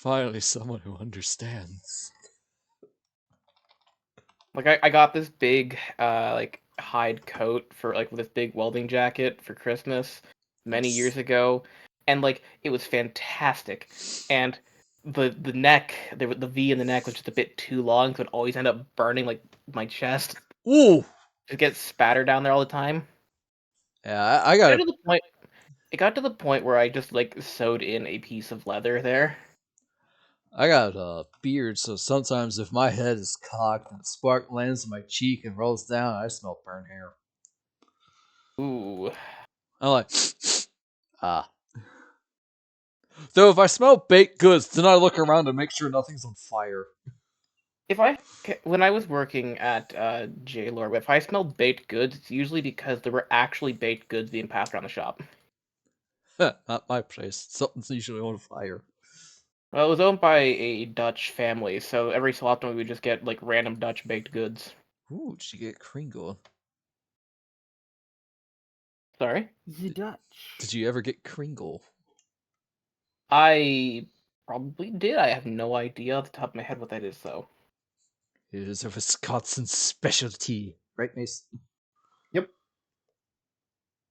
Finally, someone who understands. Like I got this big like hide coat for like this big welding jacket for Christmas many years ago, and like it was fantastic. And the neck, the V in the neck was just a bit too long, so it always ended up burning like my chest. Ooh! It gets spattered down there all the time. Yeah, I got It got it. to the point. It got to the point where I just like sewed in a piece of leather there. I got a beard, so sometimes if my head is cocked and a spark lands on my cheek and rolls down, I smell burnt hair. Ooh. I'm like, ah. Though if I smell baked goods, then I look around to make sure nothing's on fire. When I was working at JLore, if I smelled baked goods, it's usually because there were actually baked goods being passed around the shop. Not my place. Something's usually on fire. Well, it was owned by a Dutch family, so every so often we would just get like random Dutch baked goods. Ooh, did you get Kringle? Sorry, The Dutch. Did you ever get Kringle? I probably did. I have no idea off the top of my head what that is, though. It is a Wisconsin specialty, right, Mace? Yep.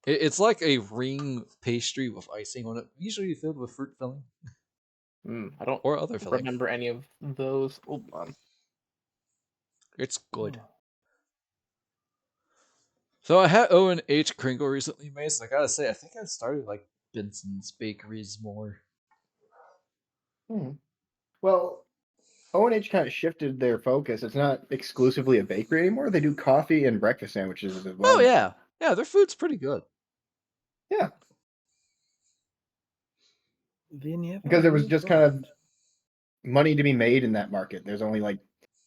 It's like a ring pastry with icing on it, usually filled with fruit filling I don't or other filling. remember any of those. Hold on. It's good. So I had O&H Kringle recently, Mace. I gotta say, I think I started like Benson's Bakeries more. Well, O&H kind of shifted their focus. It's not exclusively a bakery anymore. They do coffee and breakfast sandwiches as well. Oh yeah, yeah, their food's pretty good. Yeah, Then because there was just kind of money to be made in that market. There's only like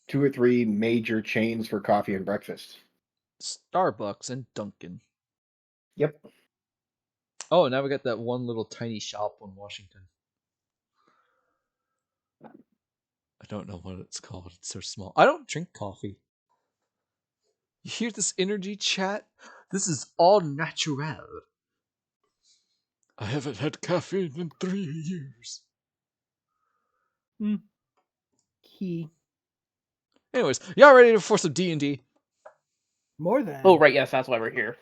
2 or 3 major chains for coffee and breakfast. Starbucks and Dunkin'. Yep. Oh, now we got that one little tiny shop on Washington. I don't know what it's called. It's so small. I don't drink coffee. You hear this energy chat? This is all natural. I haven't had caffeine in 3 years. Key. Anyways, y'all ready for some D&D? More than. Oh, right, yes, that's why we're here.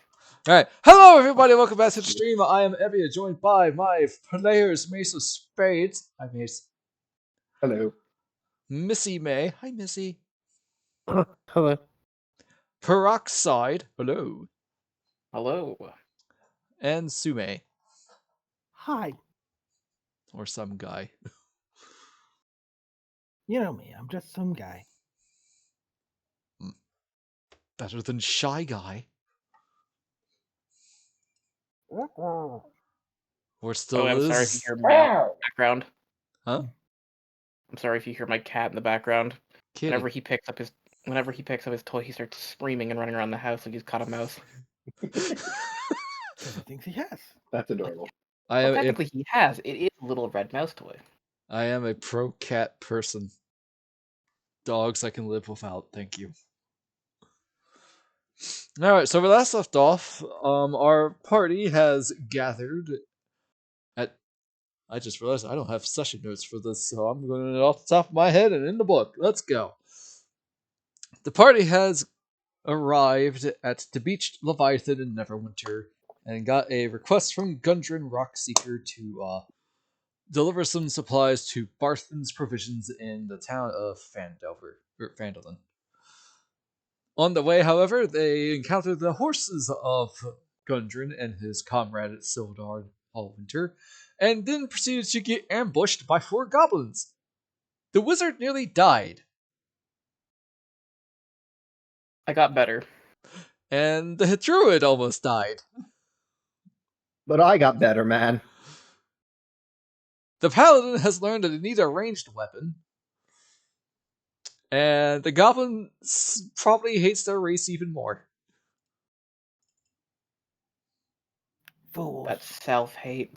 Alright, hello everybody, welcome back to the stream. I am Evia, joined by my players, maceofspades. Hi, Mace. Hello. Missy May. Hi, Missy. Hello. Peroxide. Hello. Hello. And Sume. Hi. Or some guy. You know me, I'm just some guy. Better than Shy Guy. Or still I'm is. sorry if you hear meow in the background. Huh? I'm sorry if you hear my cat in the background. Kitty. Whenever he picks up his toy, he starts screaming and running around the house like he's caught a mouse. Because he thinks he has. That's adorable. Well, technically, he has. It is a little red mouse toy. I am a pro cat person. Dogs I can live without, thank you. Alright, so we last left off, our party has gathered at... I just realized I don't have session notes for this, so I'm going it off the top of my head and in the book. Let's go. The party has arrived at the beached Leviathan in Neverwinter and got a request from Gundren Rockseeker to deliver some supplies to Barthen's provisions in the town of Phandelver. On the way, however, they encountered the horses of Gundren and his comrade Sildar Hallwinter, and then proceeded to get ambushed by 4 goblins. The wizard nearly died. I got better. And the druid almost died. But I got better, man. The paladin has learned that he needs a ranged weapon. And the goblin probably hates their race even more. Fools. That's self-hate.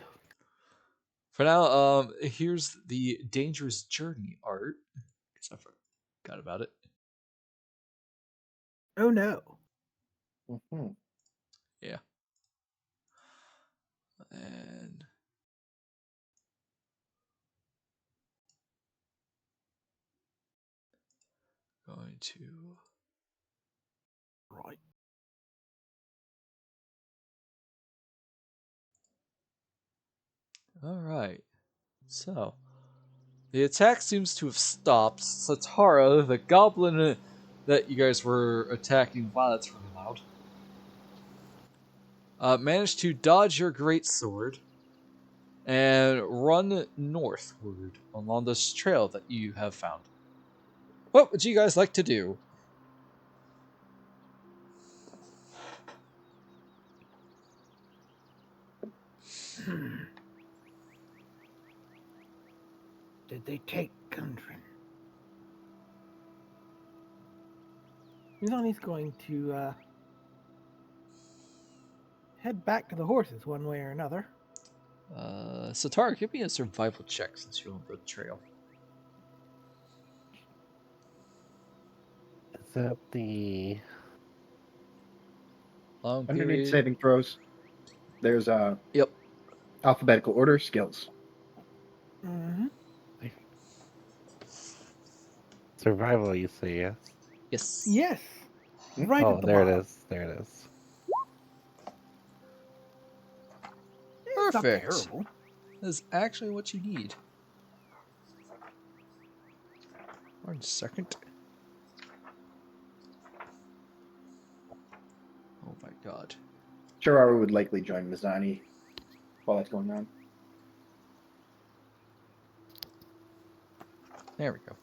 For now, here's the Dangerous Journey art. Guess I forgot about it. Oh no. Mm-hmm. Yeah. And going to. Right. All right. So the attack seems to have stopped. Satara, the goblin that you guys were attacking, wow, that's really loud, managed to dodge your great sword and run northward along this trail that you have found. What would you guys like to do? Did they take Gundren? Mizani's going to head back to the horses one way or another. Satara, give me a survival check since you're on the trail. Is that the... Long Underneath period. saving throws, there's Yep. alphabetical order skills. Mm-hmm. Survival, you say, yes? Yes. Yes. Right Oh, at the there bottom. it is. There it is. It's not Perfect. terrible. That's actually what you need. 1 second. Oh my god. Cheraru would likely join Mizani while that's going on. There we go.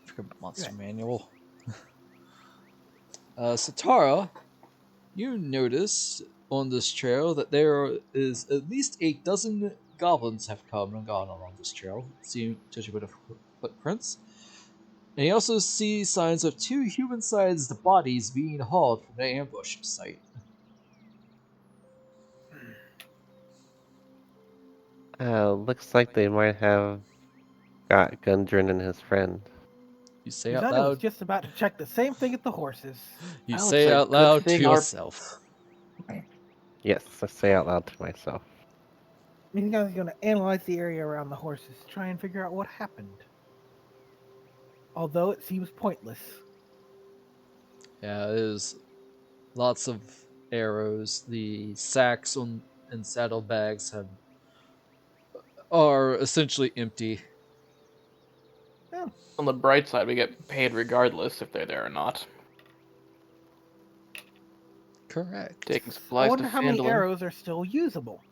Forgot about Monster Right. Manual. Satara, you notice on this trail that there is at least a dozen goblins have come and gone along this trail, judging by the footprints. And you also see signs of 2 human-sized bodies being hauled from the ambush site. Looks like they might have got Gundren and his friend. You say out Mizani was loud. just about to check the same thing at the horses. You Oh, say it's a out good loud to thing our- yourself. Yes, I say out loud to myself. Mizani's going to analyze the area around the horses to try and figure out what happened. Although it seems pointless. Yeah, there's lots of arrows. The sacks and saddlebags are essentially empty. On the bright side, we get paid regardless if they're there or not. Correct. Taking I supplies to wonder how many Phandelver. arrows are still usable.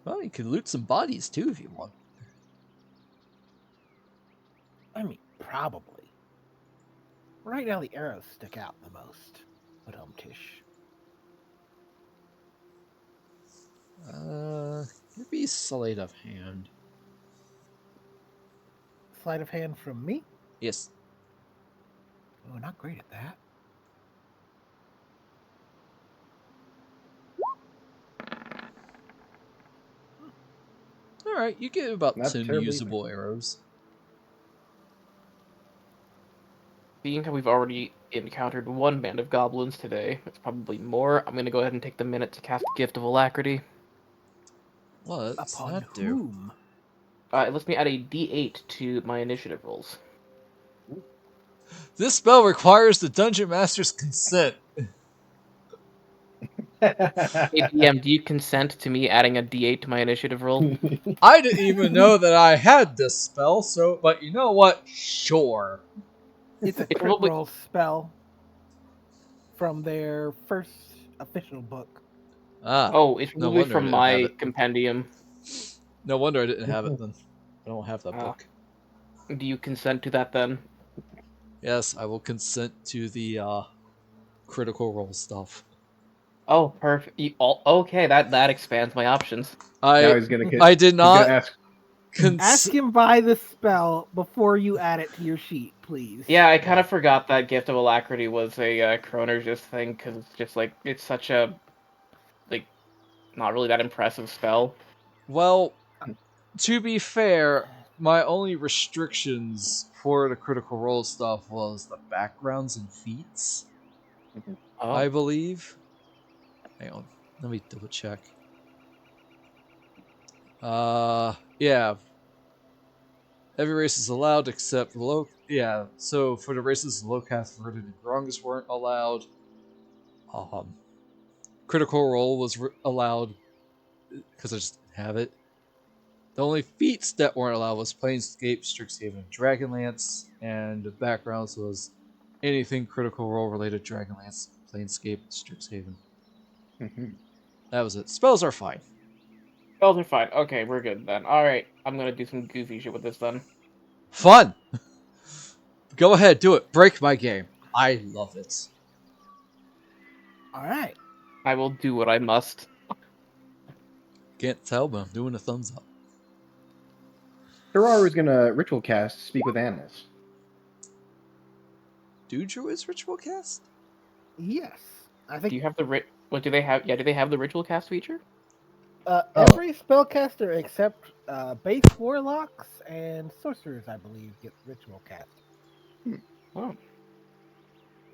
Well, you could loot some bodies too if you want. I mean, probably. Right now, the arrows stick out the most. But tish. Maybe sleight of hand. Sleight of hand from me? Yes. Oh, not great at that. All right, you get about Not 10 terribly usable arrows. Being how we've already encountered one band of goblins today, it's probably more. I'm gonna go ahead and take the minute to cast Gift of Alacrity. What's Upon that do? whom? It lets me add a D8 to my initiative rolls. This spell requires the dungeon master's consent. Hey DM, do you consent to me adding a D8 to my initiative roll? I didn't even know that I had this spell, but you know what? Sure. It's a It crit probably- roll spell from their first official book. Ah, Oh, it's no probably wonder I from didn't have my it. compendium. No wonder I didn't have it then. I don't have that Ah. book. Do you consent to that then? Yes, I will consent to the critical role stuff. Oh, perfect. Okay, that expands my options. Now I he's gonna I did he's gonna not ask. Ask him by the spell before you add it to your sheet, please. Yeah, I kind of forgot that Gift of Alacrity was a Kroner's thing, because it's just like, it's such a, like, not really that impressive spell. Well, to be fair, my only restrictions for the critical role stuff was the backgrounds and feats, Oh. I believe. Hang on, let me double check. Yeah. Every race is allowed except low. Yeah, so for the races, low cast, verdant, and grungs weren't allowed. Um, Critical Role was allowed because I just didn't have it. The only feats that weren't allowed was Planescape, Strixhaven, and Dragonlance, and the backgrounds was anything Critical Role related Dragonlance, Planescape, Strixhaven. Mhm. That was it. Spells are fine. Spells are fine. Okay, we're good then. All right, I'm gonna do some goofy shit with this then. Fun! Go ahead, do it. Break my game. I love it. All right. I will do what I must. Can't tell, but I'm doing a thumbs up. Cheraru is gonna ritual cast Speak with Animals. Do Druids Ritual Cast? Yes. I Do think you have the What do they have? Yeah, do they have the ritual cast feature? Oh. every spellcaster except base warlocks and sorcerers, I believe, get ritual cast. Oh,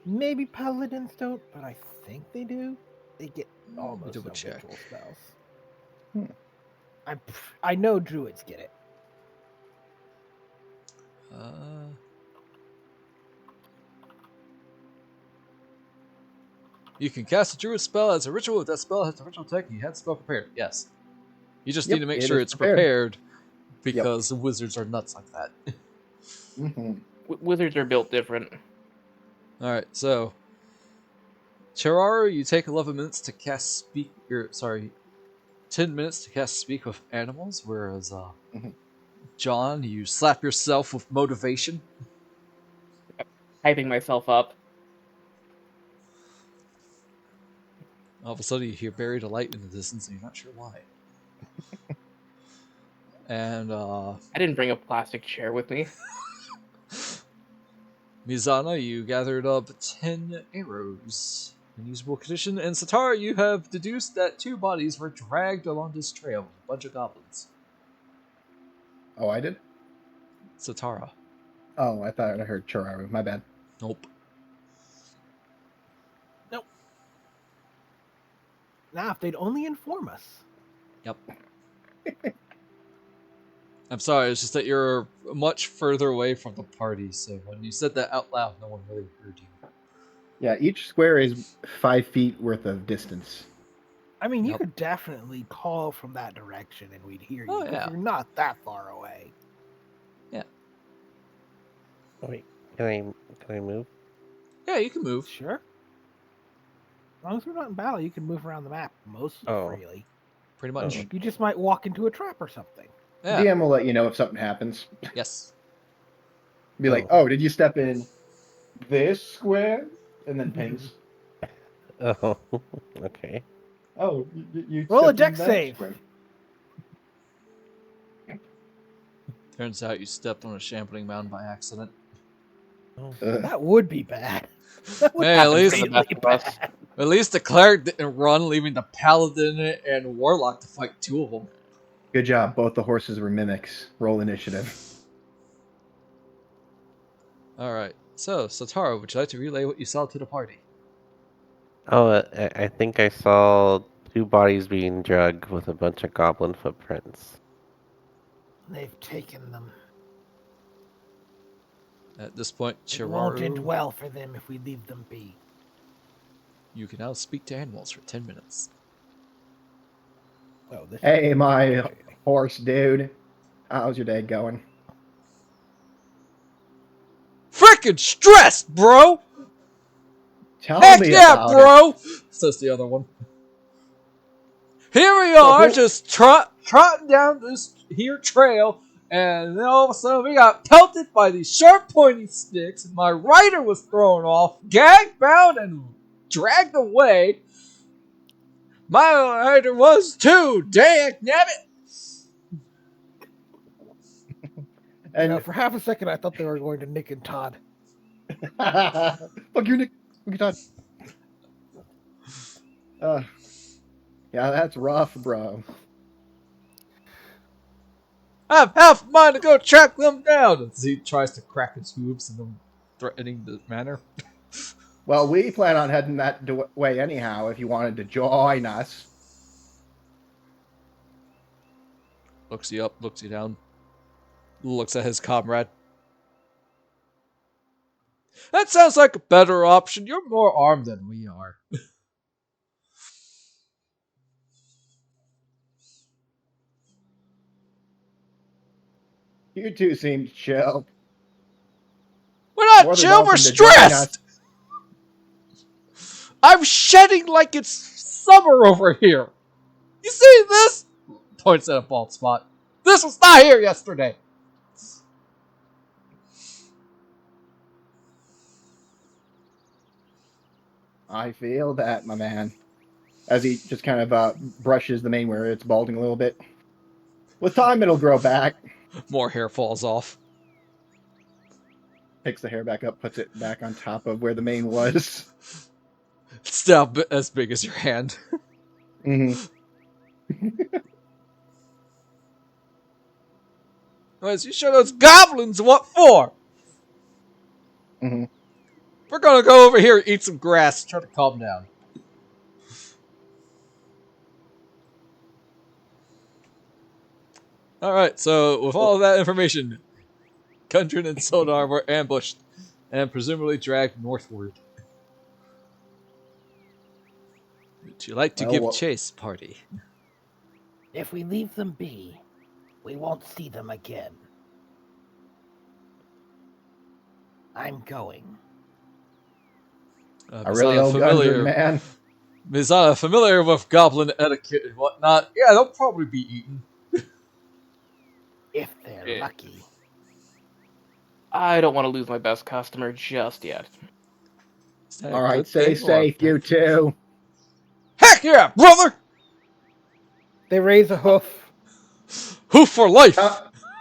Maybe paladins don't, but I think they do. They get Let me almost double no check. ritual spells. Hmm. I know druids get it. Uh, you can cast a Druid spell as a ritual if that spell has a ritual tech and you had the spell prepared. Yes. You just Yep, need to make it sure is it's prepared. prepared because wizards are nuts like that. Hmm. Wizards are built different. Alright, so Cheraru, you take 11 minutes to cast speak. 10 minutes to cast Speak with Animals, whereas Mhm. John, you slap yourself with motivation. Hyping myself up. All of a sudden, you hear buried a light in the distance, and you're not sure why. And I didn't bring a plastic chair with me. Mizana, you gathered up 10 arrows in usable condition, and Satara, you have deduced that 2 bodies were dragged along this trail with a bunch of goblins. Oh, I did? Satara. Oh, I thought I heard Cheraru. My bad. Nope. Nope. Now, if they'd only inform us. Yep. I'm sorry, it's just that you're much further away from the party, so when you said that out loud, no one really heard you. Yeah, each square is 5 feet worth of distance. I mean, you Yep. could definitely call from that direction and we'd hear you Oh, because yeah. you're not that far away. Yeah. Wait, can I move? Yeah, you can move. Sure. As long as we're not in battle, you can move around the map mostly Oh. freely. Pretty much. Oh. You just might walk into a trap or something. Yeah. DM will let you know if something happens. Yes. Be like, oh, did you step in this square? And then pings. Oh, okay. Oh, you Roll a stepped in dex that save. square. Turns out you stepped on a shambling mound by accident. Oh. That would be bad. That would Hey, be at least- really Best of us. bad. At least the cleric didn't run, leaving the paladin and warlock to fight 2 of them. Good job. Both the horses were mimics. Roll initiative. Alright, so, Satara, would you like to relay what you saw to the party? Oh, I think I saw 2 bodies being dragged with a bunch of goblin footprints. They've taken them. At this point, It won't end Cheraru, well for them if we leave them be. you can now speak to animals for 10 minutes. Oh, this Hey, is my entertaining. horse dude. How's your day going? Frickin' stressed, bro! Tell Heck me yeah, about bro! Says the other one. Here we So are, who- just trotting down this here trail, and then all of a sudden we got pelted by these sharp pointy sticks, and my rider was thrown off, gagged, bound, and dragged away. My rider was too, dang nabbit! And For half a second, I thought they were going to Nick and Todd. fuck you, Nick. Fuck you, Todd. Yeah, that's rough, bro. I have half a mind to go track them down as he tries to crack his hooves in a threatening manner. Well, we plan on heading that way anyhow. If you wanted to join us, Looks you up, looks you down, looks at his comrade. That sounds like a better option. You're more armed than we are. You two seem chill. We're not More than chill, we're welcome to join us. stressed! I'm shedding like it's summer over here. You see this? Points at a bald spot. This was not here yesterday. I feel that, my man. As he just kind of brushes the mane where it's balding a little bit. With time, it'll grow back. More hair falls off. Picks the hair back up, puts it back on top of where the mane was. It's now as big as your hand. Mm-hmm. As you show those goblins what for? Mm-hmm. We're gonna go over here and eat some grass. Try to calm down. Alright, so with all of that information, Gundren and Sonar were ambushed and presumably dragged northward. Would you like to give chase, party? If we leave them be, we won't see them again. I'm going. A really old Gundren, man. Mizani, familiar with goblin etiquette and whatnot. Yeah, they'll probably be eaten. If they're lucky. I don't want to lose my best customer just yet. Alright, stay safe, you two. Heck yeah, brother! They raise a hoof. Hoof for life!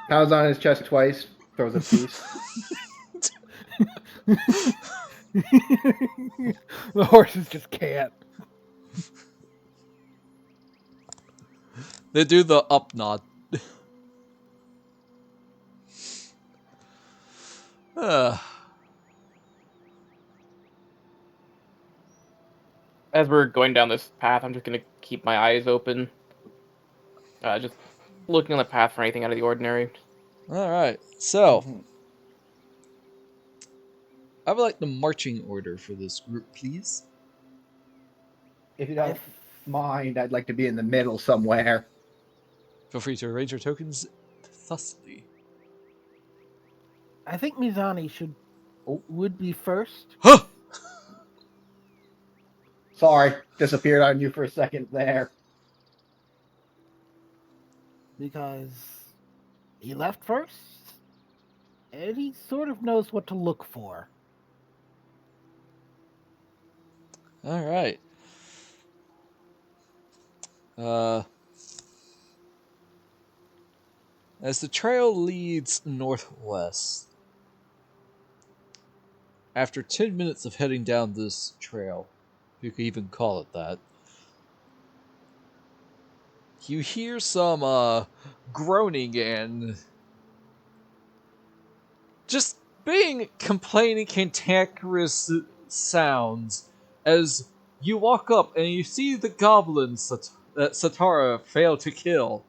Pounds on his chest twice, throws a piece. The horses just can't. They do the up nod. As we're going down this path, I'm just going to keep my eyes open. Just looking on the path for anything out of the ordinary. Alright, so. I would like the marching order for this group, please. If you don't mind, I'd like to be in the middle somewhere. Feel free to arrange your tokens thusly. I think Mizani would be first. Huh! Sorry, disappeared on you for a second there. Because he left first, and he sort of knows what to look for. Alright. As the trail leads northwest, after 10 minutes of heading down this trail, if you could even call it that, you hear some groaning and just being complaining cantankerous sounds as you walk up and you see the goblins that Satara failed to kill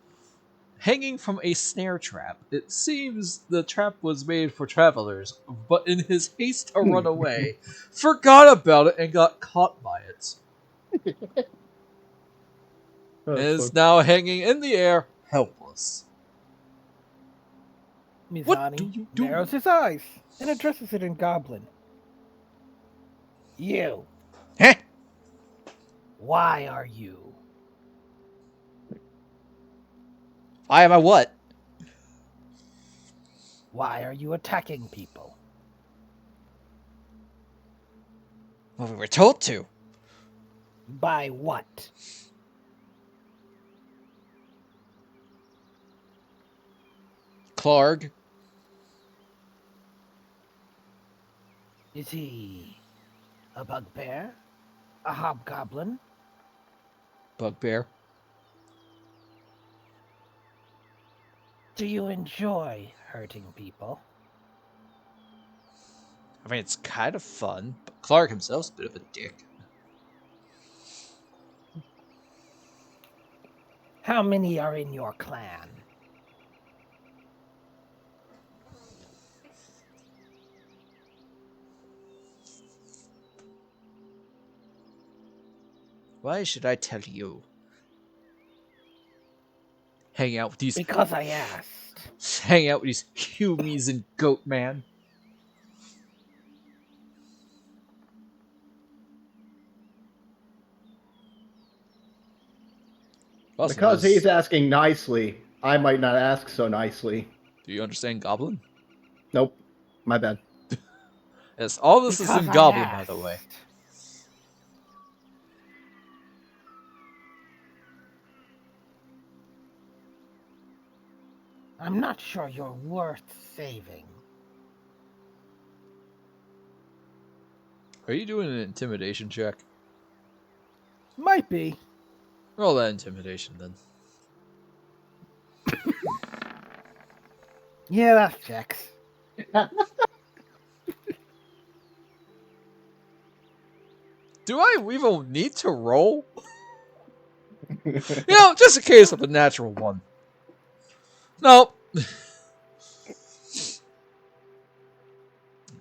hanging from a snare trap. It seems the trap was made for travelers, but in his haste to run away, forgot about it and got caught by it. And is now hanging in the air, helpless. Mizani narrows his eyes and addresses it in Goblin. You. Huh? Why are you? Why am I what? Why are you attacking people? Well, we were told to. By what? Clark. Is he a bugbear? A hobgoblin? Bugbear. Do you enjoy hurting people? I mean, it's kind of fun, but Clark himself's a bit of a dick. How many are in your clan? Why should I tell you? Hang out with these Because I asked. hang out with these humies and goat man. Also Because knows, he's asking nicely, I might not ask so nicely. do you understand Goblin? Nope. My bad. Yes, all this is Because in I Goblin, by asked. the way. I'm not sure you're worth saving. Are you doing an intimidation check? Might be. Roll that intimidation then. Yeah, that checks. Do I even need to roll? Just in case of a natural one. Nope.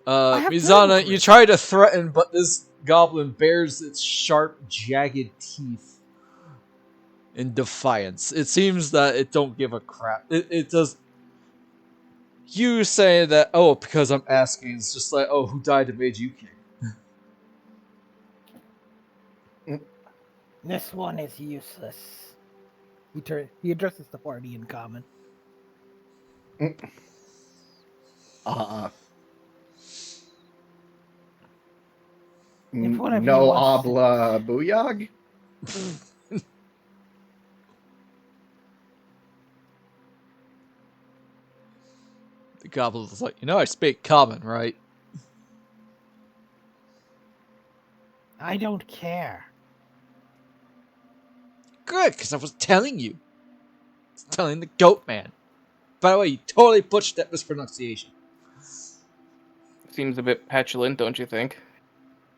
I have Mizana, terrible you charisma. try to threaten, but this goblin bares its sharp, jagged teeth in defiance. It seems that it don't give a crap. It does. You say that, oh, because I'm asking, it's just like, oh, who died and made you king? This one is useless. He addresses the party in common. Uh, If one of you no wants to- habla booyag? The goblin was like, I speak common, right? I don't care. Good, because I was telling you. I was telling the goat man. By the way, you totally butchered that mispronunciation. Seems a bit petulant, don't you think?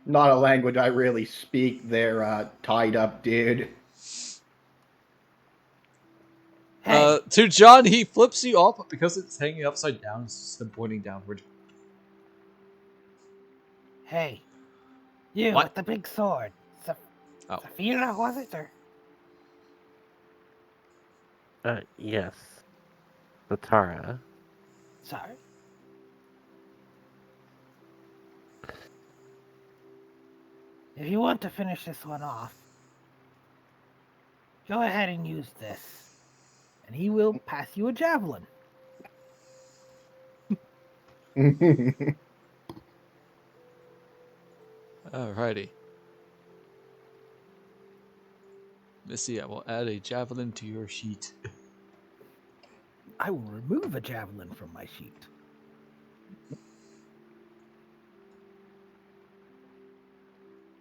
Not a language I really speak there, tied up dude. Hey, To John, he flips you off, but because it's hanging upside down, it's just him pointing downward. hey. You What? with the big sword. Oh. Safira, was it, or? Yes. Satara. Sorry. If you want to finish this one off, go ahead and use this. And he will pass you a javelin. Alrighty. Missy, I will add a javelin to your sheet. I will remove a javelin from my sheet.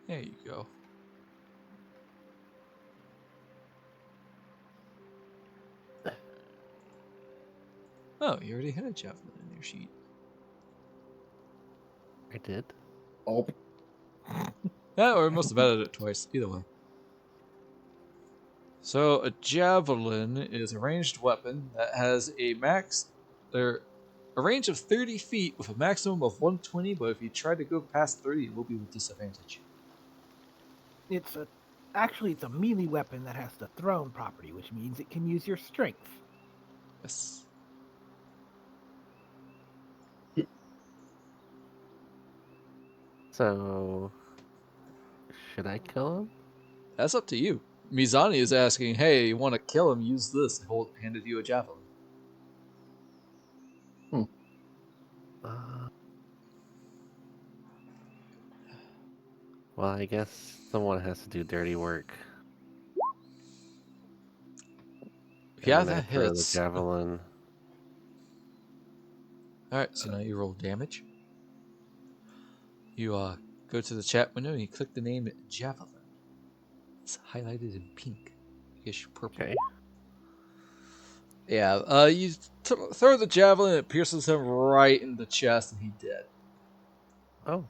There you go. Oh, you already had a javelin in your sheet. I did. Oh, Yeah, or it must have added it twice. Either way. So, a javelin is a ranged weapon that has a range of 30 feet with a maximum of 120, but if you try to go past 30, it will be with disadvantage. Actually, it's a melee weapon that has the thrown property, which means it can use your strength. Yes. So, should I kill him? That's up to you. Mizani is asking, hey, you want to kill him, use this. Handed you a javelin. Uh, well, I guess someone has to do dirty work. Yeah, And I that throw the hits. javelin. Alright, so now you roll damage. You go to the chat window and you click the name Javelin. It's highlighted in pinkish purple. Okay. Yeah, you throw the javelin, it pierces him right in the chest, and he's dead. Oh.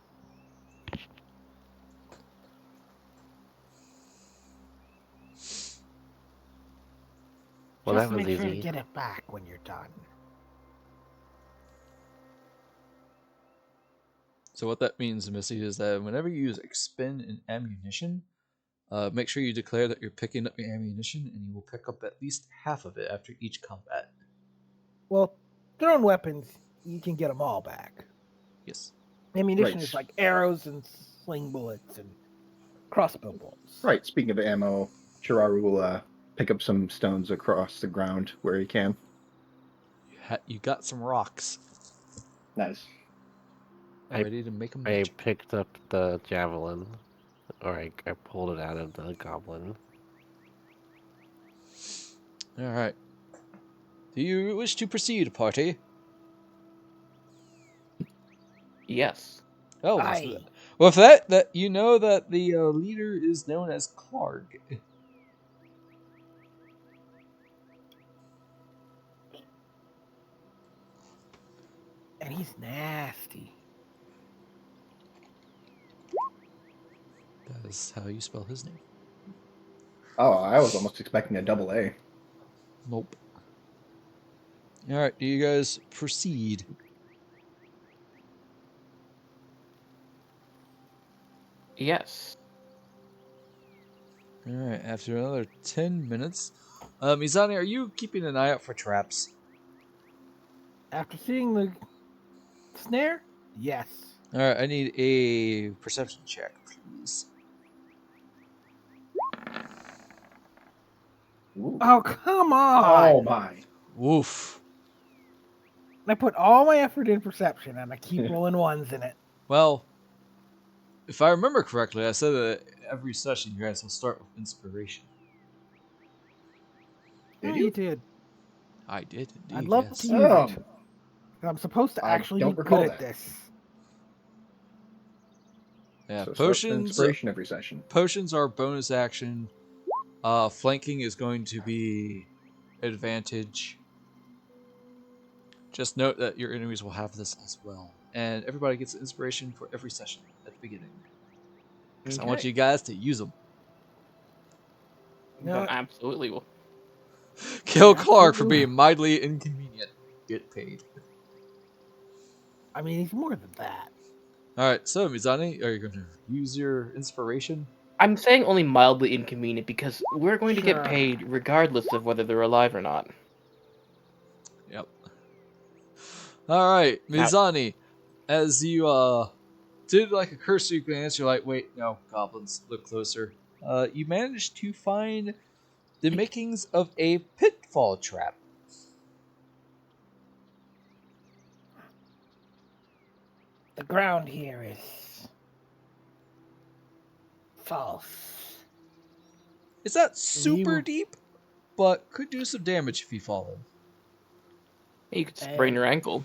Well, Just that was make sure to easy. get it back when you're done. So what that means, Missy, is that whenever you use expend an ammunition, Make sure you declare that you're picking up your ammunition, and you will pick up at least half of it after each combat. Well, thrown weapons, you can get them all back. Yes. Ammunition Right. is like arrows and sling bullets and crossbow bolts. Right. Speaking of ammo, Cheraru will pick up some stones across the ground where he can. You got some rocks. Nice. I- Ready to make them I magic. picked up the javelin, or I pulled it out of the goblin. All right. Do you wish to proceed, party? Yes. Oh, Aye. with that you know that the leader is known as Clark. And he's nasty. That is how you spell his name. Oh, I was almost expecting a double A. Nope. All right. Do you guys proceed? Yes. All right. After another 10 minutes, Mizani, are you keeping an eye out for traps? After seeing the snare, yes. All right. I need a perception check, please. Ooh. Oh, come on! Oh my. Woof. I put all my effort in perception, and I keep rolling ones in it. Well, if I remember correctly, I said that every session you guys will start with inspiration. Yeah, Did you? you did. I did indeed. I'd love yes. to use Oh. it. I'm supposed to I actually don't be recall good at that. this. Yeah, So start with potions. inspiration every session. Potions are bonus action. Flanking is going to be advantage. Just note that your enemies will have this as well, and everybody gets inspiration for every session at the beginning. Because I want Okay. you guys to use them. No, Then absolutely will. Kill Clark for Absolutely. being mildly inconvenient. Get paid. I mean, he's more than that. All right, so Mizani, are you going to use your inspiration? I'm saying only mildly inconvenient because we're going to Sure. get paid regardless of whether they're alive or not. Yep. All right, Now- Mizani, as you did like a cursory glance, you're like, wait, no, goblins, look closer. You managed to find the makings of a pitfall trap. The ground here is false. It's not super You- deep, but could do some damage if you fall in. You could sprain your ankle.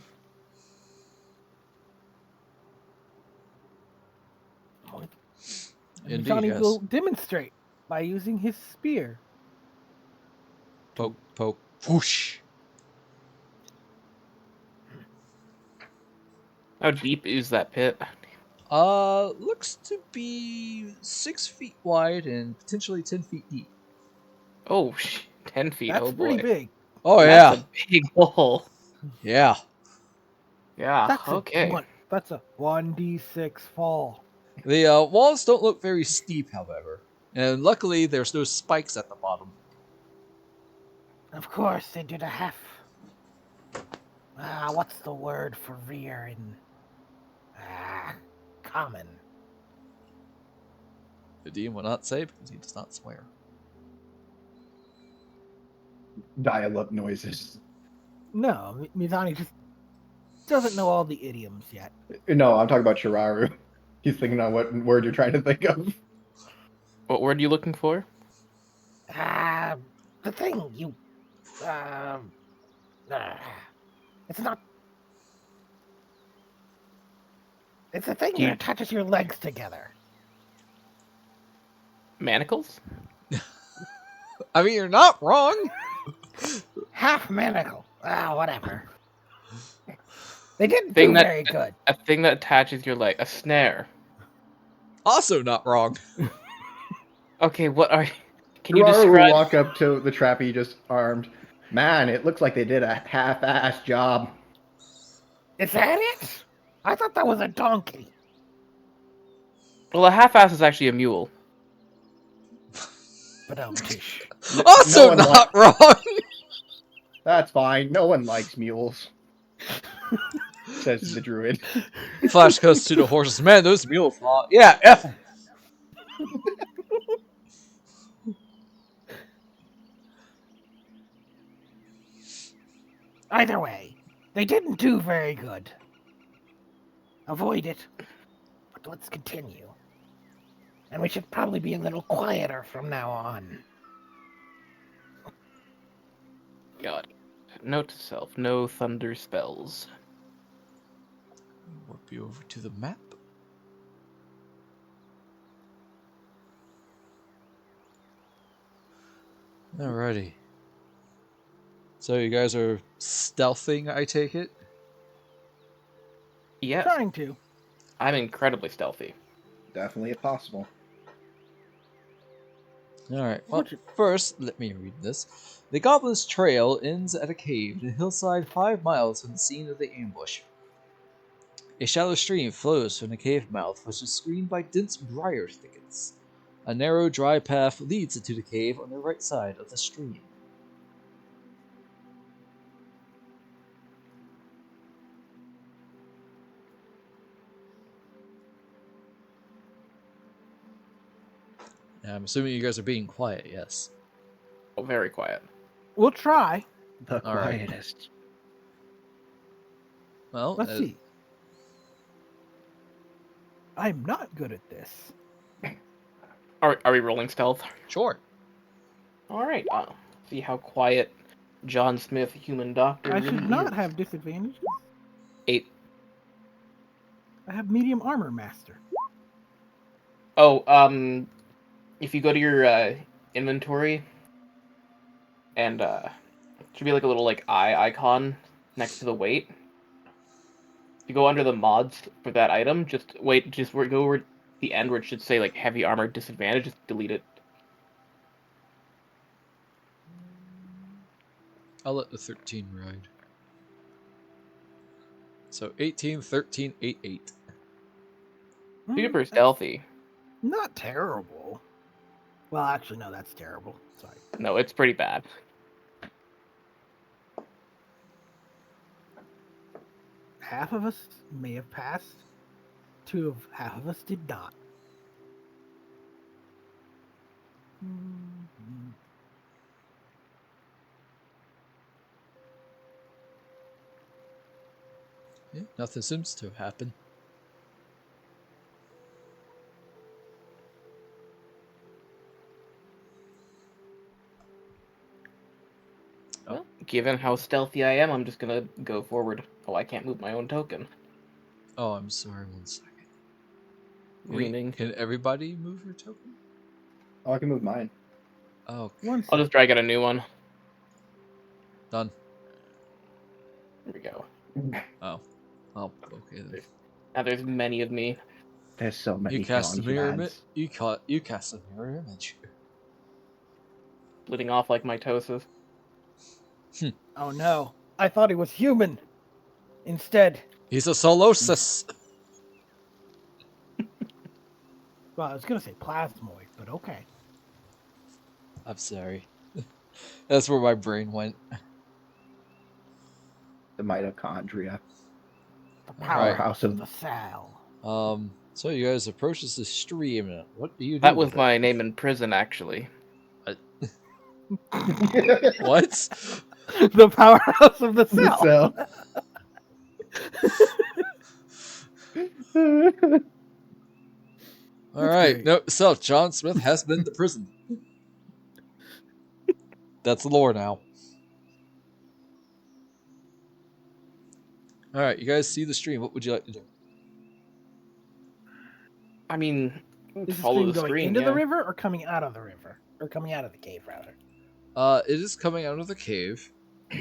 Indeed, Johnny yes. will demonstrate by using his spear. Poke, poke, whoosh. How deep is that pit? Looks to be 6 feet wide and potentially 10 feet deep. Oh, 10 feet. That's Oh boy. pretty big. Oh That's yeah, a big hole. yeah. Yeah. That's Okay. That's a 1d6 fall. The walls don't look very steep, however, and luckily there's no spikes at the bottom. Of course, they do the half. What's the word for rear in common? The DM will not say because he does not swear. Dial-up noises. No, Mizani just doesn't know all the idioms yet. No, I'm talking about Cheraru. He's thinking on what word you're trying to think of. What word are you looking for? The thing you. It's not. It's the thing that attaches your legs together. Manacles? I mean, you're not wrong. Half manacle. Whatever. They didn't Thing do that- very good. A thing that attaches your leg. A snare. Also not wrong. Okay, what are you... Can you Cheraru will describe... walk up to the trap he just armed. Man, it looks like they did a half-assed job. Is that it? I thought that was a donkey. Well, a half-ass is actually a mule. Badum-tish. Also one not wrong. That's fine. No one likes mules, says the druid. Flash goes to the horses. Man, those mules fought. Yeah, F 'em. Either way, they didn't do very good. Avoid it. But let's continue. And we should probably be a little quieter from now on. God. Note to self: no thunder spells. Warp you over to the map. Alrighty. So you guys are stealthing, I take it? Yes, Trying to. I'm incredibly stealthy. Definitely possible. Alright, well, first, let me read this. The Goblin's trail ends at a cave in a hillside 5 miles from the scene of the ambush. A shallow stream flows from the cave mouth, which is screened by dense briar thickets. A narrow, dry path leads into the cave on the right side of the stream. Now, I'm assuming you guys are being quiet, yes? Oh, very quiet. We'll try. The All right. quietest. Well, Let's see. I'm not good at this. Are we rolling stealth? Sure. All right. See how quiet John Smith, human doctor. I really should not is. have disadvantage. 8. I have medium armor master. Oh, if you go to your inventory, and should be like a little like eye icon next to the weight. If you go under the mods for that item, just go over the end where it should say like heavy armor disadvantage. Just delete it. I'll let the 13 ride. So 18, 13, 8, 8. Super That's stealthy. Not terrible. Well, actually, no, that's terrible. Sorry. No, it's pretty bad. Half of us may have passed. Half of us did not. Yeah, nothing seems to happen. Well, given how stealthy I am, I'm just gonna go forward. Oh, I can't move my own token. Oh, I'm sorry, 1 second. Reaming. Can everybody move your token? Oh, I can move mine. Oh, I'll just drag out a new one. done. There we go. Oh. Oh, okay then. Now there's many of me. There's so many You cast a John mirror Humans. image. You cast a mirror image. Splitting off like mitosis. Oh no, I thought he was human. Instead, He's a solosis. well, I was gonna say plasmoid, but okay. I'm sorry. That's where my brain went. The mitochondria. The Powerhouse of the cell. So you guys approaches the stream. What do you do? That was with my it? name in prison, actually. What? The powerhouse of the cell. All right. No, so John Smith has been to prison. That's the lore now. All right, you guys see the stream. What would you like to do? I mean, Is the follow stream the going screen. into Yeah. the river or coming out of the river? Or coming out of the cave, rather? It is coming out of the cave. Let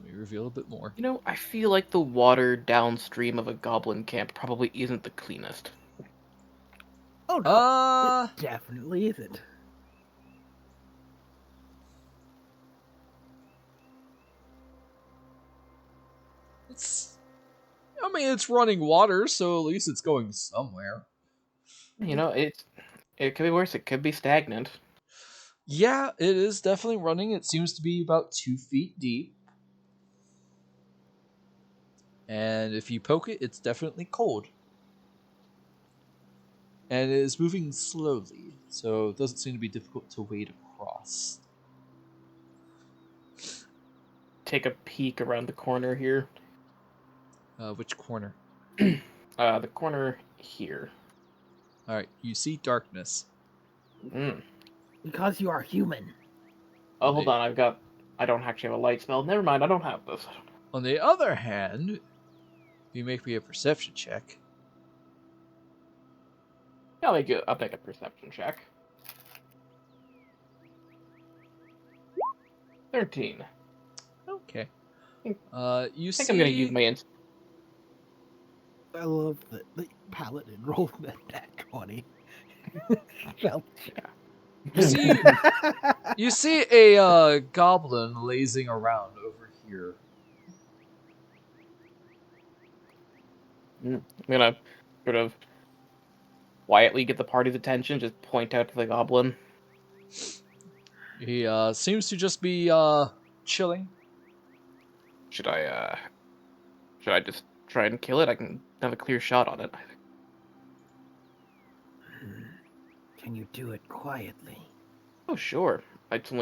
me reveal a bit more. You know, I feel like the water downstream of a goblin camp probably isn't the cleanest. Oh no, it definitely isn't. I mean, it's running water, so at least it's going somewhere. You know, It could be worse. It could be stagnant. Yeah, it is definitely running. It seems to be about 2 feet deep. And if you poke it, it's definitely cold. And it is moving slowly, so it doesn't seem to be difficult to wade across. Take a peek around the corner here. Which corner? The corner here. Alright, you see darkness. Mm. Because you are human. Oh, hold on. I don't actually have a light spell. Never mind. I don't have this. On the other hand, if you make me a perception check. Yeah, I'll make a perception check. 13. Okay. I You think I'm gonna use see. my I love that the paladin rolled that 20. Well, You see a goblin lazing around over here. I'm gonna sort of quietly get the party's attention. Just point out to the goblin. He seems to just be chilling. Should I just try and kill it? I can have a clear shot on it. can you do it quietly? Oh, sure. It's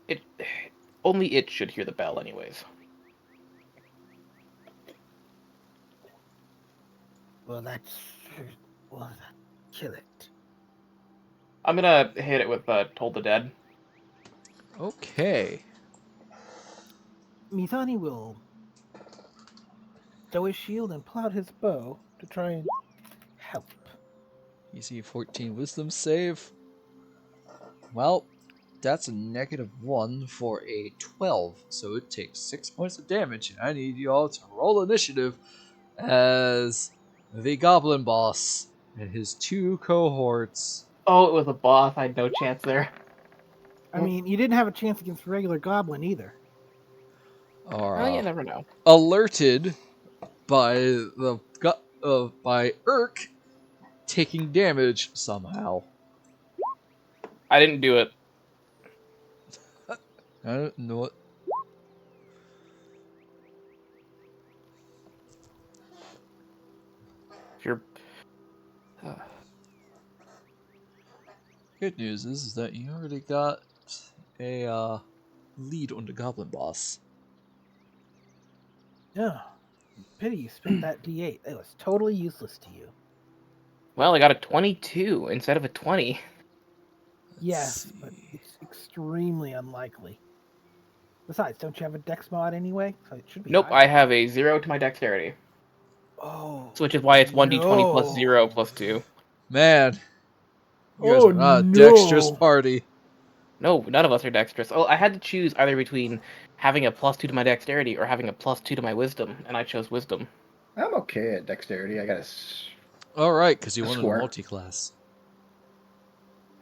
it only it should hear the bell, anyways. Well, kill it. I'm gonna hit it with Toll the Dead. Okay. Mizani will stow his shield and pull out his bow to try and help. You see 14 wisdom save. Well, that's a -1 for a 12, so it takes 6 points of damage, and I need you all to roll initiative as the goblin boss and his 2 cohorts. Oh, it was a boss. I had no chance there. I mean, you didn't have a chance against the regular goblin either. Are Oh, you never know. alerted by by Urk taking damage somehow. I didn't do it. I don't know what. If you're Good news is that you already got a lead on the goblin boss. Yeah. Pity you spent that D8. It was totally useless to you. well, I got a 22 instead of a 20. Yes, but it's extremely unlikely. Besides, don't you have a dex mod anyway? So it should be Nope, high. I have a 0 to my dexterity. Oh. So which is why it's 1d20 plus no. 0 plus 2. Man, you guys Oh are not a dexterous no. party. No, none of us are dexterous. Oh, I had to choose either between having a +2 to my dexterity or having a +2 to my wisdom, and I chose wisdom. I'm okay at dexterity. I got Alright, because you A wanted a square. multi-class.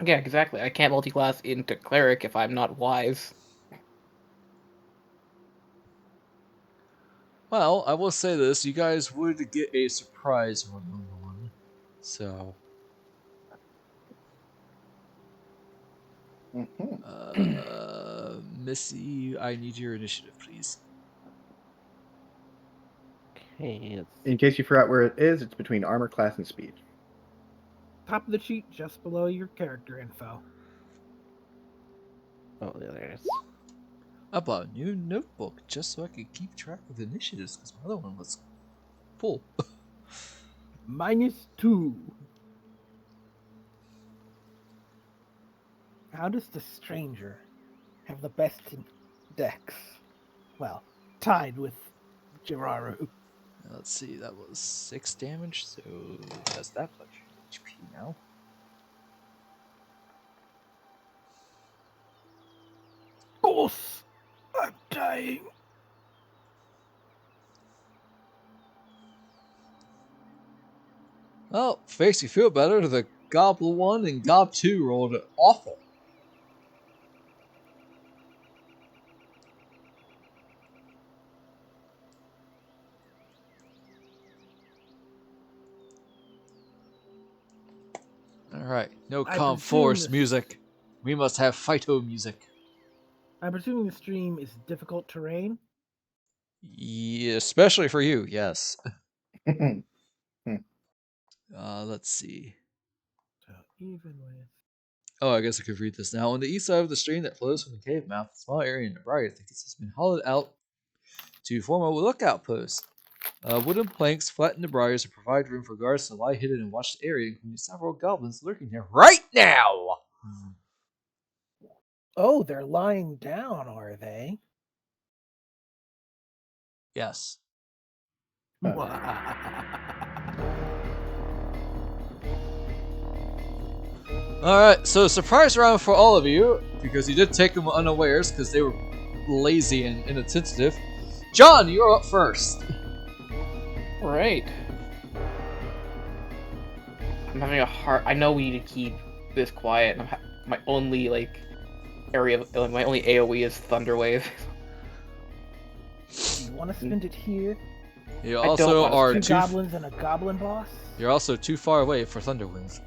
Yeah, exactly. I can't multi-class into cleric if I'm not wise. Well, I will say this, you guys would get a surprise one. So, Missy, I need your initiative, please. Okay, In case you forgot where it is, it's between armor class and speed. Top of the sheet, just below your character info. oh, there it is. I bought a new notebook just so I could keep track of initiatives because my other one was full. -2. How does the stranger have the best dex? Well, tied with Cheraru. Let's see, that was 6 damage, so that's that much HP now. Boss! I'm dying. Well, makes you feel better. The Goblin 1 and Gob 2 rolled awful. Alright, no I calm presume force this- music. We must have phyto music. I'm presuming the stream is difficult terrain. Yeah, especially for you, yes. Let's see. So even with Oh, I guess I could read this now. On the east side of the stream that flows from the cave mouth, a small area in the bright thickets has been hollowed out to form a lookout post. Wooden planks flatten the briars to provide room for guards to lie hidden and watch the area, including several goblins lurking here right now! oh, they're lying down, are they? Yes. Alright, so surprise round for all of you, because you did take them unawares because they were lazy and inattentive. John, you're up first. Right. I'm having a hard. I know we need to keep this quiet. And my only area, my only AOE is Thunderwave. Do you want to spend it here? You I don't also want to are Two too. goblins and a goblin boss? You're also too far away for Thunderwings.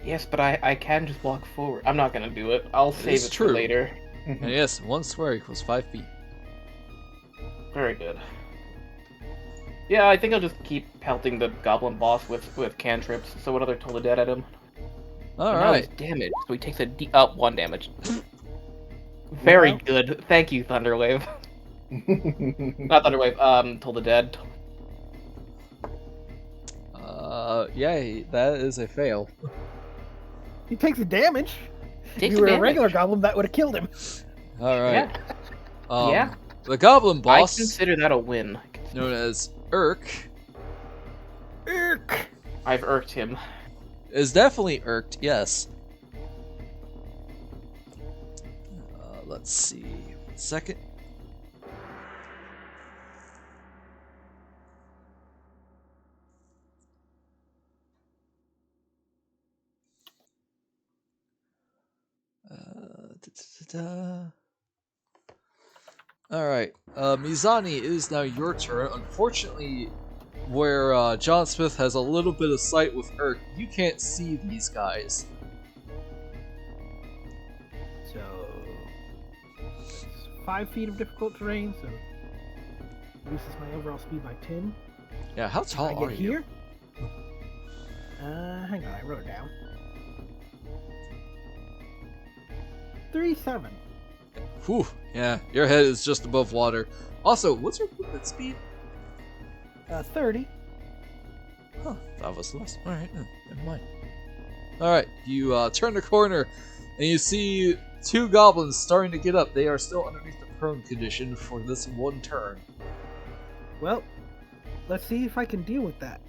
Yes, but I can just walk forward. I'm not gonna do it. I'll save is it true. for later. And yes, 1 square equals 5 feet. Very good. Yeah, I think I'll just keep pelting the goblin boss with cantrips. So another Toll the Dead at him. And now he's Alright. damaged, so he takes a up 1 damage. Very Well. good. Thank you, Thunderwave. Not Thunderwave. Toll the Dead. Yay, that is a fail. He takes a damage. Takes if you a were a damage. regular goblin, that would have killed him. Alright. Yeah. Yeah. The goblin I boss, consider that a win. known as Urk, Irk. I've irked him. is definitely irked, yes. Let's see. 1 second. Alright, Mizani, it is now your turn. Unfortunately, where John Smith has a little bit of sight with Urk, you can't see these guys. So it's 5 feet of difficult terrain, so reduces my overall speed by 10. Yeah, how I tall get are you? here. Hang on, I wrote it down. 3-7. Whew, yeah, your head is just above water. Also, what's your movement speed? 30. Huh, that was less. Alright, never mind. Alright, you turn the corner and you see 2 goblins starting to get up. They are still underneath the prone condition for this 1 turn. Well, let's see if I can deal with that.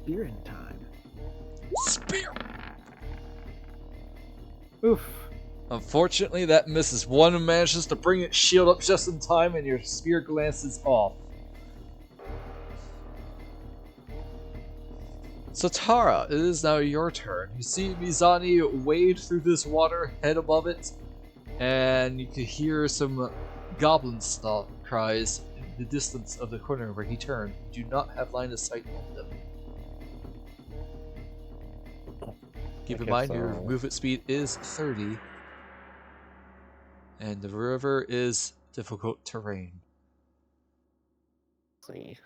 Spearing time. Spear! Oof. Unfortunately, that misses. One manages to bring its shield up just in time, and your spear glances off. Satara, it is now your turn. You see Mizani wade through this water, head above it, and you can hear some goblin stomp cries in the distance of the corner where he turned. You do not have line of sight on them. Keep in mind your movement speed is 30. And the river is difficult terrain. Let's see.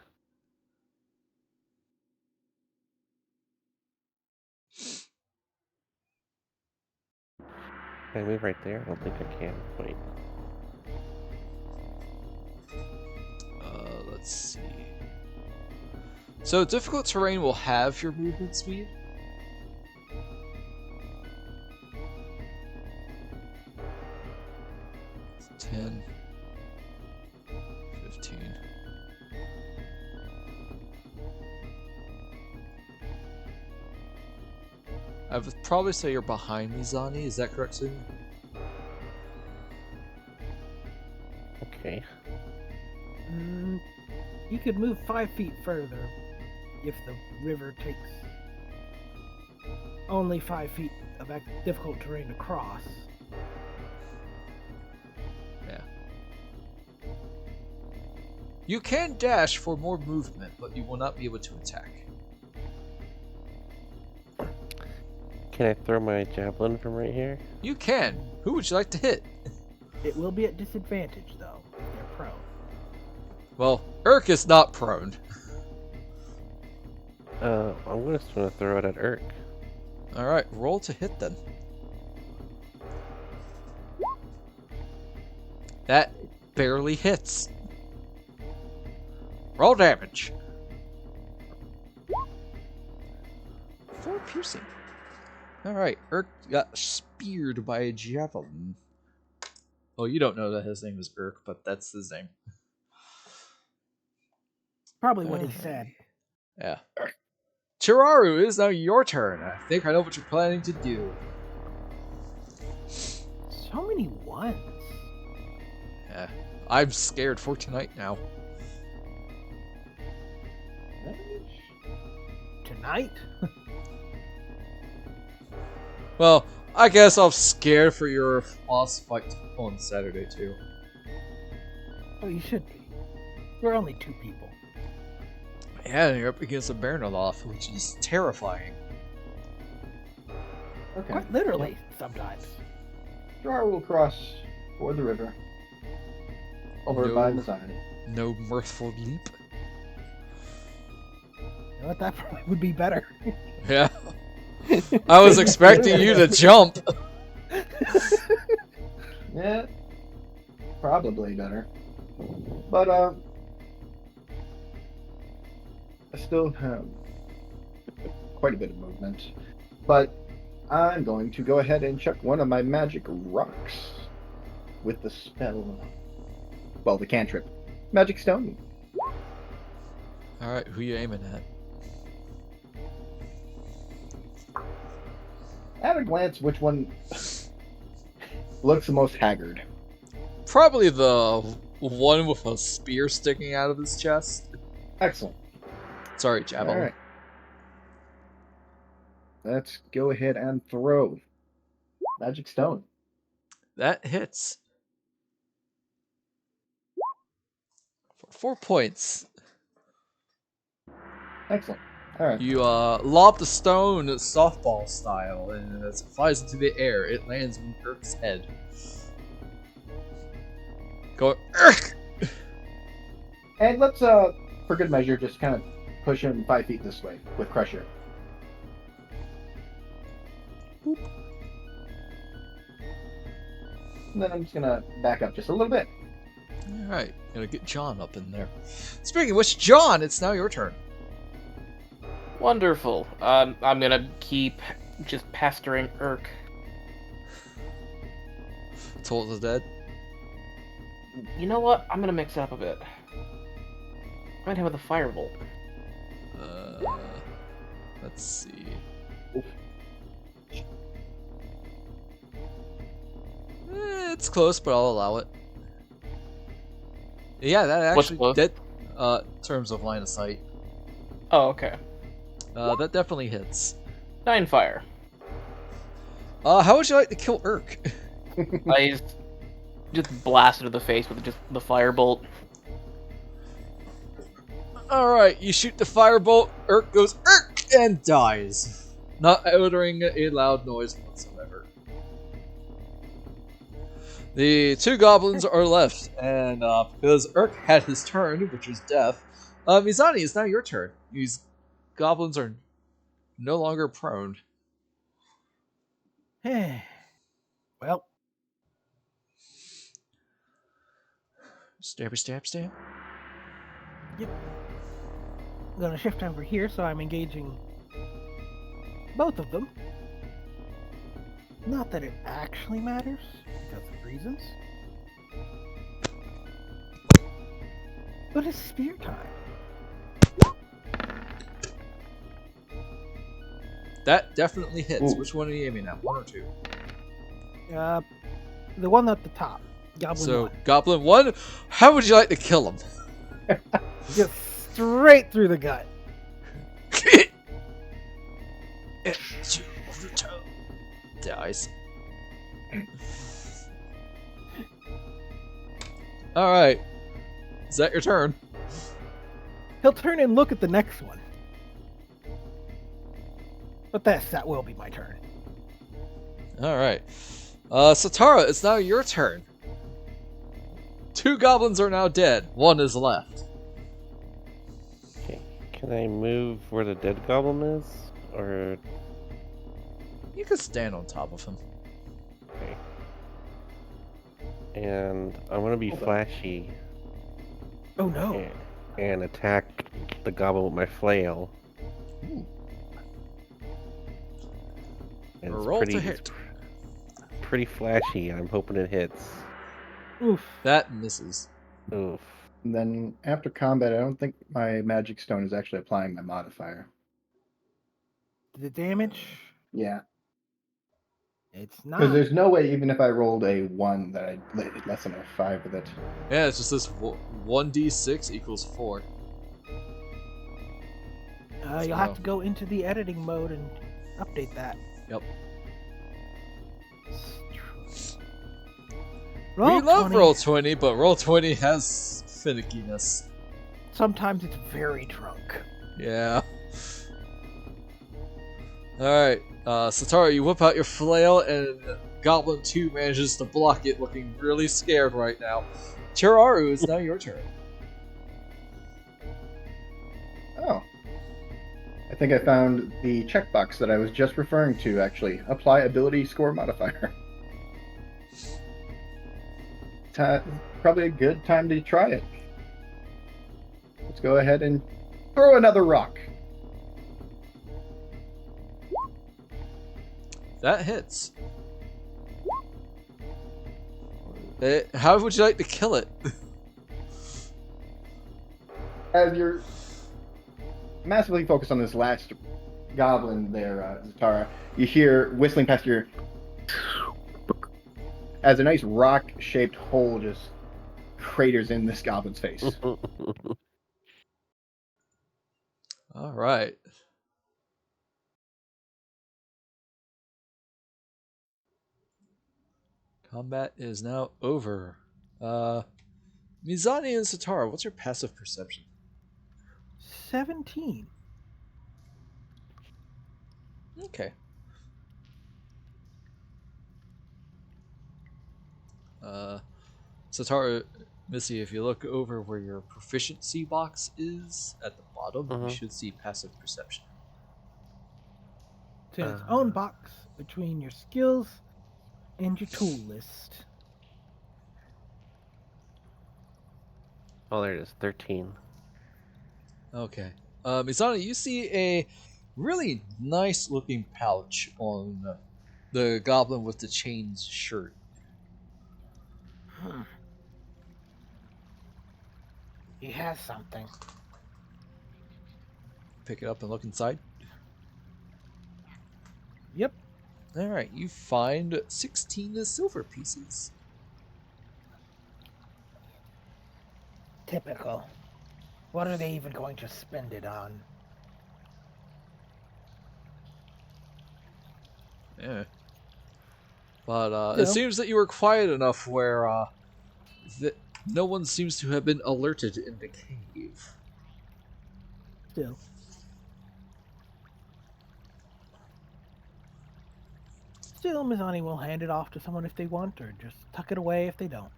Can I move right there? I don't think I can. Wait. Let's see. So difficult terrain will have your movement speed. It's 10, 15. I would probably say you're behind Mizani. Is that correct, Sumi? Okay. You could move 5 feet further if the river takes only 5 feet of difficult terrain to cross. Yeah. You can dash for more movement, but you will not be able to attack. Can I throw my javelin from right here? You can. Who would you like to hit? It will be at disadvantage, though, if they're prone. Well, Urk is not prone. I'm just gonna throw it at Urk. Alright, roll to hit then. That barely hits. Roll damage. 4 piercing. Alright, Urk got speared by a javelin. Well, you don't know that his name is Urk, but that's his name. Probably what he said. Yeah. Cheraru, it is now your turn. I think I know what you're planning to do. So many ones. Yeah. I'm scared for tonight now. Tonight? Well, I guess I'm scared for your boss fight on Saturday too. Oh, you should be. We're only 2 people. Yeah, and you're up against a Bernoloth, which is terrifying. Okay. Quite literally, sometimes. Cheraru will cross for the river. Over by Mizani. No mirthful leap. You know what? That probably would be better. Yeah. I was expecting you to jump. Yeah. Probably better. But, I still have quite a bit of movement. But I'm going to go ahead and chuck one of my magic rocks with the spell. Well, the cantrip. Magic Stone. Alright, who you aiming at? At a glance, which one looks the most haggard? Probably the one with a spear sticking out of his chest. Excellent. Sorry, javelin. Alright. Let's go ahead and throw. Magic Stone. That hits. For 4 points. Excellent. Alright. You lob the stone softball style, and as it flies into the air, it lands on Urk's head. Go, Urk! And let's, for good measure, just kind of push him 5 feet this way with Crusher. Boop. And then I'm just gonna back up just a little bit. Alright, gonna get John up in there. Speaking of which, John, it's now your turn. Wonderful. I'm gonna keep just pestering Urk. Toll is dead. You know what? I'm gonna mix it up a bit. I'm gonna hit with a firebolt. Let's see. It's close, but I'll allow it. Yeah, that What's actually close? that terms of line of sight. Oh, okay. That definitely hits. 9 fire. How would you like to kill Urk? I just blasted to the face with just the firebolt. Alright, you shoot the firebolt, Urk goes Urk and dies. Not uttering a loud noise whatsoever. The 2 goblins are left, and because Urk had his turn, which was death, Mizani, it's now your turn. These goblins are no longer prone. Well, Stabby stab stab. yep. I'm gonna shift over here, so I'm engaging both of them. Not that it actually matters, because of reasons. But it's spear time. That definitely hits. Ooh. Which one are you aiming at? 1 or 2? The one at the top. Goblin So, 1. Goblin 1, how would you like to kill him? Just straight through the gut. Dies. Alright. Is that your turn? He'll turn and look at the next one. But that will be my turn. All right. Satara, it's now your turn. 2 goblins are now dead. 1 is left. Okay. Can I move where the dead goblin is? Or You can stand on top of him. okay. And I'm gonna be Hold on. flashy Oh no. and attack the goblin with my flail. Ooh. And it's Roll to hit. pretty flashy. I'm hoping it hits. Oof. That misses. Oof. And then after combat, I don't think my magic stone is actually applying my modifier. The damage? Yeah, It's because not. there's no way, even if I rolled a 1, that I'd less than a 5 with it. Yeah, it's just this 1d6 equals 4. You'll have to go into the editing mode and update that. Yep. Roll We love 20. Roll20, but Roll20 has finickiness. Sometimes it's very drunk. Yeah. Alright, Satara, you whip out your flail, and Goblin 2 manages to block it, looking really scared right now. Cheraru, it's now your turn. Oh. I think I found the checkbox that I was just referring to, actually. Apply ability score modifier. Probably a good time to try it. Let's go ahead and throw another rock. That hits. How would you like to kill it? As you're massively focused on this last goblin there, Zatara, you hear whistling past your... as a nice rock-shaped hole just craters in this goblin's face. Alright. Combat is now over. Mizani and Satara, what's your passive perception? 17. Okay. Satara, Missy, if you look over where your proficiency box is at the bottom, you should see passive perception. It's in its own box between your skills and your tool list. Oh, there it is. 13. Okay. Mizani, you see a really nice looking pouch on the goblin with the chains shirt. He has something. Pick it up and look inside. Yep. Alright, you find 16 silver pieces. Typical. What are they even going to spend it on? Yeah. But it seems that you were quiet enough where that no one seems to have been alerted in the cave. Still. Still, Mizani will hand it off to someone if they want, or just tuck it away if they don't.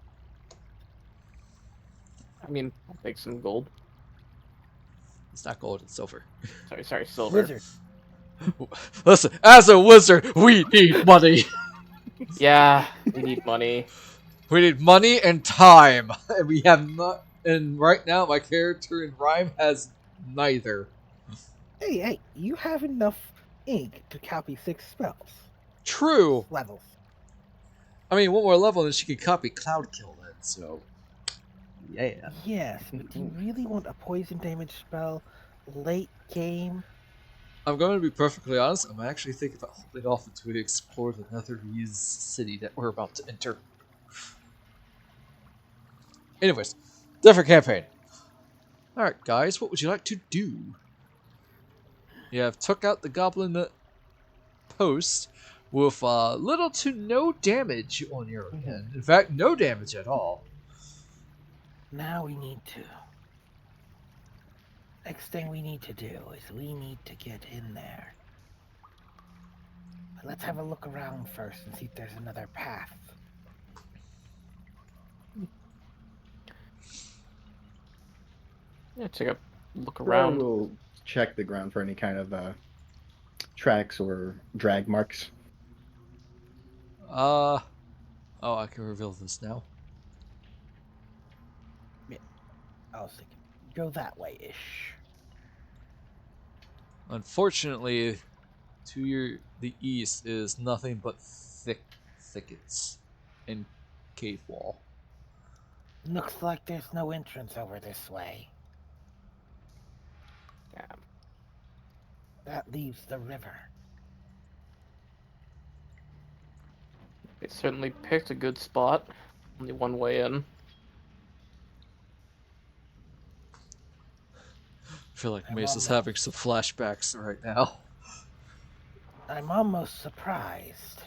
I mean, I'll take some gold. It's not gold, it's silver. Sorry, silver. Wizard. Listen, as a wizard, we need money. Yeah, we need money. We need money and time. And we have not. And right now, my character in Rhyme has neither. Hey, you have enough ink to copy 6 spells. True. Levels. I mean, one more level and she could copy Cloud Kill then, so. Yeah. Yes, but do you really want a poison damage spell late game? I'm going to be perfectly honest, I'm actually thinking about holding off until we explore the Netherese city that we're about to enter. Anyways, different campaign. Alright, guys, what would you like to do? You have took out the goblin post with little to no damage on your end. In fact, no damage at all. Now we need to... Next thing we need to do is we need to get in there Let's have a look around first and see if there's another path. Yeah, take a look Cheraru around. will check the ground for any kind of tracks or drag marks. Oh, I can reveal this now. I was thinking, go that way-ish. Unfortunately, the east is nothing but thickets and cave wall. Looks like there's no entrance over this way. Yeah. That leaves the river. It certainly picked a good spot. Only one way in. I feel like I'm Mesa's almost- having some flashbacks right now. I'm almost surprised.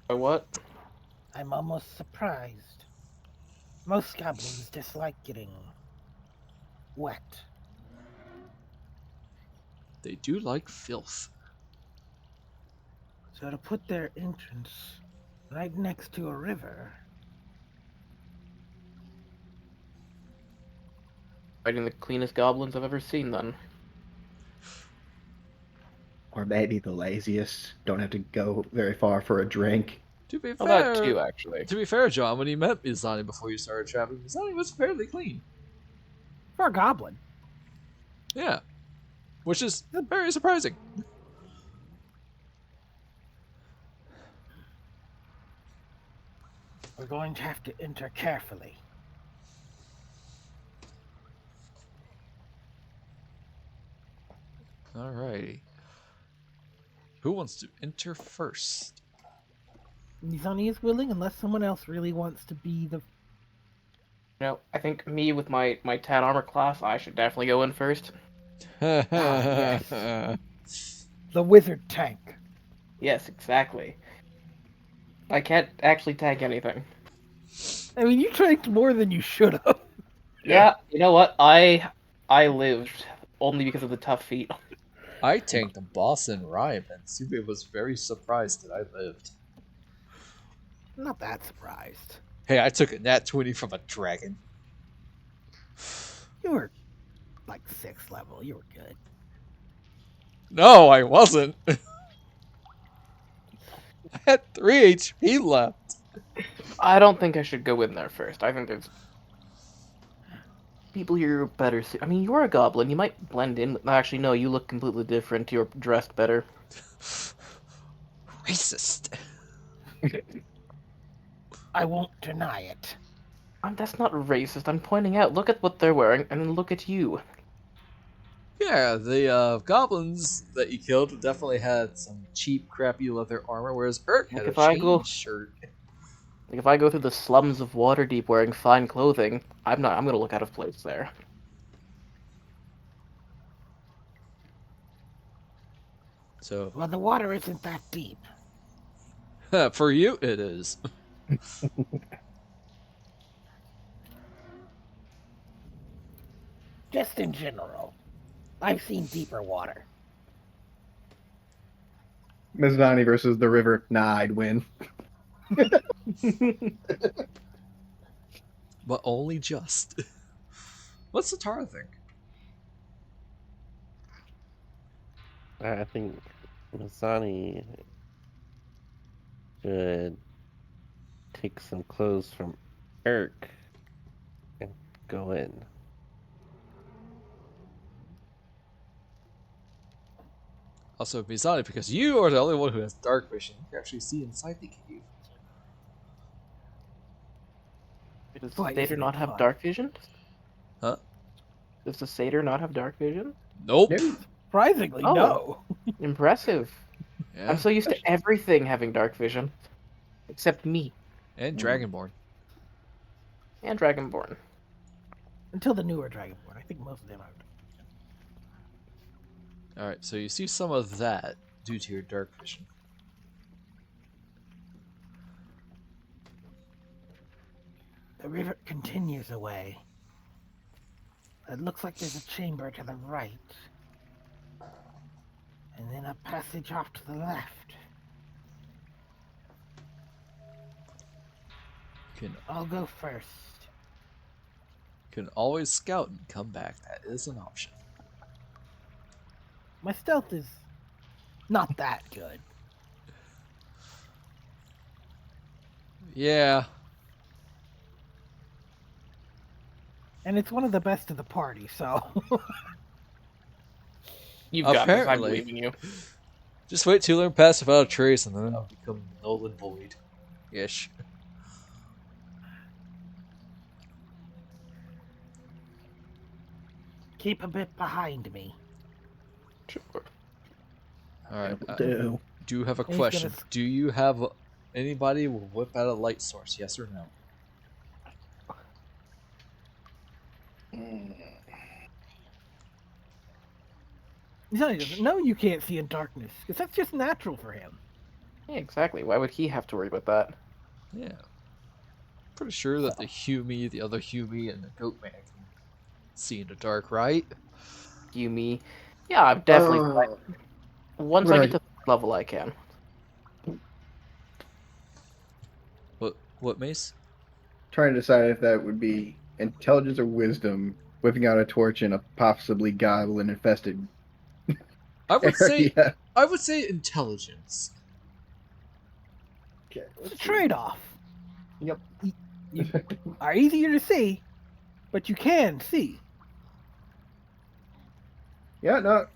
By what? I'm almost surprised. Most goblins dislike getting wet. They do like filth. So to put their entrance right next to a river, Fighting the cleanest goblins I've ever seen, then. Or maybe the laziest. Don't have to go very far for a drink. To be Well, that fair, too, actually. John, when you met Mizani before you started traveling, Mizani was fairly clean. for a goblin, Yeah, which is very surprising. we're going to have to enter carefully. Alrighty. Who wants to enter first? Mizani is willing unless someone else really wants to be the... I think me with my 10 armor class, I should definitely go in first. yes. The wizard tank. Yes, exactly. I can't actually tank anything. I mean, you tanked more than you should have. Yeah, you know what? I lived only because of the tough feat. I tanked a boss in Rhyme, and Sume was very surprised that I lived. Not that surprised. Hey, I took a nat 20 from a dragon. You were like 6th level. You were good. No, I wasn't. I had 3 HP left. I don't think I should go in there first. I think there's people here better. I mean, you're a goblin. You might blend in. Actually, no. You look completely different. You're dressed better. Racist. I won't deny it. That's not racist. I'm pointing out. Look at what they're wearing, and then look at you. Yeah, the goblins that you killed definitely had some cheap, crappy leather armor, whereas Urt had Like, a if I chain go- shirt. Like if I go through the slums of Waterdeep wearing fine clothing, I'm gonna look out of place there. So, Well, the water isn't that deep. for you, it is. Just in general. I've seen deeper water. Mizani versus the river. Nah, I'd win. But only just. What's Satara think? I think Mizani should take some clothes from Irk and go in. Also, Mizani, because you are the only one who has dark vision. You can actually see inside the cave. Does Boy, the isn't satyr it not have fun. dark vision? Huh? Does the satyr not have dark vision? Nope. No. Surprisingly, Oh. no. Impressive. Yeah. I'm so used to everything having dark vision, except me And Dragonborn. and Dragonborn. Until the newer Dragonborn. I think most of them are. Alright, so you see some of that due to your dark vision. The river continues away. It looks like there's a chamber to the right. And And then a passage off to the left. I'll go first. Can always scout and come back. That is an option. My stealth is not that good. Yeah. And it's one of the best of the party, so... You've got this. I Apparently. believe in you. Just wait till you learn passive without a trace, and then I'll become null and void. Ish. Keep a bit behind me. Sure. Alright. Do. Do have a He's question. gonna- Do you have anybody will whip out a light source? Yes or no? Mizani doesn't know you can't see in darkness, because that's just natural for him. Yeah, exactly. Why would he have to worry about that? Yeah. Pretty sure that the Hume, the other Hume, and the Goatman can see in the dark, right? You, me. Yeah, I'm definitely. Once I Right. get to level, I can. What, Mace? Trying to decide if that would be intelligence or wisdom, whipping out a torch in a possibly goblin infested I would say area. I would say intelligence. Okay, It's a trade-off. Yep. You are easier to see, but you can see. Yeah, no.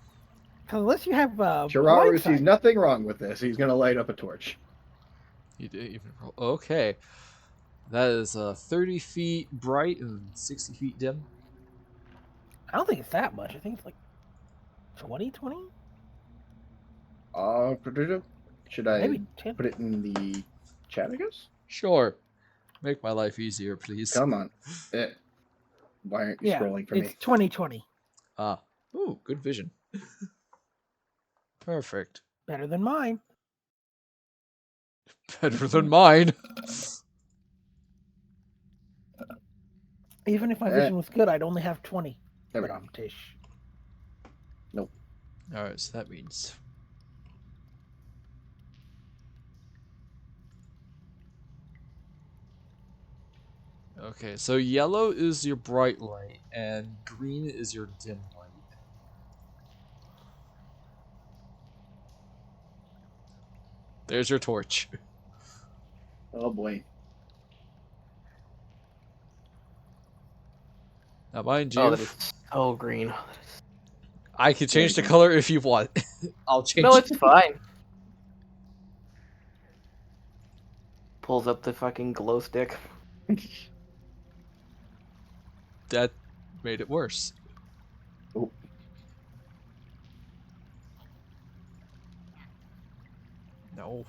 So unless you have Cheraru blind sees sight, nothing wrong with this. He's gonna light up a torch. You didn't even roll. Okay. That is 30 feet bright and 60 feet dim. I don't think it's that much. I think it's like 20? Should I Maybe 10. put it in the chat, I guess? Sure. Make my life easier, please. Come on. Why aren't you Yeah, scrolling for it's me? 2020. Ah. Ooh, good vision. Perfect. Better than mine. Better than mine. Even if my vision was good, I'd only have 20. There we But go. I'm Tish. Alright, so that means... Okay, so yellow is your bright light, and green is your dim light. There's your torch. Oh boy. Now, mind Oh, you, that is so green. I can change the green. color if you want. I'll change No, it. it's fine. Pulls up the fucking glow stick. That made it worse. Oh. No.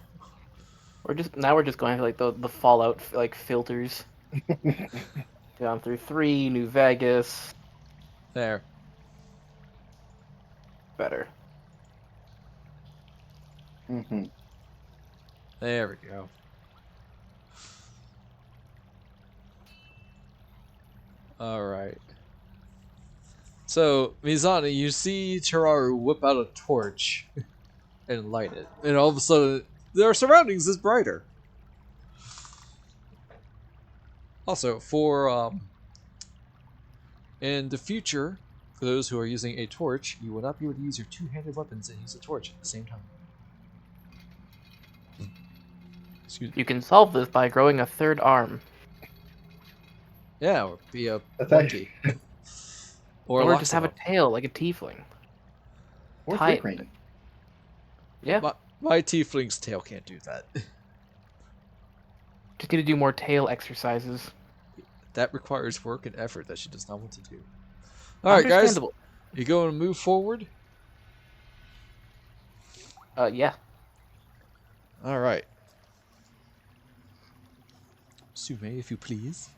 We're just going to like the Fallout like filters. Gone through 3, New Vegas. There. Better. Mm-hmm. There we go. Alright. So, Mizani, you see Cheraru whip out a torch and light it. And all of a sudden, their surroundings is brighter. Also, for in the future, for those who are using a torch, you will not be able to use your two-handed weapons and use a torch at the same time. Excuse me. You can solve this by growing a third arm. Yeah, or be a That's monkey. Or just have a Loxodon. tail like a tiefling. Or Tie free it. crane. Yeah. My tiefling's tail can't do that. Just need to do more tail exercises. That requires work and effort that she does not want to do. Alright, guys. Understandable. You going to move forward? Yeah. Alright. Sume, if you please.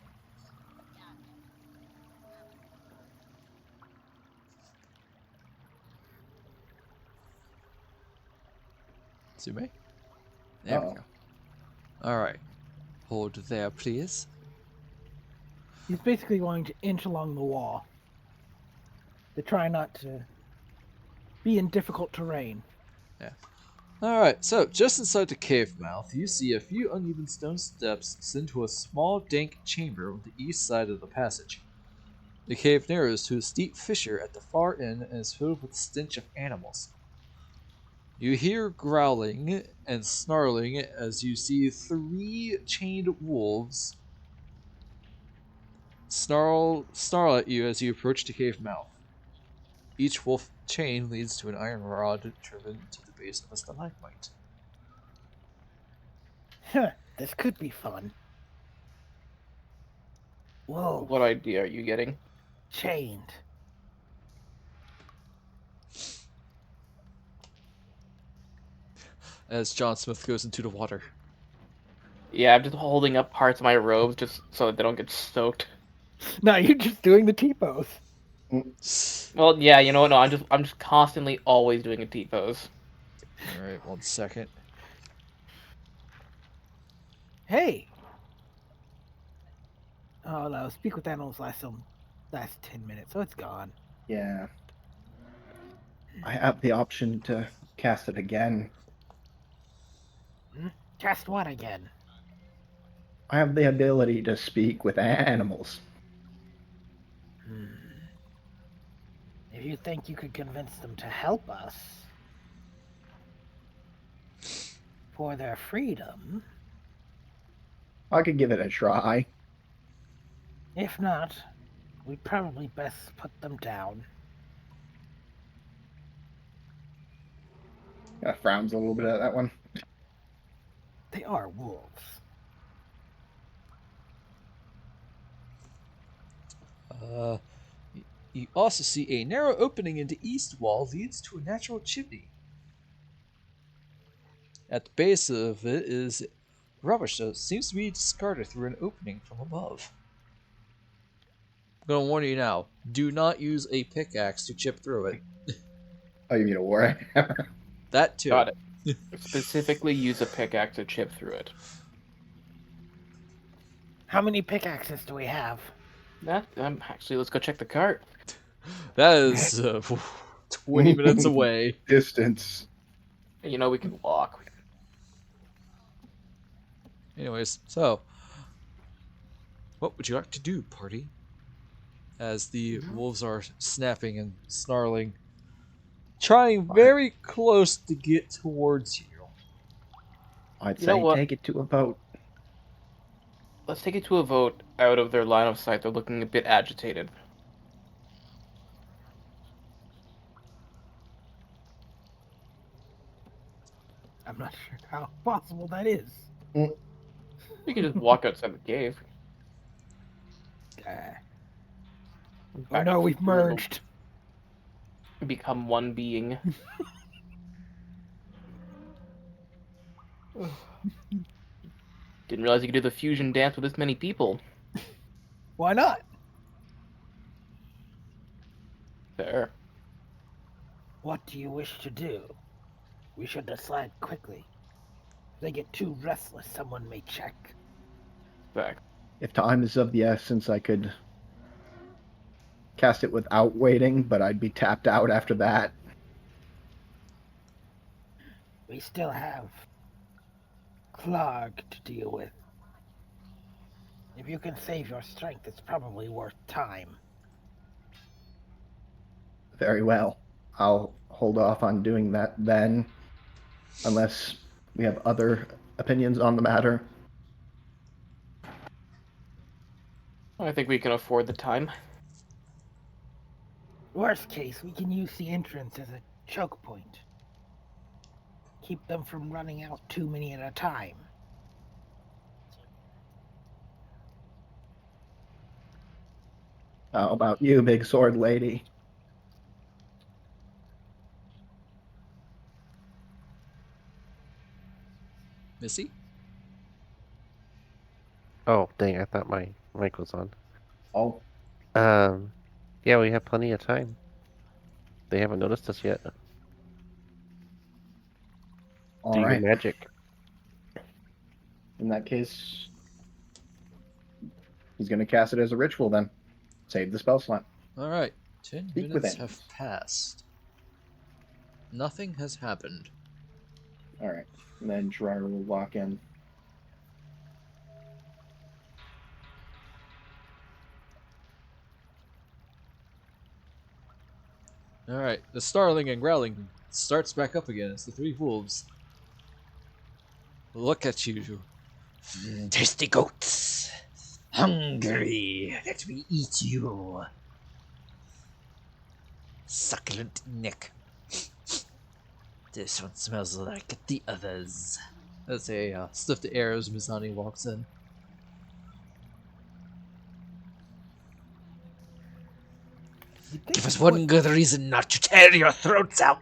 Sume? There we Uh-oh. go. Alright. Hold there, please. He's basically going to inch along the wall to try not to be in difficult terrain. Alright, so just inside the cave mouth, you see a few uneven stone steps descend to a small, dank chamber on the east side of the passage. The cave narrows to a steep fissure at the far end and is filled with the stench of animals. You hear growling and snarling as you see 3 chained wolves snarl at you as you approach the cave mouth. Each wolf chain leads to an iron rod driven to the base of a stalagmite. Huh, this could be fun. Whoa, What idea are you getting? chained. As John Smith goes into the water. Yeah, I'm just holding up parts of my robes just so that they don't get soaked. No, you're just doing the T-pose. Well, yeah, you know what? No, I'm just constantly always doing a T-pose. Alright, 1 second. Hey! Oh no, speak with animals last 10 minutes, so it's gone. Yeah. I have the option to cast it again. Cast what again? I have the ability to speak with animals. If you think you could convince them to help us for their freedom, I could give it a try. if not, we'd probably best put them down. Frowns a little bit at that one. They are wolves. You also see a narrow opening in the east wall leads to a natural chimney. At the base of it is rubbish that seems to be discarded through an opening from above. I'm going to warn you now, do not use a pickaxe to chip through it. Oh, you mean a warhammer? That too. Got it. Specifically use a pickaxe to chip through it. How many pickaxes do we have? Actually, let's go check the cart. That is 20 minutes away. Distance. You know, we can walk. Anyways, so what would you like to do, party? As the wolves are snapping and snarling, trying very close to get towards you. I'd You know say what? take it to a vote. Let's take it to a vote out of their line of sight. They're looking a bit agitated. I'm not sure how possible that is. We can just walk outside the cave. Oh no, we've merged. Become one being. Didn't realize you could do the fusion dance with this many people. Why not? Fair. What do you wish to do? We should decide quickly. If they get too restless, someone may check. Fact. If time is of the essence, I could cast it without waiting, but I'd be tapped out after that. We still have Clark to deal with. If you can save your strength, it's probably worth time. Very well. I'll hold off on doing that then, unless we have other opinions on the matter. I think we can afford the time. Worst case, we can use the entrance as a choke point. Keep them from running out too many at a time. How about you, big sword lady? Missy? Oh, dang, I thought my mic was on. Oh, Yeah, we have plenty of time. They haven't noticed us yet. all Do your right. magic. In that case, he's going to cast it as a ritual then. Save the spell slot. Alright, 10 Speak with minutes animals. have passed. Nothing has happened. All right. And then Cheraru will walk in. Alright, the snarling and growling starts back up again. It's the three wolves. Look at you. Tasty goats. Hungry. Let me eat you. Succulent neck. This one smells like the others. As a sniff the air as Mizani walks in. Give us one good reason not to tear your throats out.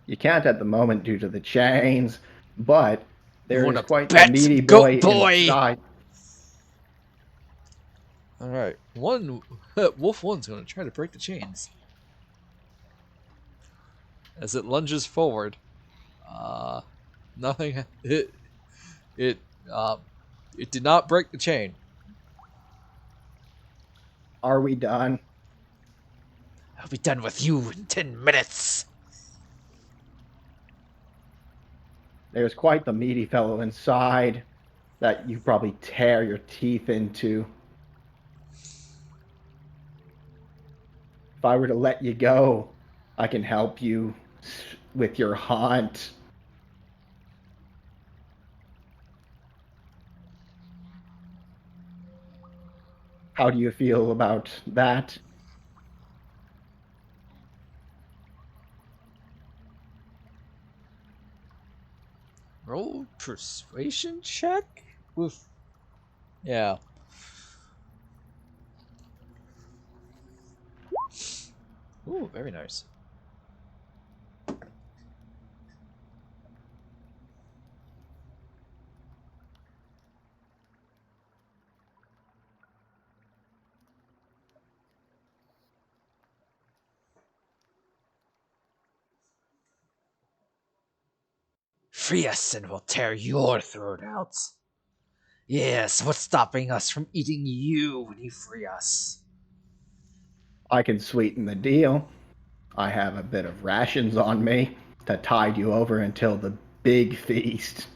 You can't at the moment due to the chains, but there You is wanna quite a bet, meaty goat boy boy? inside. Alright, Wolf 1's going to try to break the chains. As it lunges forward. Nothing. It did not break the chain. Are we done? I'll be done with you in 10 minutes. There's quite the meaty fellow inside that you probably tear your teeth into. If I were to let you go, I can help you with your hunt. How do you feel about that? Roll persuasion check? With. Yeah. Ooh, very nice. Free us and we'll tear your throat out. Yes, what's stopping us from eating you when you free us? I can sweeten the deal. I have a bit of rations on me to tide you over until the big feast.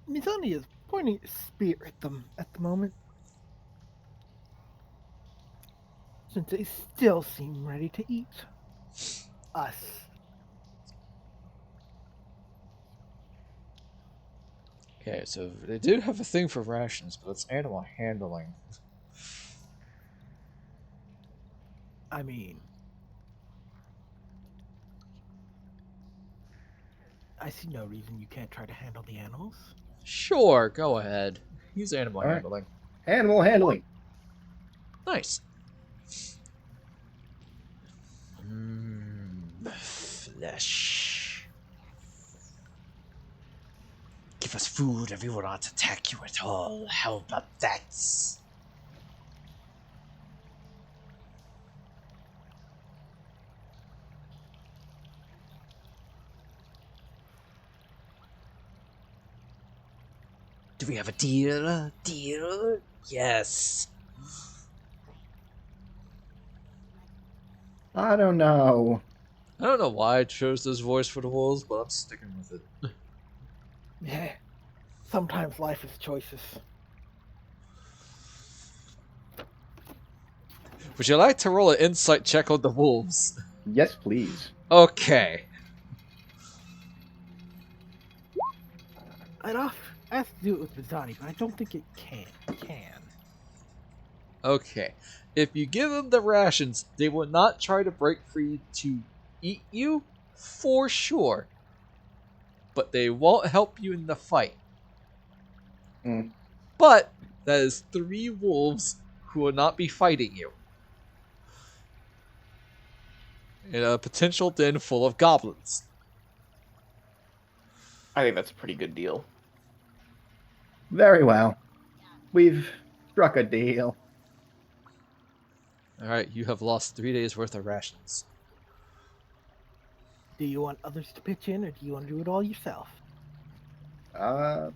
Mizani is pointing a spear at them at the moment, since they still seem ready to eat us. Okay, so they do have a thing for rations, but it's animal handling. I mean, I see no reason you can't try to handle the animals. Sure, go ahead. Use animal All right. handling. Animal handling. Nice. Flesh. Give us food and we will not attack you at all. How about that? Do we have a deal? Deal? Yes. I don't know. I don't know why I chose this voice for the wolves, but I'm sticking with it. Yeah. Sometimes life is choices. Would you like to roll an insight check on the wolves? Yes, please. Okay. I'd ask to do it with Mizani, but I don't think it can. Okay. If you give them the rations, they will not try to break free to eat you, for sure. But they won't help you in the fight. Mm. But that is 3 wolves who will not be fighting you. In a potential den full of goblins. I think that's a pretty good deal. Very well. We've struck a deal. Alright, you have lost 3 days worth of rations. Do you want others to pitch in, or do you want to do it all yourself? I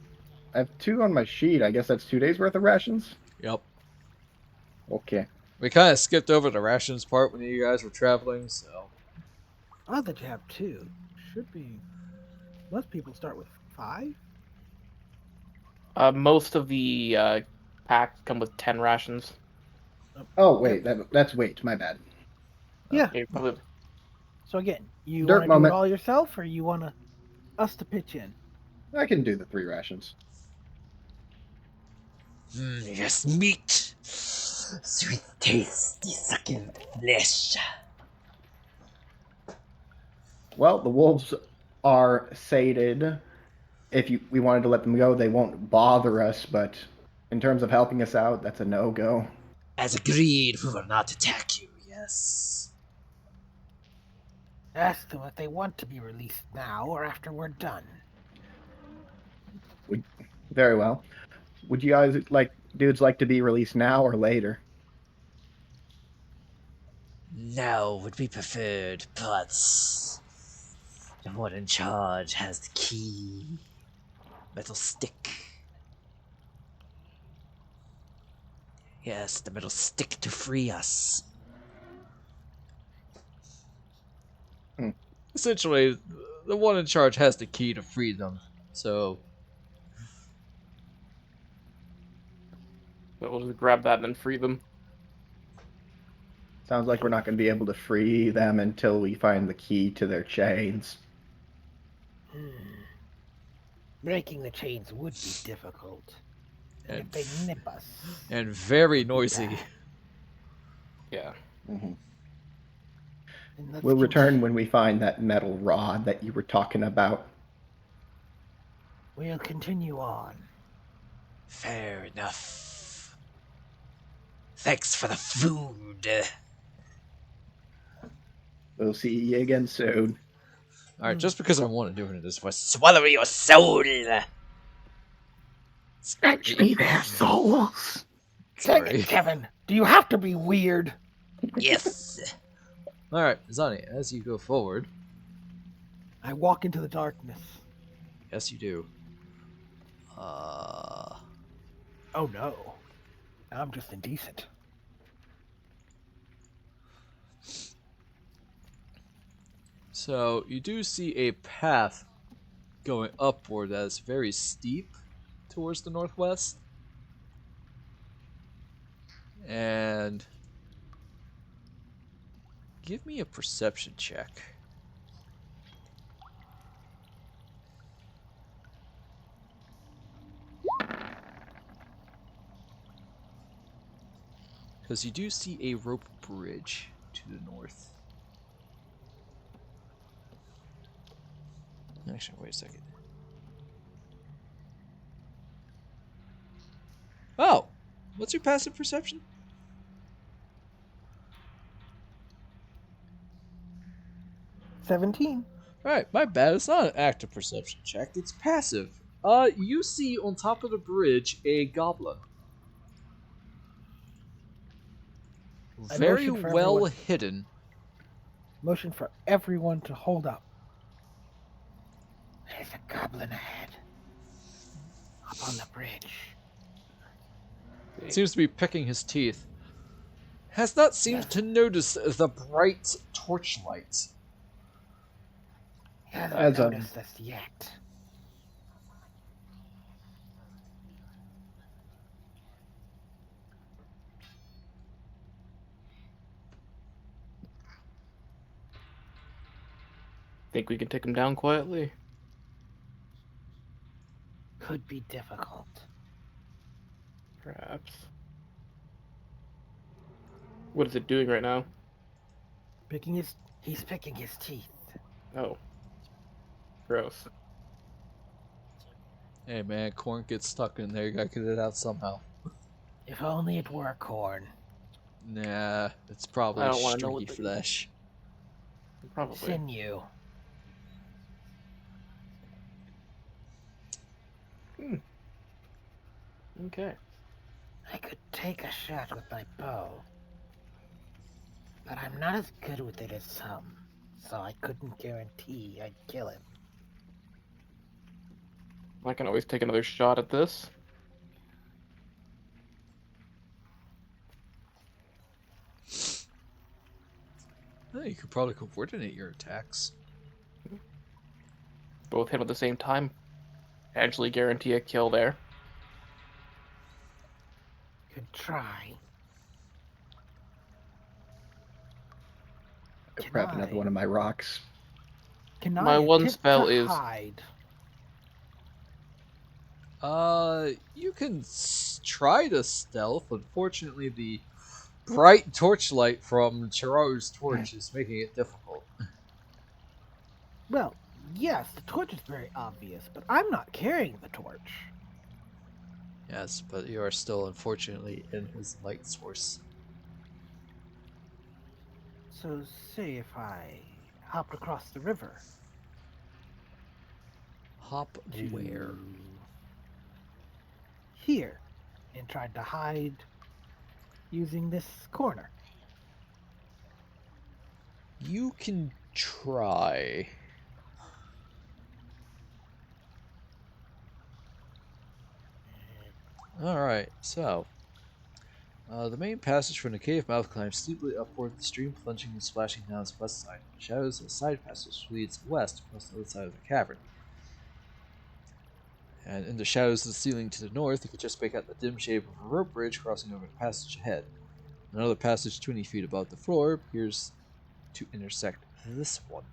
have 2 on my sheet. I guess that's 2 days worth of rations. Yep. Okay. We kind of skipped over the rations part when you guys were traveling, so... Odd that you have 2. Should be. Most people start with 5. Most of the packs come with 10 rations. Oh wait, Yep. that's weight. My bad. Yeah. Yeah, probably. So again, you Dirt want to do it moment. all yourself, or you want us to pitch in? I can do the 3 rations. Yes, meat. Sweet, tasty, succulent flesh. Well, the wolves are sated. If we wanted to let them go, they won't bother us. But in terms of helping us out, that's a no-go. As agreed, we will not attack you, yes. Ask them if they want to be released now or after we're done. Very well. Would you guys dudes like to be released now or later? Now would be preferred, but the one in charge has the key. Metal stick. Yes, the metal stick to free us. Essentially, the one in charge has the key to free them. So, So we'll just grab that and then free them. Sounds like we're not going to be able to free them until we find the key to their chains. Breaking the chains would be difficult. And if they nip us, and very it'd be noisy. bad. Yeah. Mhm. And let's We'll return continue. when we find that metal rod that you were talking about. We'll continue on. Fair enough. Thanks for the food. We'll see you again soon. Alright, just because I want to do it in this voice. Swallow your soul. Snatch me their souls. Dang Sorry. it, Kevin. Do you have to be weird? Yes. Alright, Zani, as you go forward, I walk into the darkness. yes, you do. Oh no. I'm just indecent. So, you do see a path going upward that is very steep towards the northwest. And give me a perception check. Because you do see a rope bridge to the north. Actually, wait a second. Oh! What's your passive perception? 17. Alright, my bad. It's not an active perception check, it's passive. You see on top of the bridge a goblin. I Very motion for well everyone. hidden. Motion for everyone to hold up. There's a goblin ahead. Up on the bridge. Seems to be picking his teeth. Has not seemed to notice the bright torchlight. He hasn't As a- noticed us yet. Think we can take him down quietly? Could be difficult. Perhaps. What is it doing right now? Picking his. He's picking his teeth. Oh. Gross. Hey man, corn gets stuck in there. You gotta get it out somehow. If only it were corn. Nah, it's probably I don't wanna know streaky what the- flesh. Probably. Sinew. Okay. I could take a shot with my bow. But I'm not as good with it as some, so I couldn't guarantee I'd kill him. I can always take another shot at this. You could probably coordinate your attacks. Both hit at the same time. Actually guarantee a kill there. Could try. Grab another one of my rocks. Can My I one attempt spell to is- hide? You can try to stealth. Unfortunately, the bright torchlight from Cheraru's torch is making it difficult. Well, yes, the torch is very obvious, but I'm not carrying the torch. Yes, but you are still unfortunately in his light source. So, say if I hopped across the river. Hop to where? Here, and tried to hide using this corner. You can try. Alright, so. The main passage from the cave mouth climbs steeply upward, the stream plunging and splashing down its west side. The shadows of the side passage leads west across the other side of the cavern. And in the shadows of the ceiling to the north, you can just make out the dim shape of a rope bridge crossing over the passage ahead. Another passage 20 feet above the floor appears to intersect this one.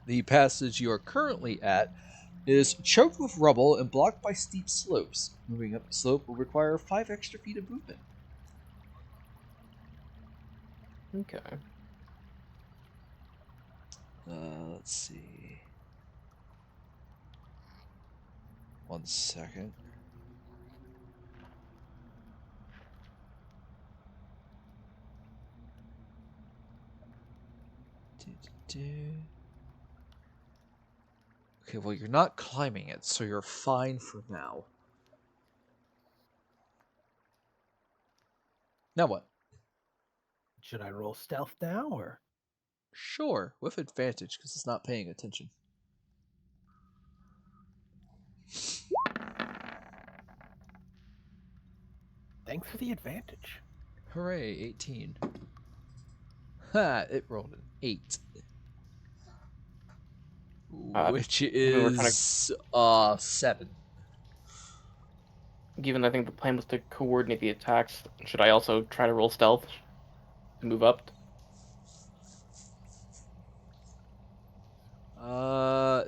The passage you are currently at is choked with rubble and blocked by steep slopes. Moving up the slope will require 5 extra feet of movement. Okay. Let's see. 1 second. Okay, well, you're not climbing it, so you're fine for now. Now what? Should I roll stealth now, or? Sure, with advantage, because it's not paying attention. Thanks for the advantage. Hooray, 18. Ha, it rolled an 8. Which we're trying is 7. Given I think the plan was to coordinate the attacks, should I also try to roll stealth to move up?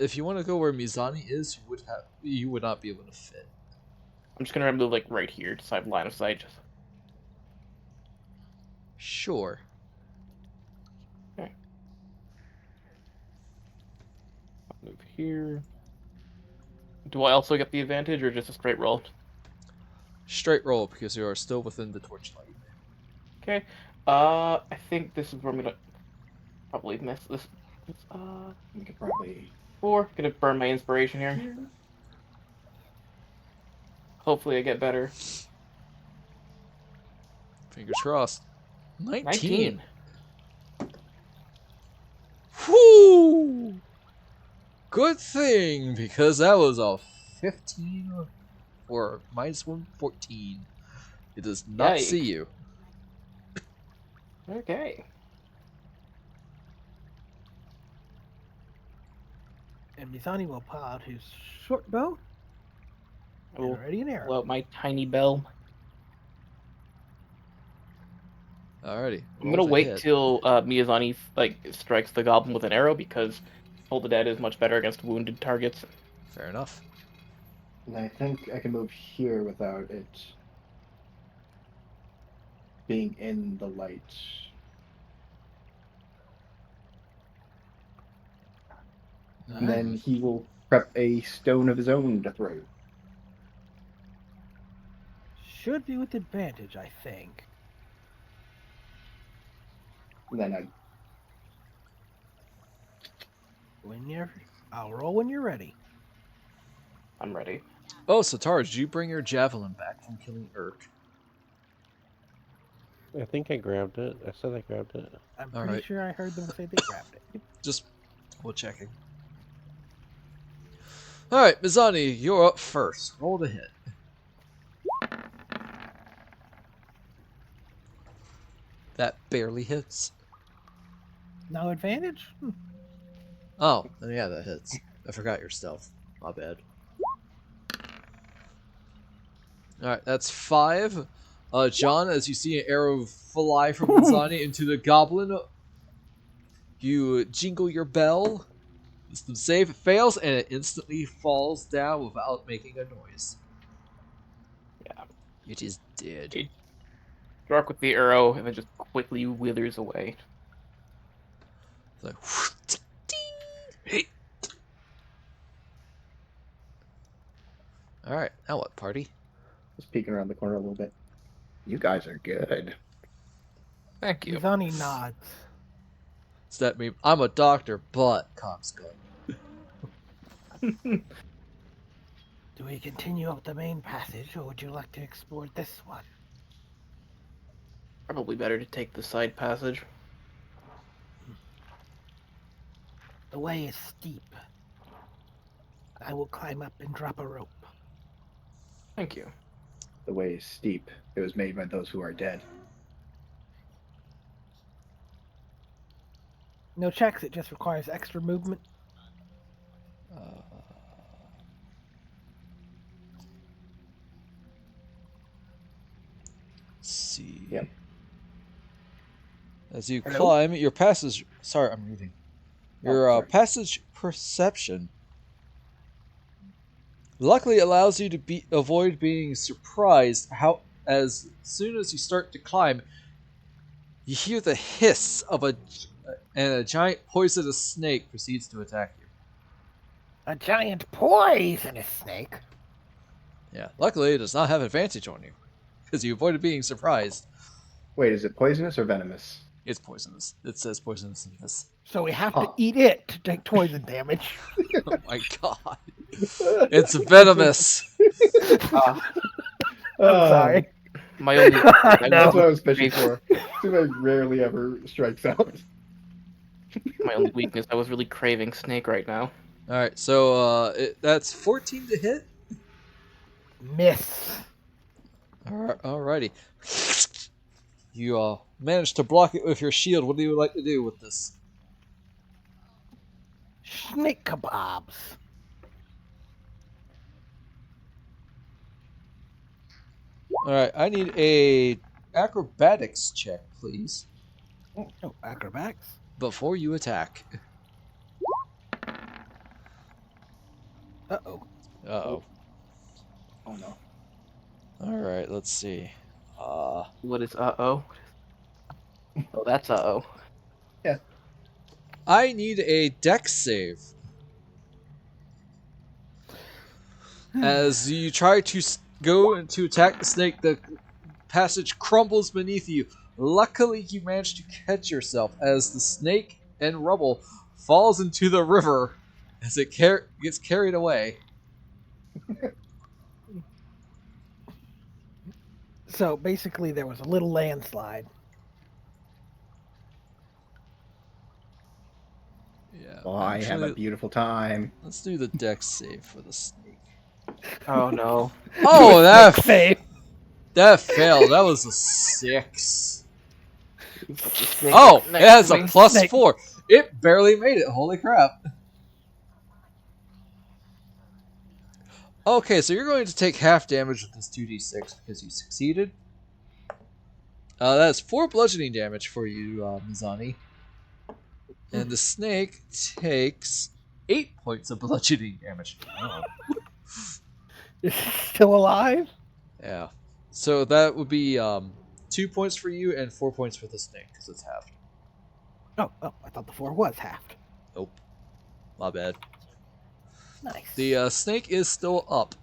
If you want to go where Mizani is, you would not be able to fit. I'm just gonna move like right here, so I have line of sight. Just Sure. okay. I'll move here. Do I also get the advantage, or just a straight roll? Straight roll because you are still within the torchlight. Okay. I think this is where I'm gonna probably miss this. You could probably 4. Gonna burn my inspiration here. Hopefully, I get better. Fingers crossed. 19. 19. Whoo! Good thing, because that was a 15 or -1, 14. It does not see Yikes. you. Okay. And Mizani will pull out his short bow I will and ready an arrow. blow out my tiny bell. Alrighty. I'm gonna wait till Mizani strikes the goblin with an arrow because Toll the Dead is much better against wounded targets. Fair enough. And I think I can move here without it being in the light. And then he will prep a stone of his own to throw. Should be with advantage, I think. And then I'll roll when you're ready. I'm ready. Oh, Satara, did you bring your javelin back from killing Urk? I think I grabbed it. I said I grabbed it. I'm All pretty right. sure I heard them say they grabbed it. Just double checking. Alright, Mizani, you're up first. Roll to hit. That barely hits. No advantage? Oh, yeah, that hits. I forgot your stealth. My bad. Alright, that's 5. John, as you see an arrow fly from Mizani into the goblin, you jingle your bell. Wisdom save. It fails, and it instantly falls down without making a noise. Yeah. It is dead. It struck with the arrow and then just quickly withers away. It's like, hey. Alright, now what, party? Just peeking around the corner a little bit. You guys are good. Thank you. Mizani nods. Does that mean I'm a doctor, but cops gun? Do we continue up the main passage, or would you like to explore this one? Probably better to take the side passage. The way is steep. I will climb up and drop a rope. Thank you. The way is steep. It was made by those who are dead. No checks, it just requires extra movement. Let's see. Yep. As you Hello? climb, your passage. Sorry, I'm reading. Your sorry. passage perception luckily allows you to avoid being surprised. As soon as you start to climb, you hear the hiss of a giant poisonous snake proceeds to attack you. A giant poisonous snake. Yeah, luckily it does not have advantage on you because you avoided being surprised. Wait, is it poisonous or venomous? It's poisonous. It says poisonous in this. So we have to Huh. eat it to take poison damage. Oh my god. It's venomous. Uh, I'm sorry. my only That's what I was fishing weakness- for. Sume rarely ever strikes out. my only weakness. I was really craving snake right now. Alright, so that's 14 to hit. Miss. Alrighty. You managed to block it with your shield. What do you like to do with this? Snake kebabs. Alright, I need a acrobatics check, please, Oh, acrobatics. before you attack. Uh-oh. Uh-oh. Oh no. Alright, let's see. What is oh? Oh, that's oh. I need a dex save. As you try to go to attack the snake, the passage crumbles beneath you. Luckily, you manage to catch yourself as the snake and rubble falls into the river as it gets carried away. So basically, there was a little landslide. Yeah. Oh, I have a actually, beautiful time. let's do the dex save for the snake. Oh no. Oh, Save. that failed. That was a 6. Snake Oh, it next has to a me. plus Snake. 4. It barely made it. Holy crap. Okay, so you're going to take half damage with this 2d6 because you succeeded. That's 4 bludgeoning damage for you, Mizani. And the snake takes 8 points of bludgeoning damage. Oh. Is she still alive? Yeah. So that would be 2 points for you and 4 points for the snake because it's halved. Oh, I thought the 4 was halved. Nope. My bad. Nice. The snake is still up.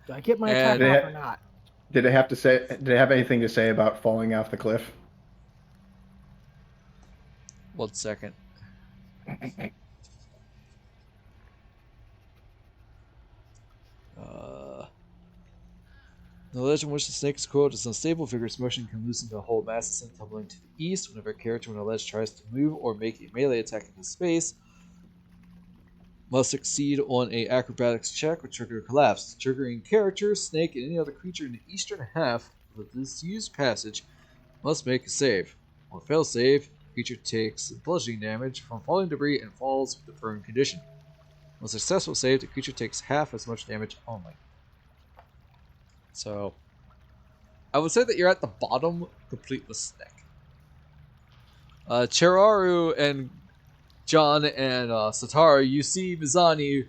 Do I get my attack And- off or not? Did it have to say? Did it have anything to say about falling off the cliff? 1 second. The legend in which the snake is quote is unstable, vigorous motion can loosen to hold mass and send tumbling to the east. Whenever a character when alleged tries to move or make a melee attack into space, must succeed on a acrobatics check or trigger a collapse. Triggering character, snake, and any other creature in the eastern half of the disused passage must make a save. On a failed save, creature takes bludgeoning damage from falling debris and falls with the prone condition. On a successful save, the creature takes half as much damage only. So, I would say that you're at the bottom, complete with Snake. Cheraru and John and Satara, you see Mizani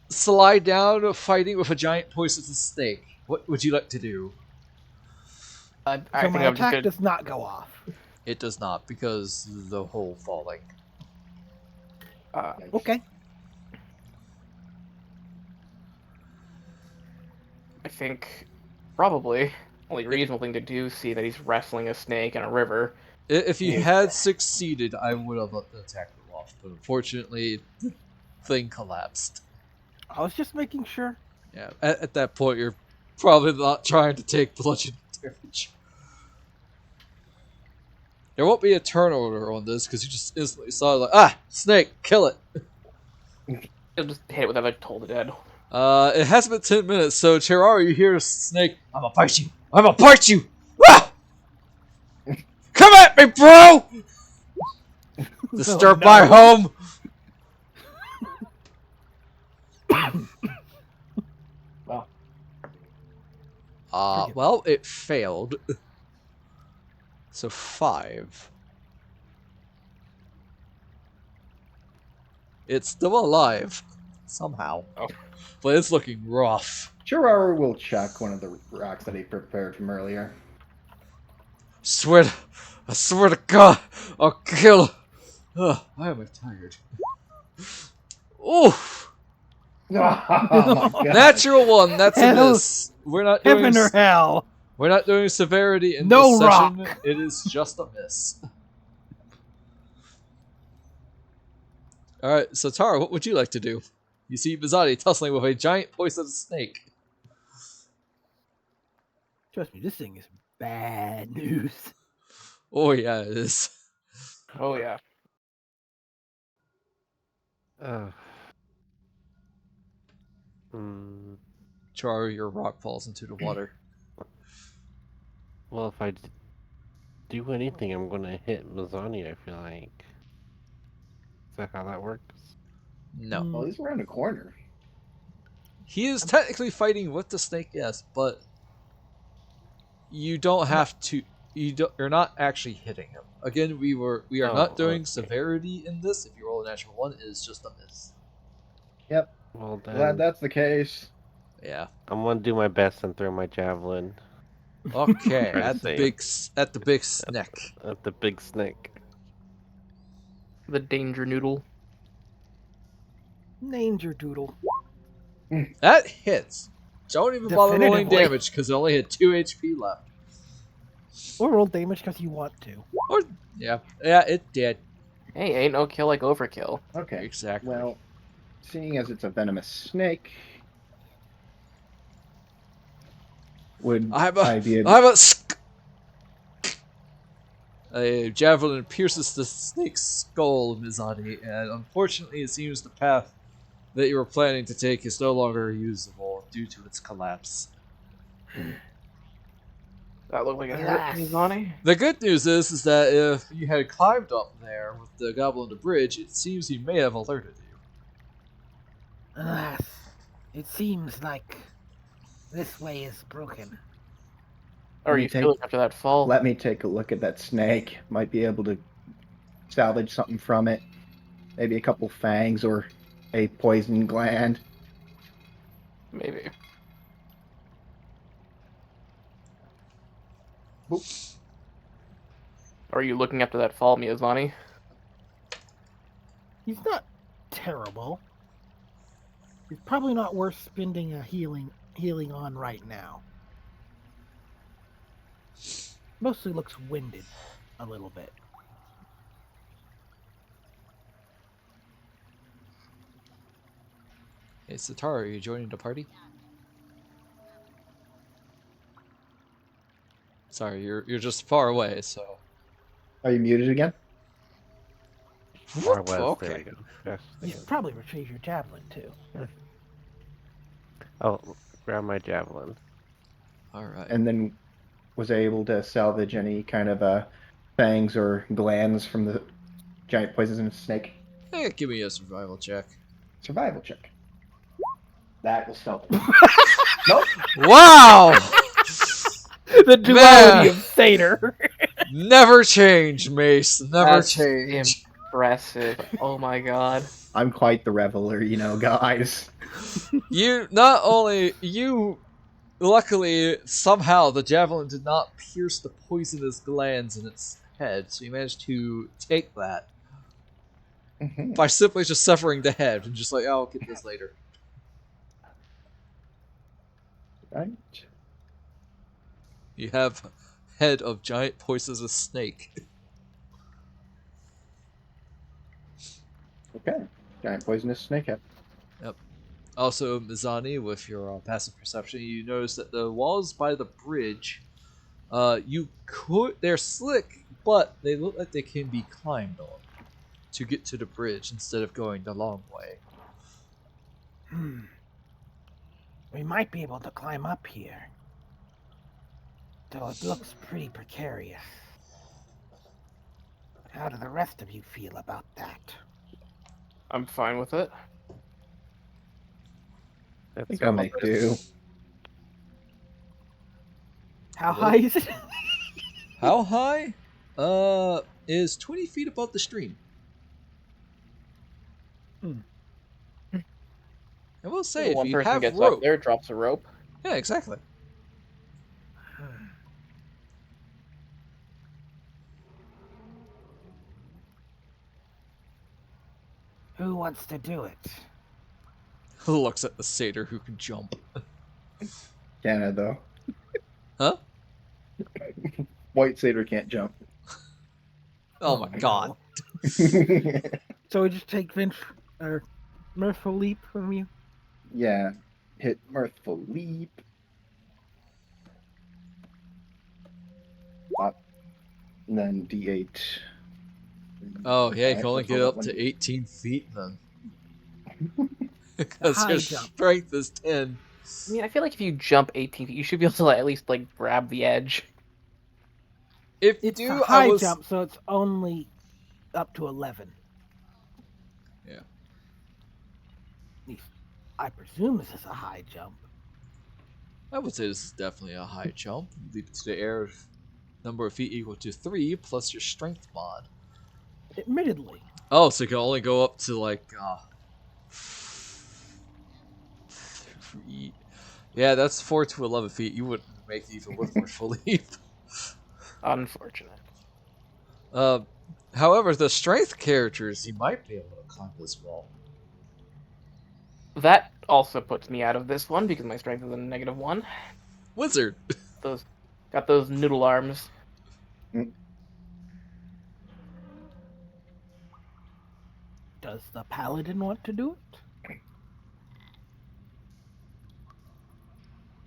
slide down, fighting with a giant poisonous snake. What would you like to do? I So think my I'm just attack gonna. does not go off. It does not, because the hole falling. Okay. I think probably only reasonable thing to do, see that he's wrestling a snake in a river. If you Yeah. had succeeded, I would have let the attack go off, but unfortunately, the thing collapsed. I was just making sure. Yeah, at that point, you're probably not trying to take bludgeoning damage. There won't be a turn order on this, because you just instantly saw, like, snake, kill it! He'll just hit it with a toll to dead. It has been 10 minutes, so Cheraru, you hear snake, I'm gonna bite you! I'm gonna bite you! Ah! Come at me, bro! Disturb my home! Well, it failed. So 5. It's still alive. Somehow. Oh. But it's looking rough. Cheraru will check one of the rocks that he prepared from earlier. I swear to God, I'll kill. Ugh, why am I tired? Oof! Oh my god. Natural 1, that's a Hell. miss. We're not doing Heaven or hell. We're not doing severity in No this session. rock. It is just a miss. Alright, so Tara, what would you like to do? You see Mizani tussling with a giant poisonous snake. Trust me, this thing is bad news. Oh yeah, it is. Oh yeah. Char, your rock falls into the water. Well, if I do anything, I'm gonna hit Mizani, I feel like. Is that how that works? No. Well, he's around the corner. He is technically fighting with the snake, yes, but you don't have to. You're not actually hitting him. Again, we are not doing okay. severity in this. If you roll a natural 1, it is just a miss. Yep. Well, then Glad that's the case. Yeah. I'm gonna do my best and throw my javelin Okay. Try to at the save. big snake. at the big snake. The danger noodle. Danger doodle. That hits. Don't even bother rolling Definitively. damage because it only had 2 HP left. Or roll damage because you want to. Or yeah, it did. Hey, ain't no kill like overkill. Okay. Exactly. Well, seeing as it's a venomous snake, would I be able... A javelin pierces the snake's skull, Mizani, and unfortunately it seems the path that you were planning to take is no longer usable due to its collapse. That looked like it hurt Alas. Mizani. The good news is that if you had climbed up there with the goblin to bridge, it seems he may have alerted you. Alas, it seems like this way is broken. Or are you feeling after that fall? Let me take a look at that snake. Might be able to salvage something from it. Maybe a couple fangs or a poison gland. Maybe. Are you looking after that fall, Mizani? He's not terrible. He's probably not worth spending a healing on right now. Mostly looks winded a little bit. Hey, Satara, are you joining the party? Sorry, you're just far away, so. Are you muted again? Far west, Okay. there we go. Yes, You should probably retrieve your javelin too. oh, grab my javelin. All right. And then was I able to salvage any kind of fangs or glands from the giant poisonous snake? Give me a survival check. Survival check. That was stealth. Nope. Wow! The duality of Satyr. Never change, Mace. Never That's change. impressive. Oh my god. I'm quite the reveler, guys. You not only you. Luckily, somehow the javelin did not pierce the poisonous glands in its head, so you managed to take that by simply just severing the head and just like, oh, I'll get this later. Right. You have head of giant poisonous snake. Okay. Giant poisonous snakehead. Yep. Also, Mizani, with your passive perception, you notice that the walls by the bridge, they're slick, but they look like they can be climbed on to get to the bridge instead of going the long way. We might be able to climb up here. Though it looks pretty precarious. How do the rest of you feel about that? I'm fine with it. I think I'll make do. How high is it? How high? Is 20 feet above the stream. I will say, if One you person have gets rope, up there, drops a rope. yeah, exactly. Who wants to do it? Looks at the satyr who can jump. Canada, though. Huh? White satyr can't jump. Oh my god. So we just take Mirthful Leap from you? Yeah. Hit Mirthful Leap. And then D8. Oh yeah, you Alright, can only let's get roll up that to one. 18 feet then. Because High your jump. strength is 10. I mean, I feel like if you jump 18 feet, you should be able to at least grab the edge. If you It's do, a high jump, so it's only up to 11. Yeah. At least, I presume this is a high jump. I would say this is definitely a high jump. Leap to the air, number of feet equal to 3 plus your strength mod. Admittedly. Oh, so you can only go up to like 3. Yeah, that's 4 to 11 feet. You wouldn't make it even with Mirthful Leap. Unfortunate. However, the strength characters, you might be able to climb this wall. That also puts me out of this one because my strength is a -1. Wizard. Got those noodle arms. Does the paladin want to do it?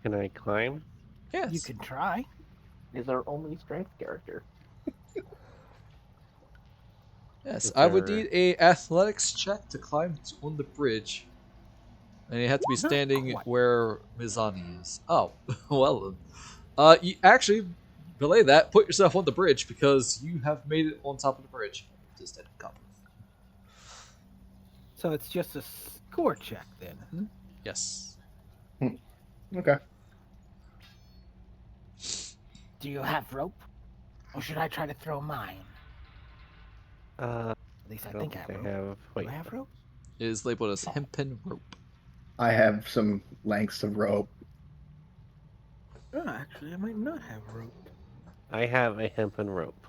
Can I climb? Yes. You can try. Is our only strength character. Yes, Is I would there- need a athletics check to climb on the bridge. And you have to be Not standing quite. where Mizani is. Oh, well then. You actually, belay that, put yourself on the bridge because you have made it on top of the bridge. Just didn't come. So it's just a score check then. Hmm? Yes. Okay. Do you have rope? Or should I try to throw mine? Uh, At least I don't think I have rope. have. Wait. Do I have rope? It is labeled as hempen rope. I have some lengths of rope. Oh, actually, I might not have rope. I have a hempen rope.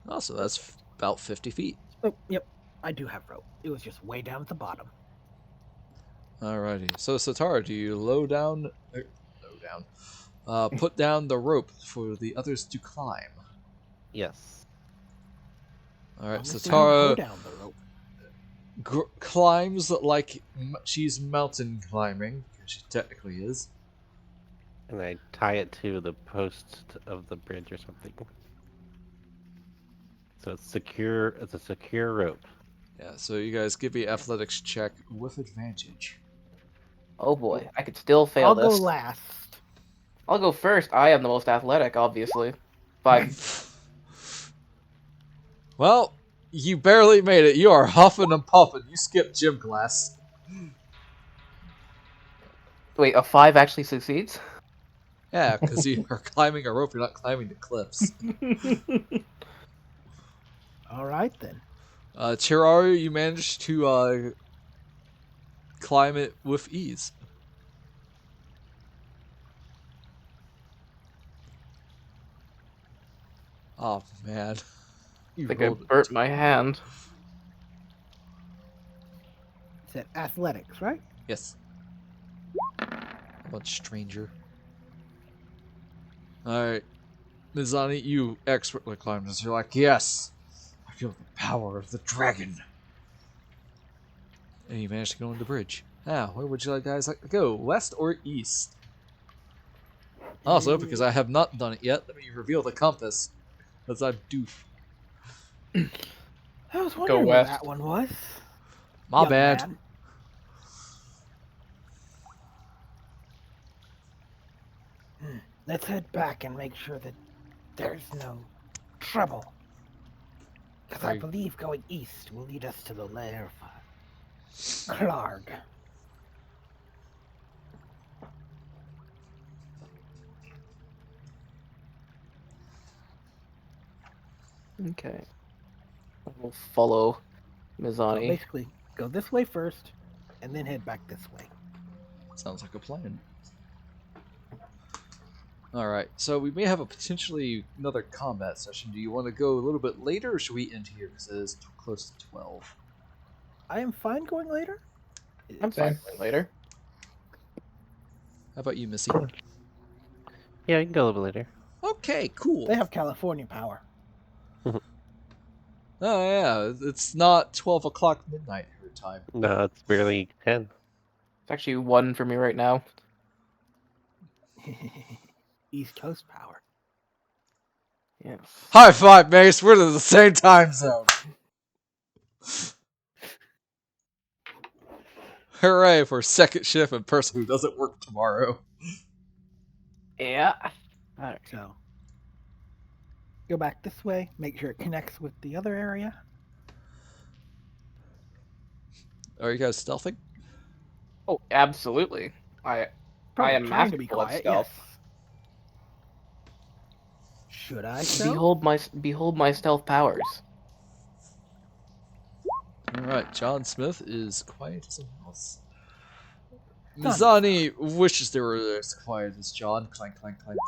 Also, that's about 50 feet. Oh, yep. I do have rope. It was just way down at the bottom. Alrighty. So, Satara, do you put down the rope for the others to climb? Yes. Alright, Honestly, Go Satara down the rope. climbs like she's mountain climbing. She technically is. And I tie it to the post of the bridge or something. So it's secure. It's a secure rope. Yeah, so you guys give me athletics check with advantage. Oh boy, I could still fail I'll this. go last. I'll go first. I am the most athletic, obviously. 5. Well, you barely made it. You are huffing and puffing. You skipped gym class. Wait, a 5 actually succeeds? Yeah, because you are climbing a rope. You're not climbing the cliffs. All right then. Cheraru, you managed to climb it with ease. Oh man, you I think I rolled it. burnt my hand. It said athletics, right? Yes. How about stranger? Alright. Mizani, you expertly climbed this. You're like, yes! I feel the power of the dragon. And you managed to go on the bridge. Now, where would you guys like to go? West or east? Also, because I have not done it yet, let me reveal the compass. That's a doof. I was wondering where west. that one was. My Young bad. man. Let's head back and make sure that there's no trouble. Because I Right. believe going east will lead us to the lair of Clark. Okay. We'll follow So Mizani. basically, go this way first, and then head back this way. Sounds like a plan. Alright, so we may have a potentially another combat session. Do you want to go a little bit later, or should we end here because it is close to 12? I am fine going later. I'm fine going later. How about you, Missy? Yeah, we can go a little bit later. Okay, cool. They have California power. Oh yeah, it's not 12 o'clock midnight her time. No, it's barely 10. It's actually 1 for me right now. East Coast power. Yes. High five, Mace. We're in the same time zone. Hooray for second shift and person who doesn't work tomorrow. Yeah. Alright. So, go back this way. Make sure it connects with the other area. Are you guys stealthing? Oh, absolutely. I Probably am trying to be masterful at quiet. stealth. Yes. Should I? So? Behold my stealth powers. Alright, John Smith is quiet as a mouse. Done. Mizani wishes they were as quiet as John. Clank, clank, clank.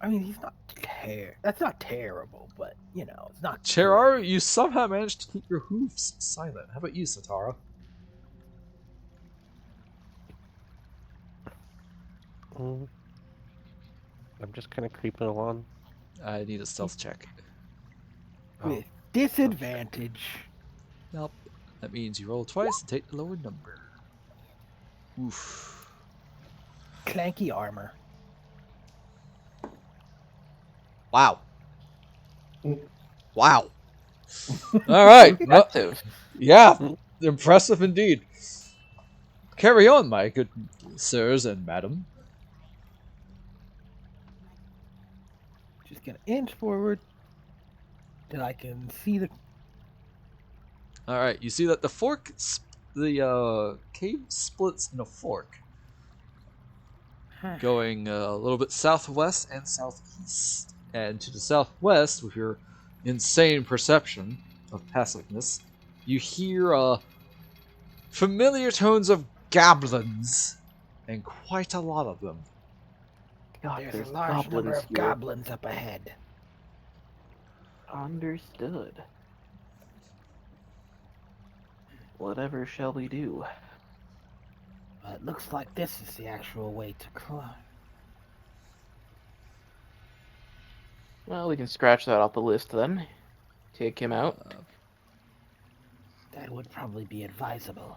I mean, he's not That's not terrible, but you know, it's not. Cheraru, you somehow managed to keep your hooves silent. How about you, Satara? I'm just kind of creeping along. I need a stealth check. With disadvantage. Nope. That means you roll twice and take the lower number. Oof. Clanky armor. Wow. Wow. All right. Well, Impressive. yeah, impressive indeed. Carry on, my good sirs and madam. Just gonna inch forward till I can see the. All right. You see that the cave splits in a fork, going a little bit southwest and southeast. And to the southwest, with your insane perception of passiveness, you hear familiar tones of goblins, and quite a lot of them. God, There's a large number of here. goblins up ahead. Understood. Whatever shall we do? It looks like this is the actual way to climb. Well, we can scratch that off the list then. Take him out. That would probably be advisable.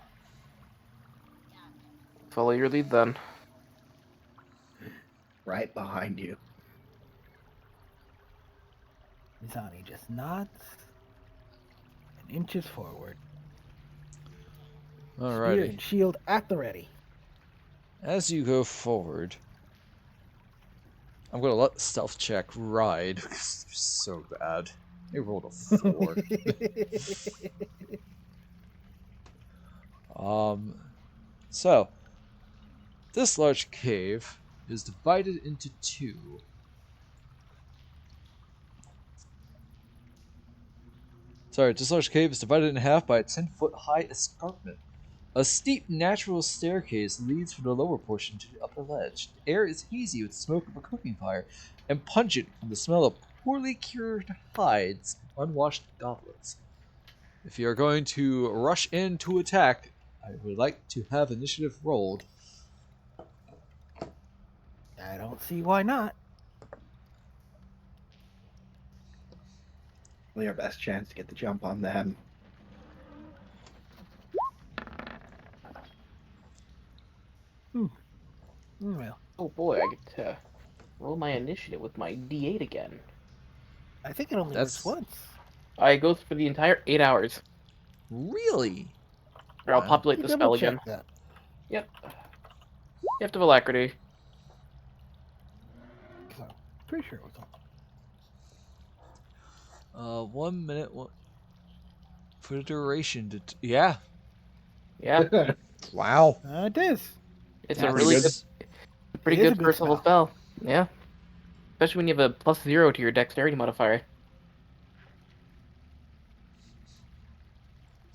Follow your lead then. Right behind you. Mizani just nods and inches forward. Spear Alrighty. and shield at the ready. As you go forward, I'm gonna let the stealth check ride because it's so bad. They rolled a 4. So this large cave is divided into 2. Sorry, this large cave is divided in half by a 10-foot high escarpment. A steep natural staircase leads from the lower portion to the upper ledge. The air is hazy with the smoke of a cooking fire and pungent from the smell of poorly cured hides and unwashed goblins. If you are going to rush in to attack, I would like to have initiative rolled. I don't see why not. Really our best chance to get the jump on them. Well, Oh boy, I get to roll my initiative with my D8 again. I think it only That's- works once. I goes for the entire 8 hours. Really? Or I'll Wow. populate You the spell again. double-check that. Yep. You have to have alacrity. So, pretty sure it was on. 1 minute. For the duration. Yeah. Yeah. Wow. It is. It's That's a really good, pretty It is good a good first level spell. Yeah. Especially when you have a +0 to your dexterity modifier.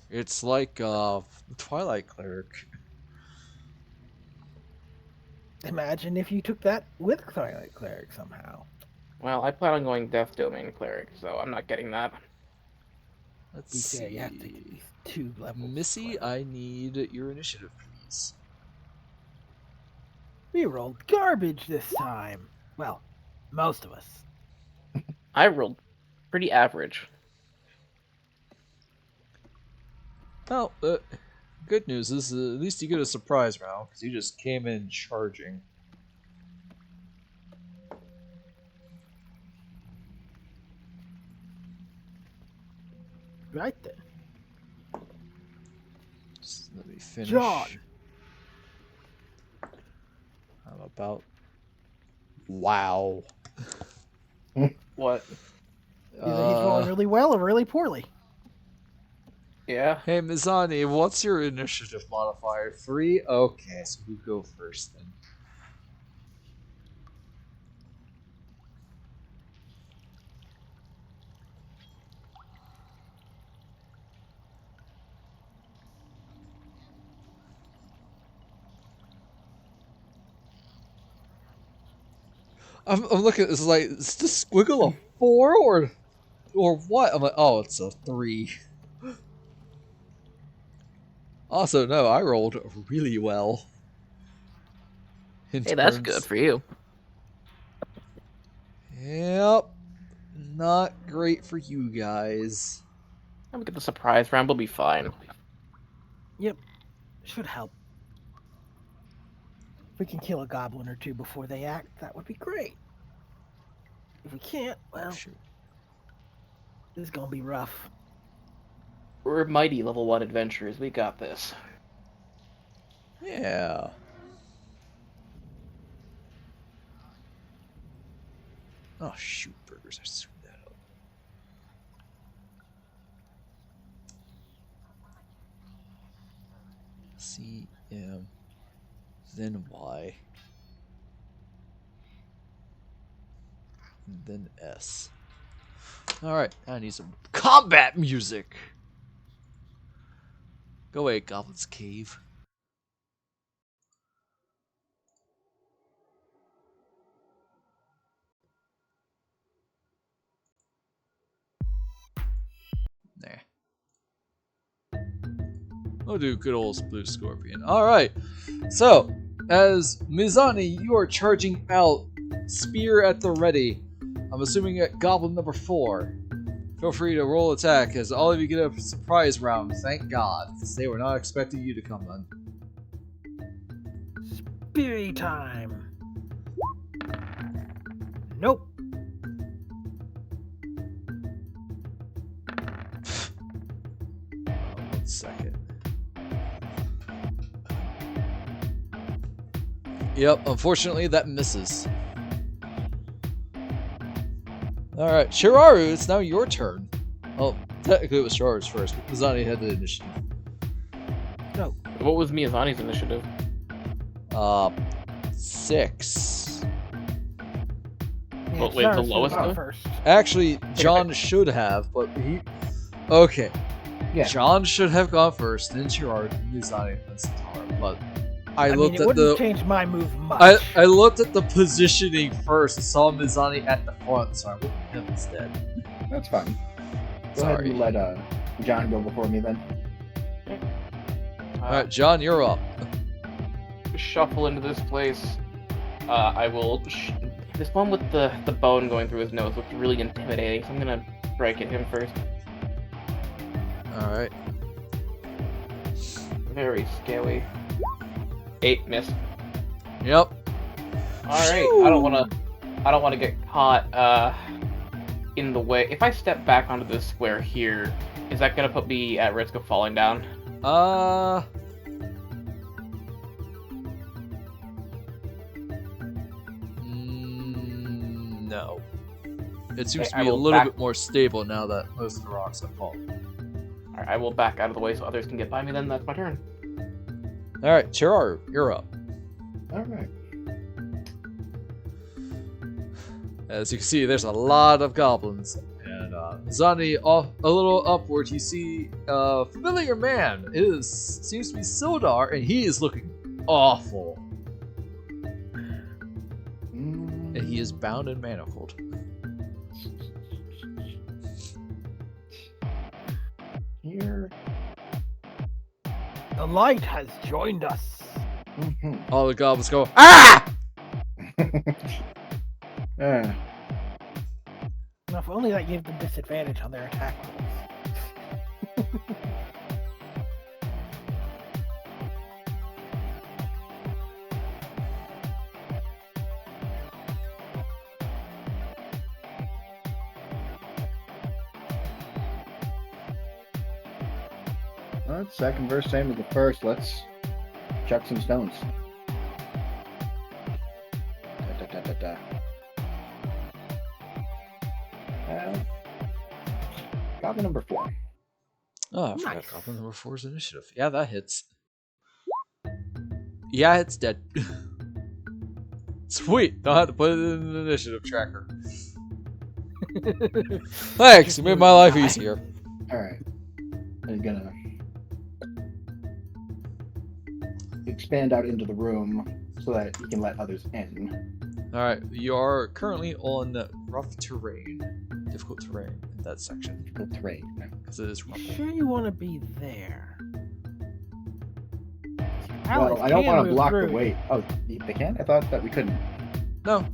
It's like Twilight Cleric. Imagine if you took that with Twilight Cleric somehow. Well, I plan on going Death Domain Cleric, so I'm not getting that. Let's Be see. fair, you have to get at least 2 levels. Missy, cleric. I need your initiative, please. We rolled garbage this time. Well, most of us. I rolled pretty average. Well, good news is at least you get a surprise round because you just came in charging. Right then. Just let me finish. John. I'm about. Wow. What? Either he's rolling really well or really poorly. Yeah. Hey, Mizani, what's your initiative modifier? 3? Okay, so you go first then. I'm looking at this like, is this squiggle a 4 or what? I'm like, oh, it's a 3. Also, no, I rolled really well. In Hey, that's terms- good for you. Yep. Not great for you guys. I'm gonna get the surprise round. We'll be fine. Yep. Should help. If we can kill a goblin or 2 before they act, that would be great. If we can't, well, Shoot. this is gonna be rough. We're mighty level 1 adventurers. We got this. Yeah. Oh, shoot, burgers. I screwed that up. C, M, then Y, and then S. Alright, I need some combat music! Go away, Goblin's Cave. Nah. I'll do good old Blue Scorpion. Alright, so, as Mizani, you are charging out, spear at the ready. I'm assuming at Goblin number 4. Feel free to roll attack, as all of you get a surprise round, thank God, because they were not expecting you to come in. Speary time. Nope. One second. Yep, unfortunately that misses. Alright, Cheraru, it's now your turn. Well, technically it was Cheraru's first, but Mizani had the initiative. No. What was Miyazani's initiative? 6. Yeah, Well, wait, the Cheraru lowest should've one? gone first. Actually, John should have, but he... Okay. Yeah. John should have gone first, then Cheraru, then Mizani, then Satara, but I I mean, looked it at wouldn't the... change my move much. I looked at the positioning first and saw Mizani at the front, so I went with him instead. That's fine. Go Sorry. ahead and let John go before me then. Alright, John, you're up. Shuffle into this place. I will. This one with the bone going through his nose looks really intimidating, so I'm gonna strike at him first. Alright. Very scary. 8 miss. Yep. All right. I don't wanna get caught in the way. If I step back onto this square here, is that gonna put me at risk of falling down? No. It seems to I be a will little back- bit more stable now that most of the rocks have fallen. All right, I will back out of the way so others can get by me. Then that's my turn. Alright, Cheraru, you're up. Alright. As you can see, there's a lot of goblins. And Mizani, off a little upward, you see a familiar man. It seems to be Sildar, and he is looking awful. And he is bound and manacled. Here. The light has joined us. All the goblins go, ah! Uh, Now, if only that gave them disadvantage on their attack rolls. well, second verse, same as the first. Let's chuck some stones. Da, da, da, da, da. Goblin number 4. Oh, I forgot Nice. goblin number 4's initiative. Yeah, that hits. Yeah, it's dead. Sweet, don't have to put it in the initiative tracker. Thanks, you made my life easier. Alright. I'm gonna expand out into the room so that you can let others in. Alright, you are currently on rough terrain. Difficult terrain in that section. Difficult terrain. Because it is rough. Sure you want to be there? Well, I don't want to block the way. Oh, they can? I thought that we couldn't. No.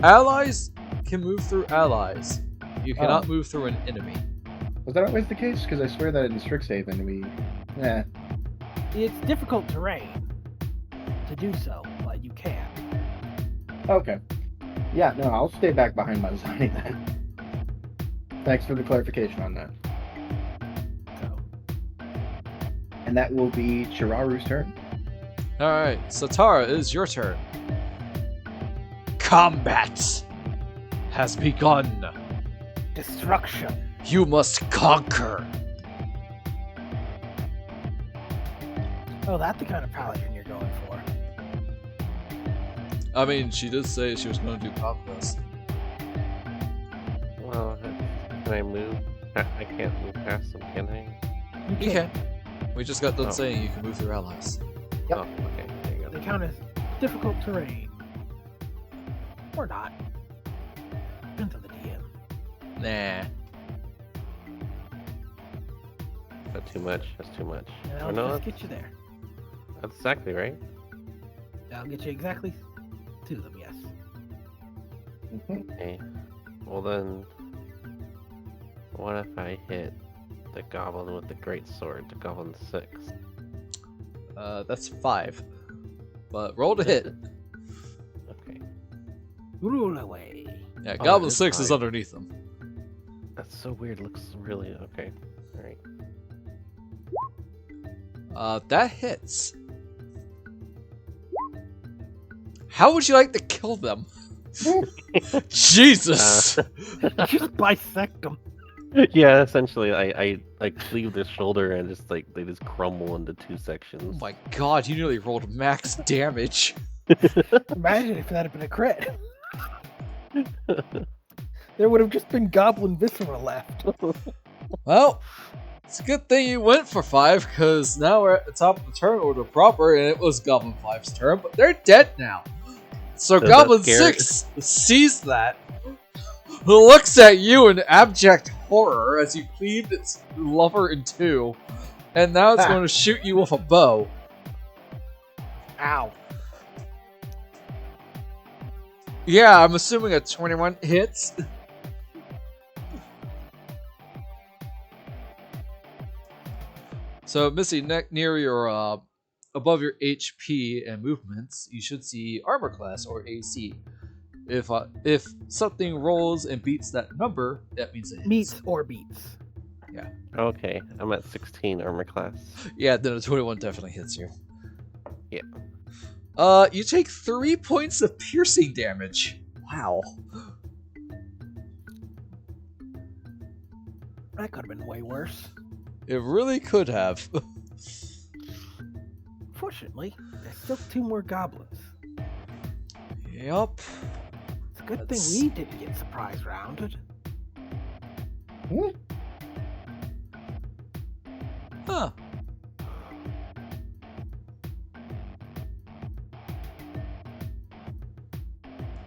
Allies can move through allies. You cannot move through an enemy. Was that always the case? Because I swear that in Strixhaven we... Yeah. It's difficult terrain to do so, but you can. Okay. Yeah, no, I'll stay back behind Mizani then. Thanks for the clarification on that. So, And that will be Cheraru's turn. Alright, Satara, it is your turn. Combat has begun. destruction. You must conquer. Oh, that's the kind of paladin you're going for. I mean, she did say she was going to do conquest. Well, can I move? I can't move past them, can I? You can. We just got done Oh. saying you can move through allies. Yep. Oh, okay. There you They go. count as difficult terrain. Or not. Depends on the DM. Nah. That's too much. That's too much. And Or I'll no, just get you there. that's exactly right. I'll get you exactly to them, yes. Mhm. Okay. Well then, what if I hit the goblin with the great sword, the goblin 6? That's 5. But roll to hit. Okay. Rule away. Yeah, Oh, Goblin it is 6 is 5. underneath them. That's so weird. Looks really okay. All right. That hits. How would you like to kill them? Jesus! Just bisect them. Yeah, essentially, I cleave their shoulder and just like they just crumble into 2 Oh sections. my god, you nearly rolled max damage. Imagine if that had been a crit. There would have just been Goblin Viscera left. Well, it's a good thing you went for 5, because now we're at the top of the turn order proper, and it was Goblin 5's turn, but they're dead now. So Does Goblin that scare- 6 sees that, looks at you in abject horror as you cleaved its lover in 2, and now it's going to shoot you with a bow. Ow. Yeah, I'm assuming a 21 hits. So, Missy, near your, above your HP and movements, you should see armor class or AC. If something rolls and beats that number, that means it hits. Meets or beats. Okay, I'm at 16 armor class. Yeah, then a 21 definitely hits you. Yeah. You take 3 points of piercing damage. Wow. That could have been way worse. It really could have. Fortunately, there's still 2 more goblins. Yup. It's a good That's- thing we didn't get surprise rounded. Huh.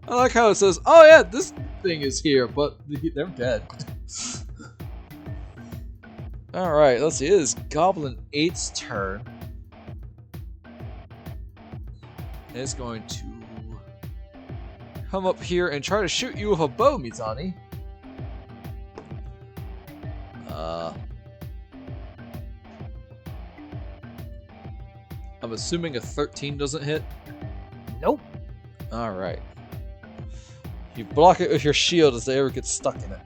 I like how it says, oh yeah, this thing is here, but they're dead. Alright, let's see. It is Goblin 8's turn. It's going to come up here and try to shoot you with a bow, Mizani. I'm assuming a 13 doesn't hit. Nope. Alright. You block it with your shield as the arrow gets stuck in it.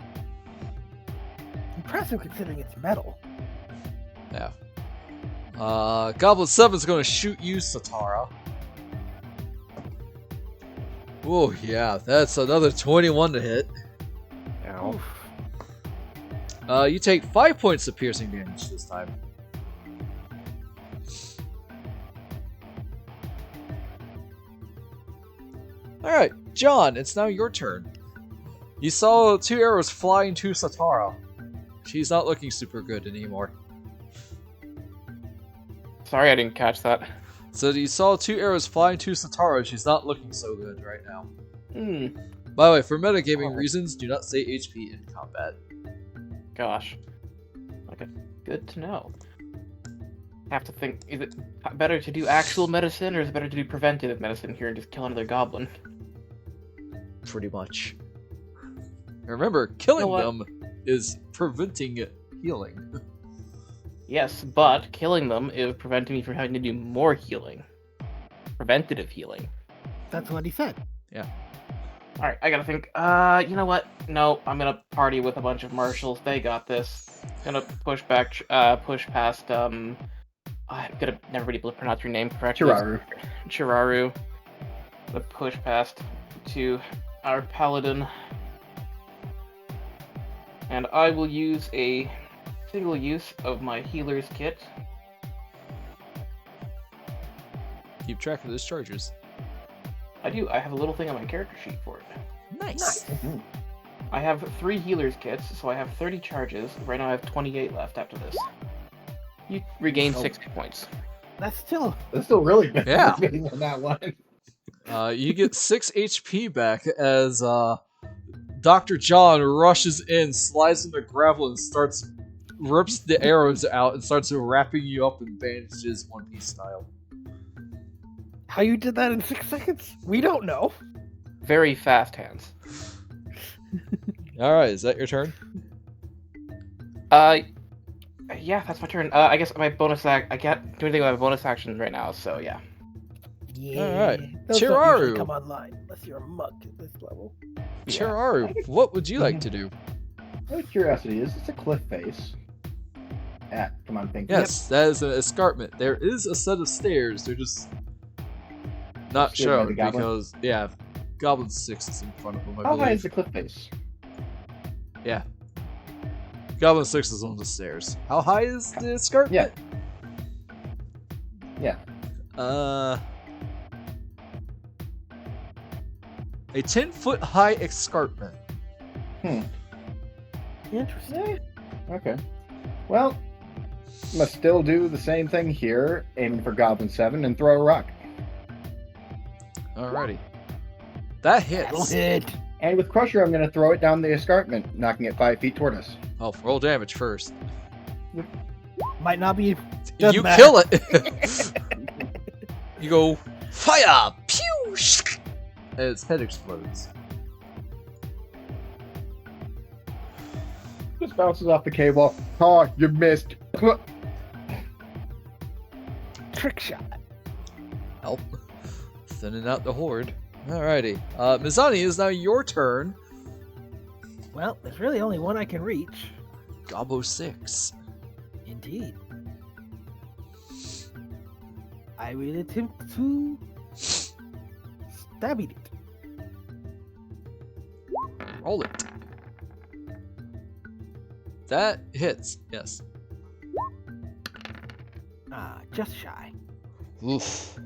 Impressive considering it's metal. Yeah. Goblin 7 is going to shoot you, Satara. Oh yeah, that's another 21 to hit. Ow. You take 5 points of piercing damage this time. Alright, John, it's now your turn. You saw 2 arrows fly into Satara. She's not looking super good anymore. Sorry, I didn't catch that. So you saw 2 arrows fly into Satara. She's not looking so good right now. Hmm. By the way, for metagaming reasons, do not say HP in combat. Gosh. Okay. Good to know. Have to think, is it better to do actual medicine or is it better to do preventative medicine here and just kill another goblin? Pretty much. Remember, killing You know them is preventing healing. Yes, but killing them is preventing me from having to do more healing. Preventative healing. That's what he said. Alright, I gotta think. You know what? No, I'm gonna party with a bunch of marshals. They got this. Gonna push past, I'm gonna never be able to pronounce your name correctly. Cheraru. Gonna push past to our paladin. And I will use a single use of my healer's kit. Keep track of those charges. I do. I have a little thing on my character sheet for it. Nice. I have 3 healer's kits, so I have 30 charges. Right now I have 28 left after this. You regain 60 points. That's still really good. Yeah. On that one. You get 6 HP back as Dr. John rushes in, slides in the gravel, and rips the arrows out and starts wrapping you up in bandages, One Piece style. how you did that in 6 seconds. We don't know. Very fast hands. Alright, is that your turn? Yeah, that's my turn. I guess my bonus I can't do anything with my bonus action right now, so yeah. Yeah. Alright. Those don't Cheraru. usually come online unless you're a muck at this level. Cheraru, what would you like to do? Out of curiosity, is this a cliff face? Yeah, come on, think. Yes, that is an escarpment. There is a set of stairs. They're just Not Steered by sure the goblin? because yeah, Goblin 6 is in front of him. I How high is believe. the cliff face? Yeah. Goblin 6 is on the stairs. How high is the escarpment? Yeah. A 10-foot high escarpment. Interesting. Okay. Well, must still do the same thing here, aiming for Goblin 7 and throw a rock. Alrighty. That That'll hits. hit. And with Crusher, I'm going to throw it down the escarpment, knocking it 5 feet toward us. Oh, roll damage first. Might not be. You Doesn't matter. kill it. You go fire, pew, and its head explodes. Just bounces off the cable. Oh, you missed. Trick shot. Help. Thinning out the horde. Alrighty. Mizani, is now your turn. Well, there's really only one I can reach. Gobbo 6. Indeed. I will attempt to stab it. Roll it. That hits. Yes. Just shy. Oof.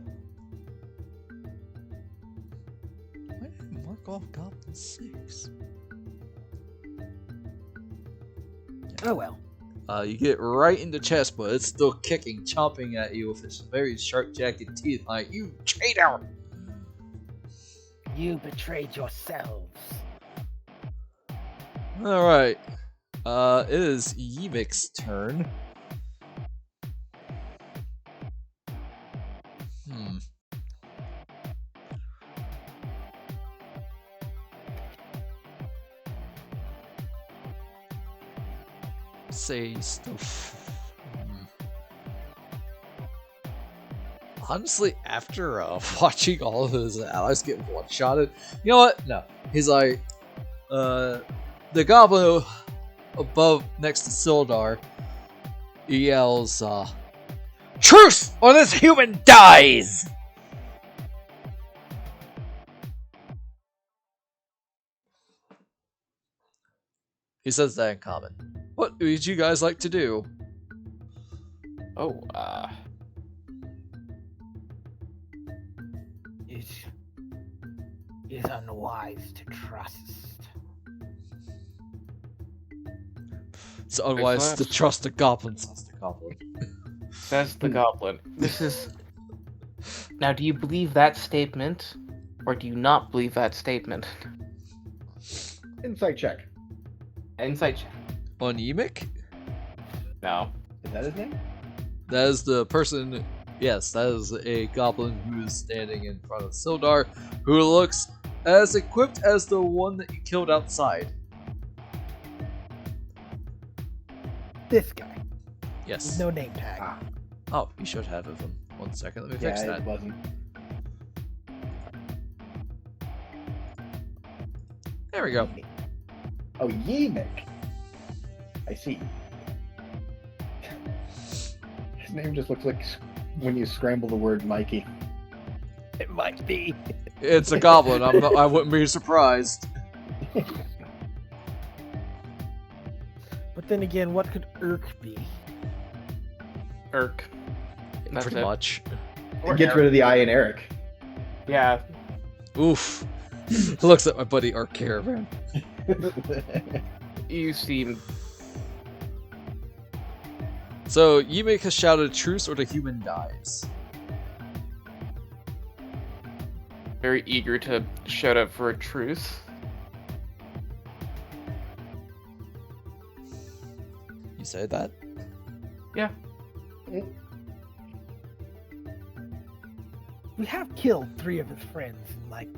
Why did I mark off Goblin 6? Oh well. You get right in the chest, but it's still kicking, chomping at you with its very sharp-jagged teeth, like, you traitor! You betrayed yourselves. Alright. It is Yimik's turn. Say stuff. Honestly, after watching all of his allies get one-shotted, you know what? No. He's like, the goblin above, next to Sildar, he yells, "Truce, or this human dies!" He says that in common. What would you guys like to do? Oh, It is unwise to trust. It's unwise to trust the goblins. Says the goblin. says the goblin. This is... Now, do you believe that statement, or do you not believe that statement? Insight check. Insight check. On Yimik? No. Is that his name? That is the person. Yes, that is a goblin who is standing in front of Sildar, who looks as equipped as the one that you killed outside. This guy. Yes. With no name tag. Oh, you should have it. 1 second, let me fix Yeah, that. it wasn't. There we go. Oh, Yimik. I see. His name just looks like when you scramble the word Mikey. It might be. It's a goblin. I wouldn't be surprised. But then again, what could Urk be? Irk. That's Pretty it. much. Or Gets rid of the I in Eric. Yeah. Oof. Looks at my buddy Ark Caravan. You seem... So, Yimik has shouted truce or the human dies. very eager to shout out for a truce. You say that? Yeah. We have killed 3 of his friends in like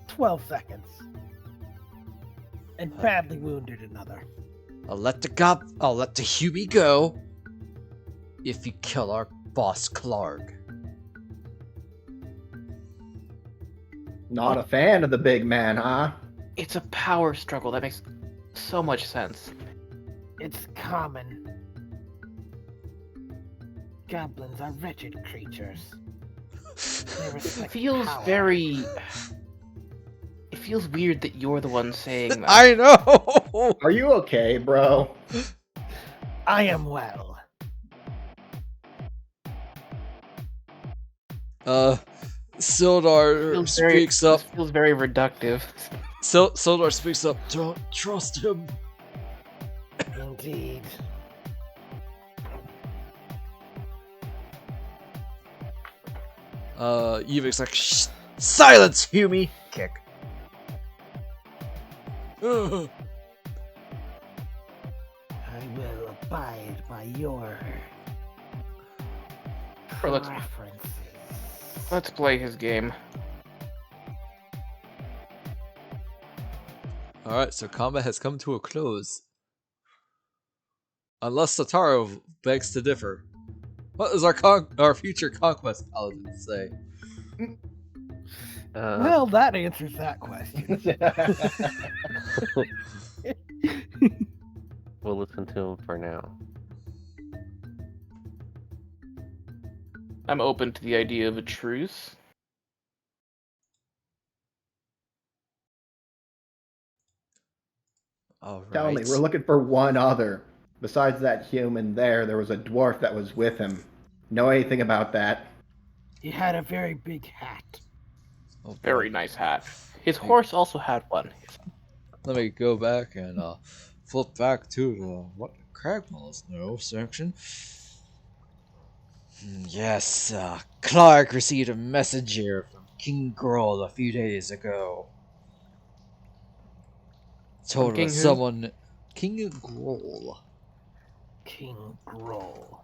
12 seconds. And badly wounded another. I'll let the Hubie go if you kill our boss Clark. Not a fan of the big man, huh? It's a power struggle. That makes so much sense. It's common. Goblins are wretched creatures. They It respect feels power. very. It feels weird that you're the one saying that. I know. Are you okay, bro? I am well. Sildar speaks up. This feels very reductive. Sildar speaks up. Don't trust him. Indeed. Evik's like, Shh, silence, Hume. Kick. I will abide by your Or let's- preferences. Let's play his game. Alright, so combat has come to a close. Unless Satara begs to differ. What does our future conquest paladin say? Well, that answers that question. We'll listen to him for now. I'm open to the idea of a truce. Alright. Tell me, we're looking for one other. Besides that human there was a dwarf that was with him. Know anything about that? He had a very big hat. Oh, boy. Very nice hat. His horse also had one. Let me go back and flip back to the what Cragmaws know section. Yes, Clark received a message here from King Groll a few days ago. Told From King us who? someone King Groll. King Groll.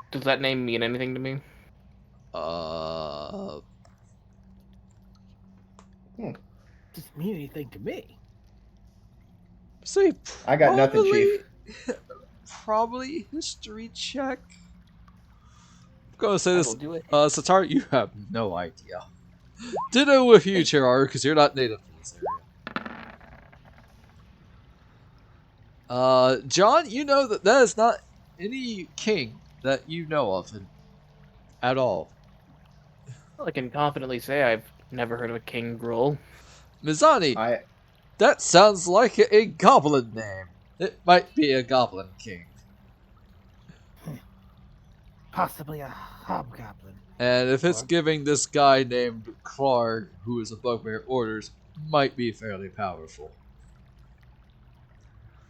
Does that name mean anything to me? Doesn't mean anything to me. Say I got nothing, Chief. Probably history check. I'm gonna say I this, will do it. Satara, you have no idea. Ditto with you, Cheraru, because you're not native to this area. John, you know that is not any king that you know of at all. I can confidently say I've never heard of a King Groll. Mizani, that sounds like a goblin name. It might be a goblin king. Possibly a hobgoblin. And if it's Or- giving this guy named Clark, who is a bugbear, orders, might be fairly powerful.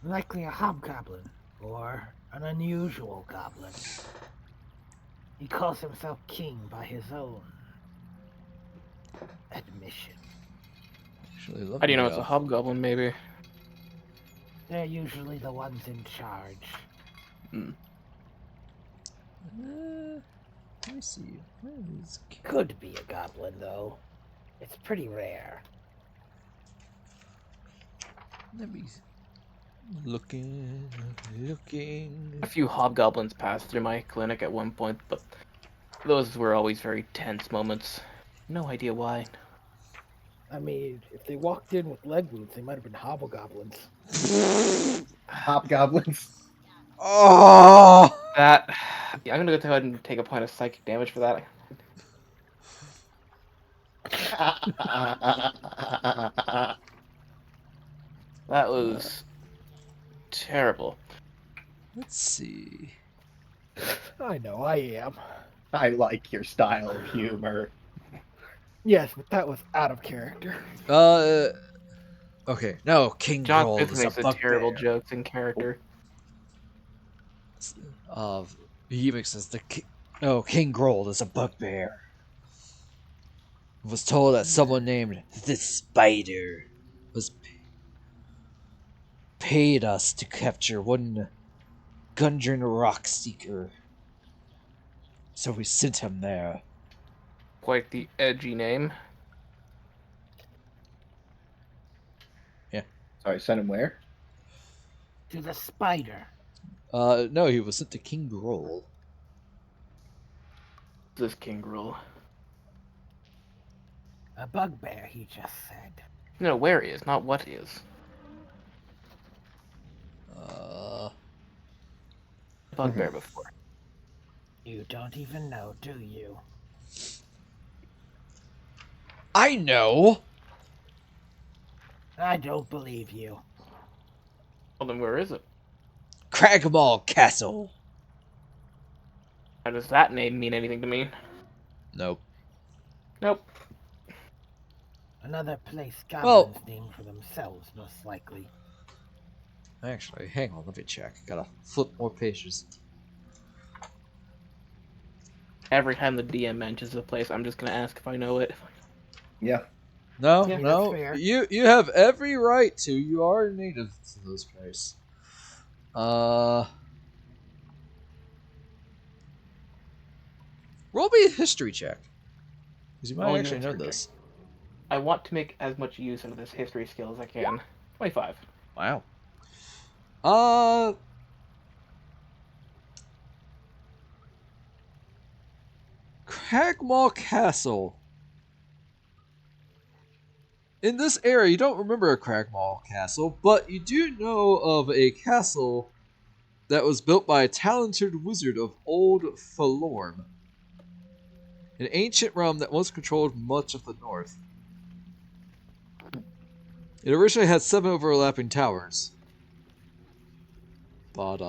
Likely a hobgoblin. Or an unusual goblin. He calls himself king by his own admission. Actually, let How do you me, know it's a hobgoblin, maybe? They're usually the ones in charge. let me see. Where is Could be a goblin, though. It's pretty rare. Let me looking. A few hobgoblins passed through my clinic at one point, but those were always very tense moments. No idea why. I mean, if they walked in with leg wounds, they might have been hobgoblins. Hobgoblins. Oh! That... Yeah, I'm gonna go ahead and take a point of psychic damage for that. That was... terrible. Let's see. I know, I am. I like your style of humor. Yes, but that was out of character. Okay, no, King John Groll Smith is a makes the bugbear. terrible jokes in character. He makes us King Groll is a bugbear. Was told that someone named the Spider was paid us to capture one Gundren Rock Seeker. So we sent him there. Quite the edgy name. Sorry, send him where? To the spider. No, he was sent to King Groll. This King Groll. A bugbear, he just said. No, where is, not what is. Uh, Bugbear before. You don't even know, do you? I know. I don't believe you. Well, then where is it? Cragmaw Castle. How does that name mean anything to me? Nope. Nope. Another place Well- goblins name for themselves, most likely. Actually, hang on, let me check. Gotta flip more pages. Every time the DM mentions a place, I'm just gonna ask if I know it. Yeah. No, Yeah, that's no. fair. You have every right to. You are native to this place. Roll me a history check. Because you might Roll actually know history check. this. I want to make as much use of this history skill as I can. 25. Wow. Cragmaw Castle. In this area, you don't remember a Cragmaw Castle, but you do know of a castle that was built by a talented wizard of Old Falorm, an ancient realm that once controlled much of the north. It originally had 7 overlapping towers, but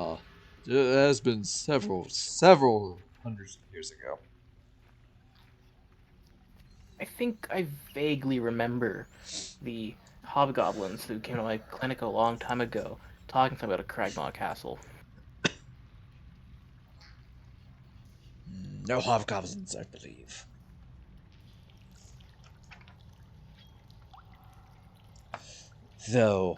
it has been several hundreds of years ago. I think I vaguely remember the hobgoblins who came to my clinic a long time ago talking about a Cragmaw castle. No hobgoblins, I believe. Though,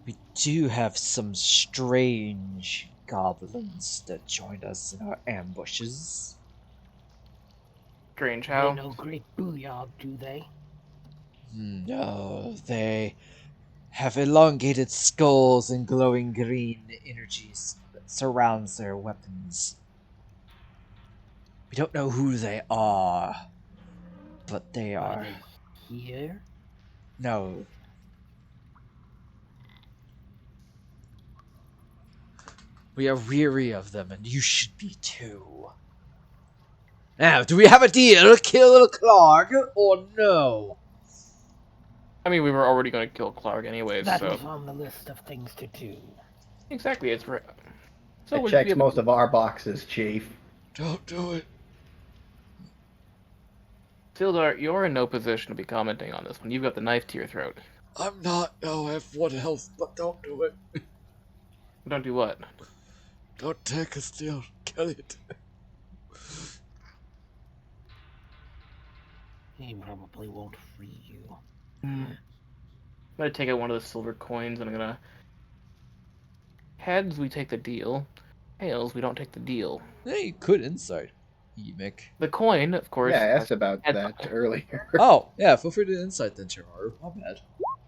we do have some strange goblins that joined us in our ambushes. Strange They how? know great booyah, do they? No, they have elongated skulls and glowing green energies that surrounds their weapons. We don't know who they are, but they Are are. they here? No. We are weary of them, and you should be too. Now, do we have a deal? Kill Clark or no? I mean, we were already going to kill Clark anyways, That so... was on the list of things to do. Exactly, it's... So It we checks have- most of our boxes, Chief. Don't do it. Sildar, you're in no position to be commenting on this one. You've got the knife to your throat. I'm not. No, I have 1 health, but don't do it. Don't do what? Don't take us down. Kill it. He probably won't free you. I'm gonna take out one of the silver coins and I'm gonna... Heads, we take the deal. Tails, we don't take the deal. Yeah, you could insight, Mick. The coin, of course... Yeah, I asked about has- that earlier. Oh, yeah, feel free to insight then, Cheraru. My bad.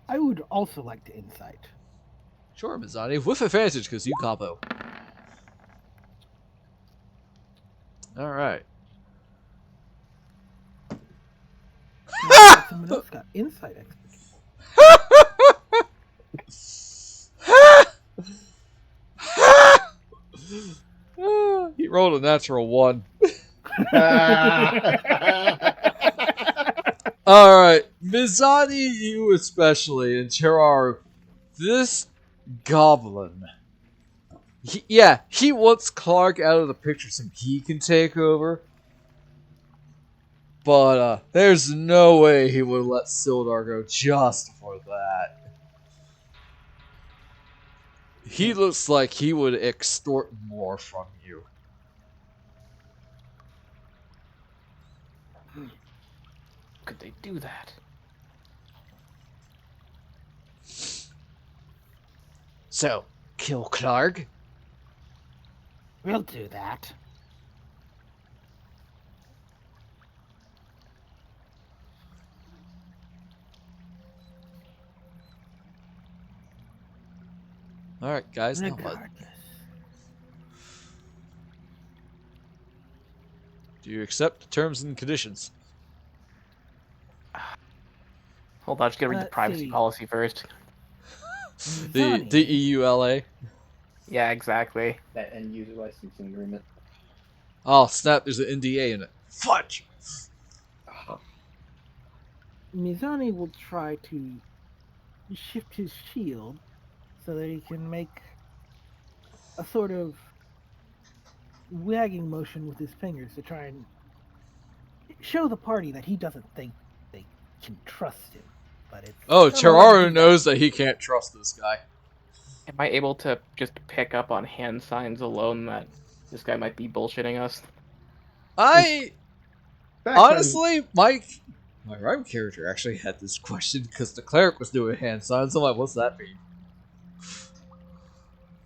I would also like to insight. Sure, Mizani, with advantage because you combo. Alright. Someone else got insight expertise. He rolled a natural 1. Alright, Mizani, you especially, and Cheraru, this goblin. He wants Clark out of the picture so he can take over. But there's no way he would let Sildar go just for that. He looks like he would extort more from you. Could they do that? So, kill Clark? We'll do that. Alright, guys, now what? Regardless. Do you accept the terms and conditions? Hold on, just gotta read the Let's privacy see. policy first. The Mizani, EULA? Yeah, exactly. That end user licensing agreement. Oh snap! There's an NDA in it. Fudge. Mizani will try to shift his shield so that he can make a sort of wagging motion with his fingers to try and show the party that he doesn't think they can trust him. But it's Oh, kind of hard to Cheraru do knows that he can't trust this guy. Am I able to just pick up on hand signs alone that this guy might be bullshitting us? I Back honestly, my rhyme character actually had this question because the cleric was doing hand signs. I'm like, what's that mean?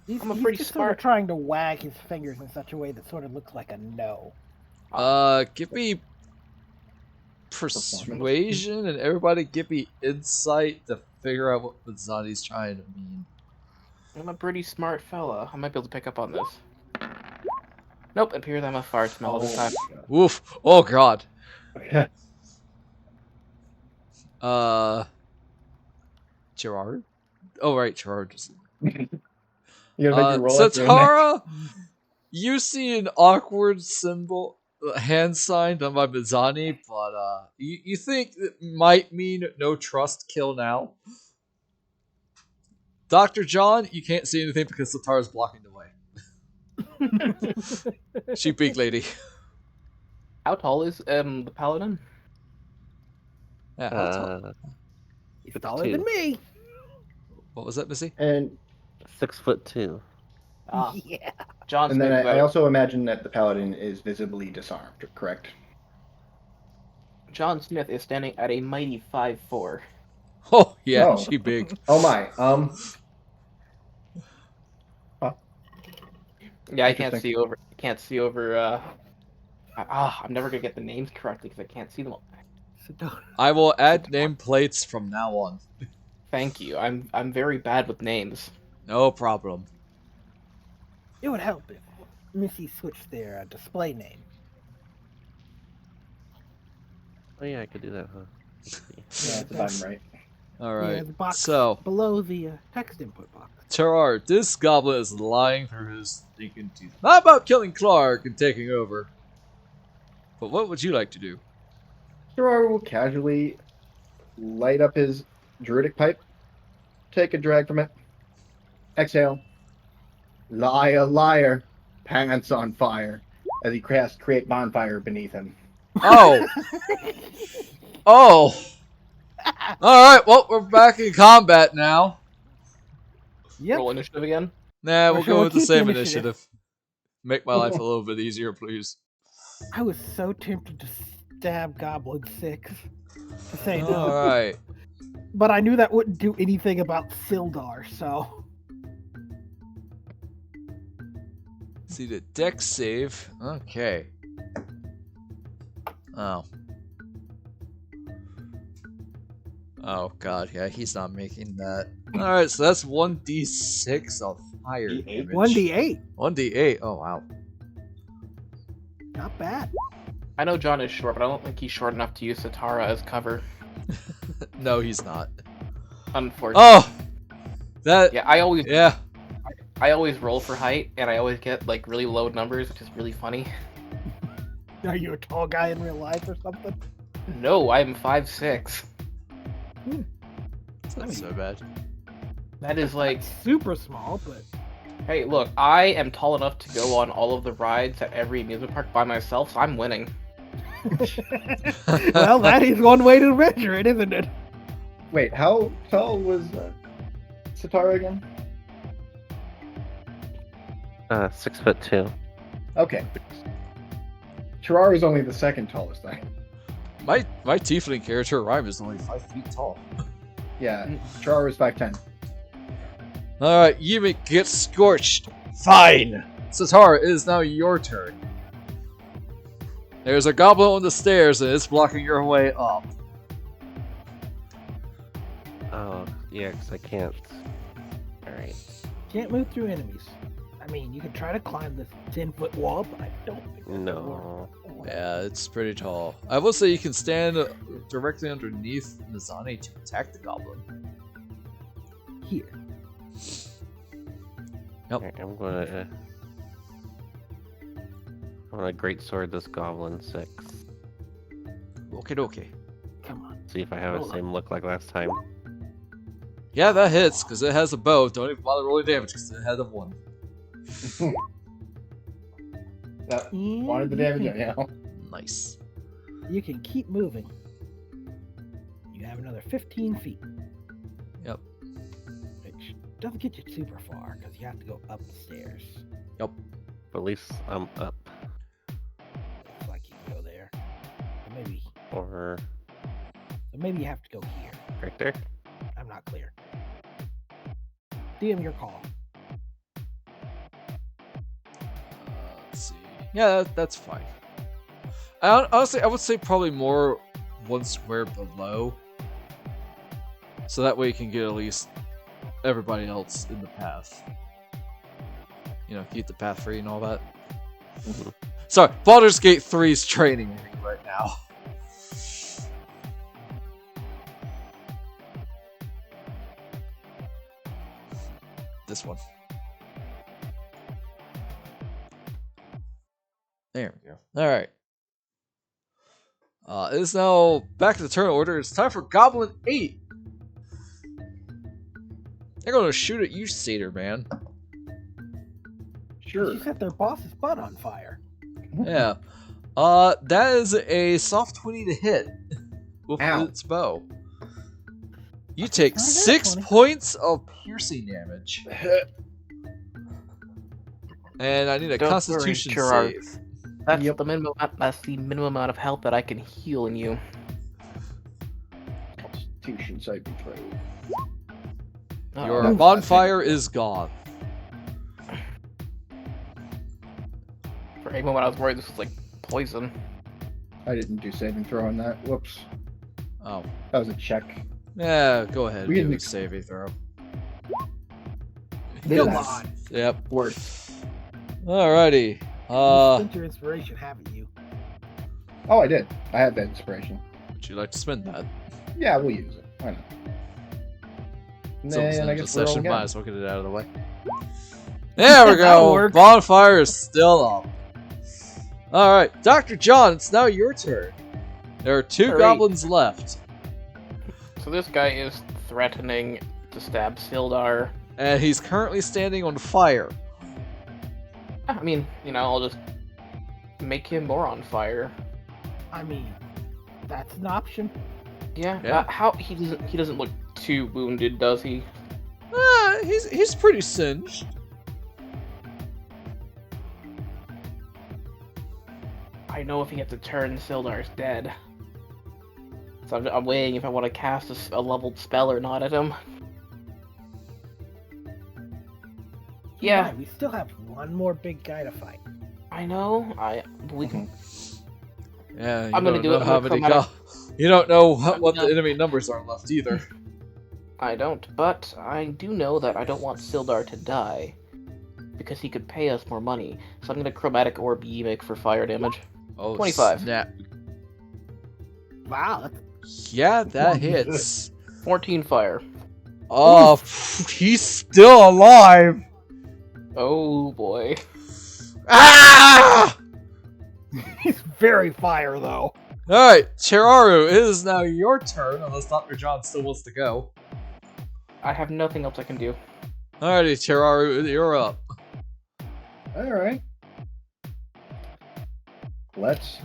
He's, I'm a he's pretty just sort of smart- trying to wag his fingers in such a way that sort of looks like a no. Give me persuasion and everybody give me insight to figure out what Mizani's trying to mean. I'm a pretty smart fella. I might be able to pick up on this. Nope, it appears I'm a fart smell this time. Woof. Oh god. Okay. Cheraru? Oh right, Cheraru just You gotta make your roll after your neck. Satara, you see an awkward symbol, hand sign done by Mizani, but you think it might mean no trust, kill now. Dr. John, you can't see anything because Satara's blocking the way. She big lady. How tall is the paladin? Yeah, how tall- He's taller than me. what was that, Missy? And 6'2". Ah, Yeah. John's and then maybe I about- also imagine that the paladin is visibly disarmed, correct? John Smith is standing at a mighty 5'4". Oh yeah, Oh. she big. Oh my. Yeah, I can't Interesting. see over. Can't see over. I'm never gonna get the names correctly because I can't see them all. I will add nameplates from now on. Thank you. I'm very bad with names. No problem. It would help if Missy switched their display name. Oh yeah, I could do that, huh? Yeah, that's about right. Alright, Yeah, the box so below the text input box. Cheraru, this goblin is lying through his stinking teeth. Not about killing Clark and taking over. But what would you like to do? Cheraru will casually light up his druidic pipe, take a drag from it, exhale. Liar, liar, pants on fire, as he create bonfire beneath him. Oh! Oh! Alright, well, we're back in combat now. Yep. Roll initiative again. Nah, Or we'll shall go we with the keep the same initiative? initiative. Make my life a little bit easier, please. I was so tempted to stab Goblin 6 to say no, Alright. but I knew that wouldn't do anything about Sildar, so See the deck save. Okay. Oh. Oh god, yeah, he's not making that. Alright, so that's 1d6 of fire damage. 1d8. 1d8, oh wow. Not bad. I know John is short, but I don't think he's short enough to use Satara as cover. No, he's not. Unfortunately. Oh! That, Yeah, I always roll for height, and I always get like really low numbers, which is really funny. Are you a tall guy in real life or something? No, I'm 5'6". That's not so bad. That is like, Super small, but hey, look, I am tall enough to go on all of the rides at every amusement park by myself, so I'm winning. well, that is one way to measure it, isn't it? Wait, how tall was Satara again? 6'2". Okay. Cheraru is only the second tallest thing. My tiefling character, Rhyme, is only 5 feet tall. Yeah, Cheraru is 5'10". Alright, you get scorched. Fine! Satara, it is now your turn. There's a goblin on the stairs and it's blocking your way up. Oh, yeah, 'cause I can't. Alright. Can't move through enemies. I mean, you can try to climb this 10-foot wall, but I don't think that's gonna work. No. Yeah, it's pretty tall. I will say you can stand directly underneath Mizani to attack the goblin. Here. Yep. Alright, I'm gonna great sword this goblin 6. Okay, dokie. Come on. See if I have the Roll same look like last time. Yeah, that hits because it has a bow. Don't even bother rolling damage because it has a 1. That And wanted the you damage can- anyhow. Nice. You can keep moving. You have another 15 feet, Yep. which doesn't get you super far because you have to go up the stairs. Yep. But at least I'm up. Looks like you can go there. Or So maybe you have to go here. right there. I'm not clear. DM your call. Let's see. Yeah, that's fine. Honestly, I would say probably more one square below. So that way you can get at least everybody else in the path. You know, keep the path free and all that. Mhm. Sorry, Baldur's Gate 3's training me right now. This one. There we go. Alright. It is now back to the turn order. It's time for Goblin 8. They're gonna shoot at you, Satyr Man. Sure. You set their boss's butt on fire. Yeah. That is a soft 20 to hit with Ow. its bow. You take not a nat 6 20. points of piercing damage. And I need a Don't worry, Constitution Cheraru. save. That's Yep. the minimum. That's the minimum amount of health that I can heal in you. Constitution saving throw. Your Uh-oh. bonfire is gone. For a moment, I was worried this was like poison. I didn't do saving throw on that. Whoops. Oh. That was a check. Yeah, go ahead. We Do didn't a ex- saving throw. Come Yes. on. Yep. Worse. Alrighty. You spent your inspiration, haven't you? Oh, I did. I had that inspiration. Would you like to spend that? Yeah, we'll use it. Why not? And So it's then I in the guess we're all session. again. Might as well get it out of the way. There we That'll go. work. Bonfire is still up. Alright, Dr. John, it's now your turn. There are 2 Great. goblins left. So this guy is threatening to stab Sildar. And he's currently standing on fire. I mean, you know, I'll just make him more on fire. I mean, that's an option. Yeah. Yeah. How he doesn't look too wounded, does he? He's pretty singed. I know if he gets a turn, Sildar's dead. So I'm weighing if I want to cast a leveled spell or not at him. Yeah. Right, we still have one more big guy to fight. I know. We can. Yeah, you I'm gonna don't do know it. I'm how gonna many come at you don't know what I'm the gonna- enemy numbers are left either. I don't, but I do know that I don't want Sildar to die because he could pay us more money. So I'm gonna chromatic orb Yimik for fire damage. Oh, 25. snap. Wow, that's Yeah, that hits. 14 fire. Oh, he's still alive. Oh boy. Ah! he's very fire though. Alright, Cheraru, it is now your turn, unless Dr. John still wants to go. I have nothing else I can do. Alrighty, Cheraru, you're up. Alright. Let's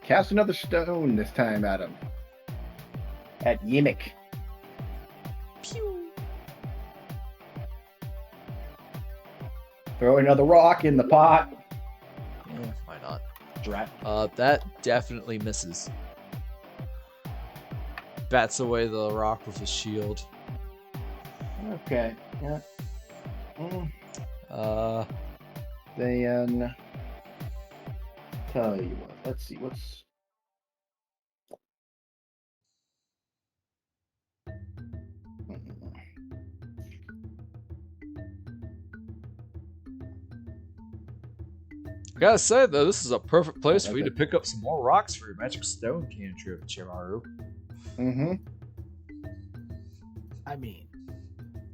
cast another stone this time at him. At Yimik. Pew. Throw another rock in the pot. Yeah, why not? Drat. That definitely misses. Bats away the rock with his shield. Okay. Yeah. Then tell you what. Let's see. What's I gotta say though, this is a perfect place Oh, for you to okay. pick up some more rocks for your magic stone cantrip, Cheraru. Mm-hmm. I mean,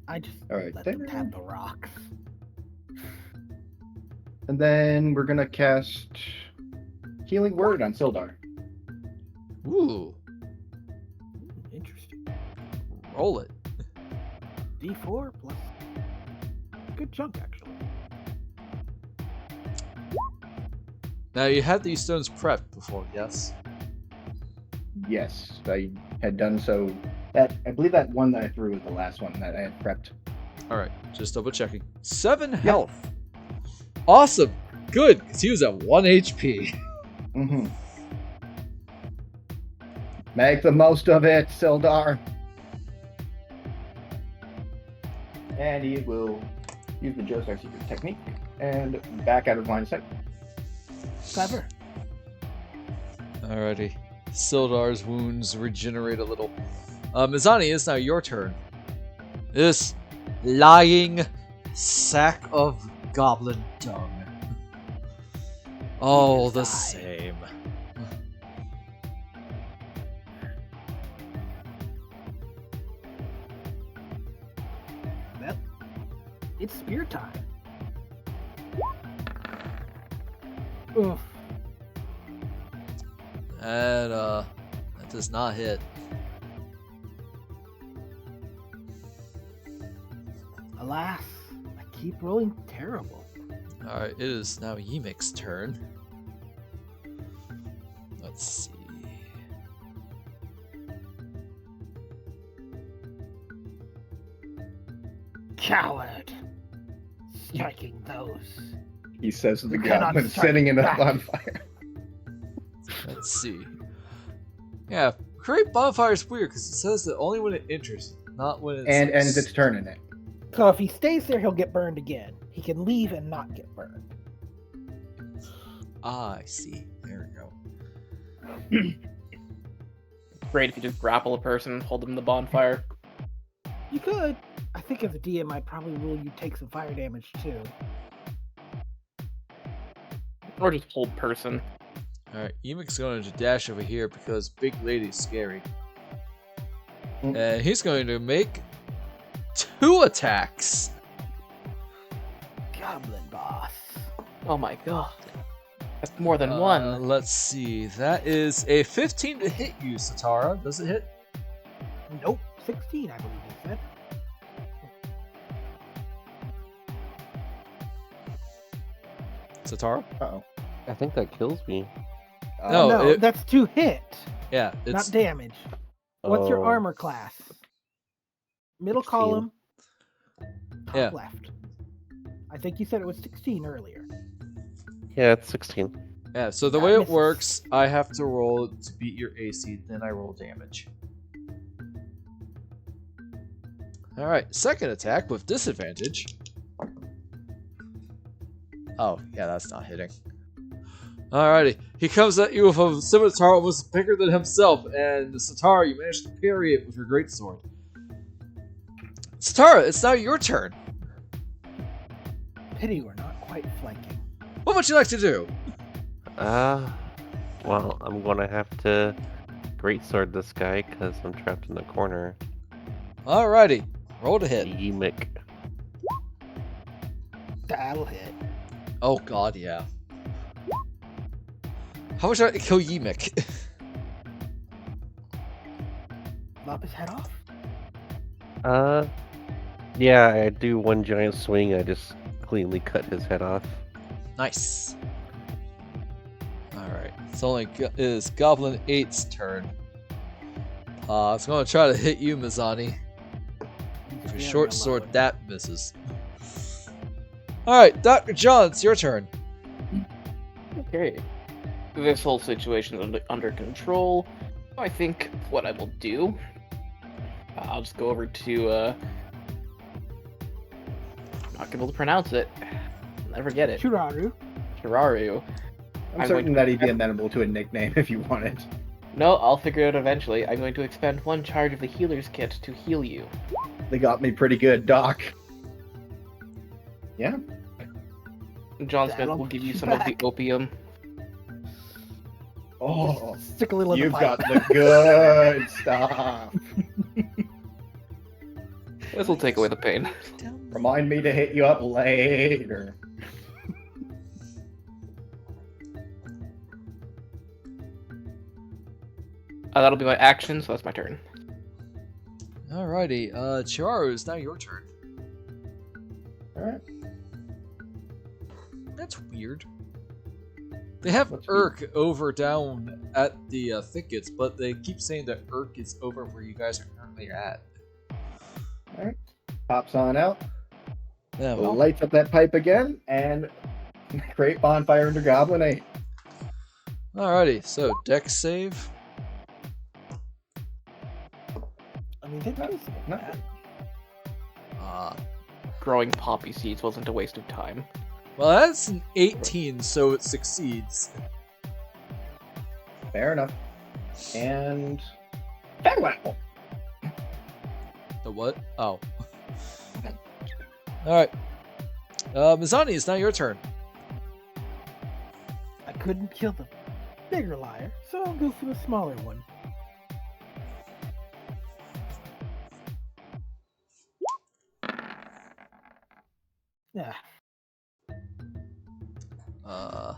I just All right. let them have the rocks. And then we're gonna cast Healing Word on Sildar. Ooh, Interesting. roll it. D4 plus. Good chunk, actually. Now you had these stones prepped before, yes? Yes, I had done so. That I believe that one that I threw was the last one that I had prepped. All right, just double checking. 7 health. Awesome. Good, because he was at 1 HP. Mm-hmm. Make the most of it, Sildar. And he will use the Joestar Secret technique and back out of line of sight. Clever. Alrighty. Sildar's wounds regenerate a little. Mizani, it's now your turn. This lying sack of goblin dung. All the same. Well, it's spear time. Oof. And that does not hit. Alas, I keep rolling terrible. Alright, it is now Ymic's turn. Let's see. Coward! Striking those. He says to the You cannot goblin strike sitting in a back. bonfire. Let's see. Yeah, create bonfire is weird because it says that only when it enters, not when it's. And ends its turn in it. So if he stays there, he'll get burned again. He can leave and not get burned. Ah, I see. There we go. Great if you just grapple a person, hold them in the bonfire. You could. I think as a DM, I'd probably rule you take some fire damage too. Or just hold person. Alright, Ymic's going to dash over here because Big Lady's scary. And he's going to make 2 attacks. Goblin boss. Oh my god. That's more than one. Let's see. That is a 15 to hit you, Satara. Does it hit? Nope. 16, I believe he said. Satara? Uh-oh. I think that kills me. No, no, it- that's 2 hit, Yeah, it's not damage. What's your Oh. armor class? Middle 16. column. Top Yeah. left. I think you said it was 16 earlier. Yeah, it's 16. yeah. So the That way it misses. works, I have to roll to beat your AC, then I roll damage. All right, second attack with disadvantage. Oh, yeah, that's not hitting. Alrighty, he comes at you with a scimitar almost bigger than himself, and Satara, you manage to parry it with your greatsword. Satara, it's now your turn. Pity we're not quite flanking. What would you like to do? Well, I'm gonna have to greatsword this guy because I'm trapped in the corner. Alrighty, roll to hit. Emic. That'll hit. Oh god, yeah. How much do I kill Ymec? Lop his head off? Yeah, I do one giant swing. I just cleanly cut his head off. Nice. Alright, it's only it is Goblin 8's turn. It's gonna try to hit you, Mizani. With your short sword, that misses. Alright, Dr. John, it's your turn. Okay. This whole situation is under control. I think what I will do, I'll just go over to, not able to pronounce it. Never get it. Cheraru. Cheraru. I'm certain that he'd be amenable to a nickname if you wanted. No, I'll figure it out eventually. I'm going to expend 1 charge of the healer's kit to heal you. They got me pretty good, Doc. Yeah. John Smith That'll will give you put some you of the back. opium. Oh, Stick a little in you've the got pipe. the good stuff. This will take away the pain. Remind me to hit you up later. That'll be my action, so that's my turn. Alrighty, Cheraru, it's now your turn. Alright. That's weird. They have What's Urk over down at the thickets, but they keep saying that Urk is over where you guys are currently at. Alright. Pops on out. Yeah, well, Lights up that pipe again, and create bonfire under Goblin 8. alrighty, so Dex save. I mean, they're pretty simple. Not Growing poppy seeds wasn't a waste of time. Well, that's an 18, so it succeeds. Fair enough. And farewell. The what? Oh. Alright. Mizani, it's now your turn. I couldn't kill the bigger liar, so I'll go for the smaller one. Yeah. Oh,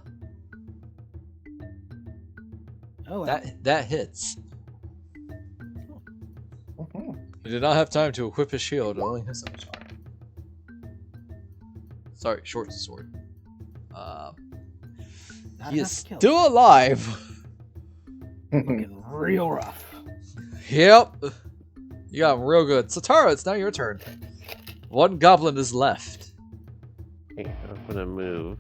well. That hits. Mhm. He did not have time to equip his shield, it only has so much armor. Sorry, short sword. Not He enough is to kill still alive! Looking real rough. Yep! You got him real good. Satara, it's now your turn. One goblin is left. Okay, I'm gonna move.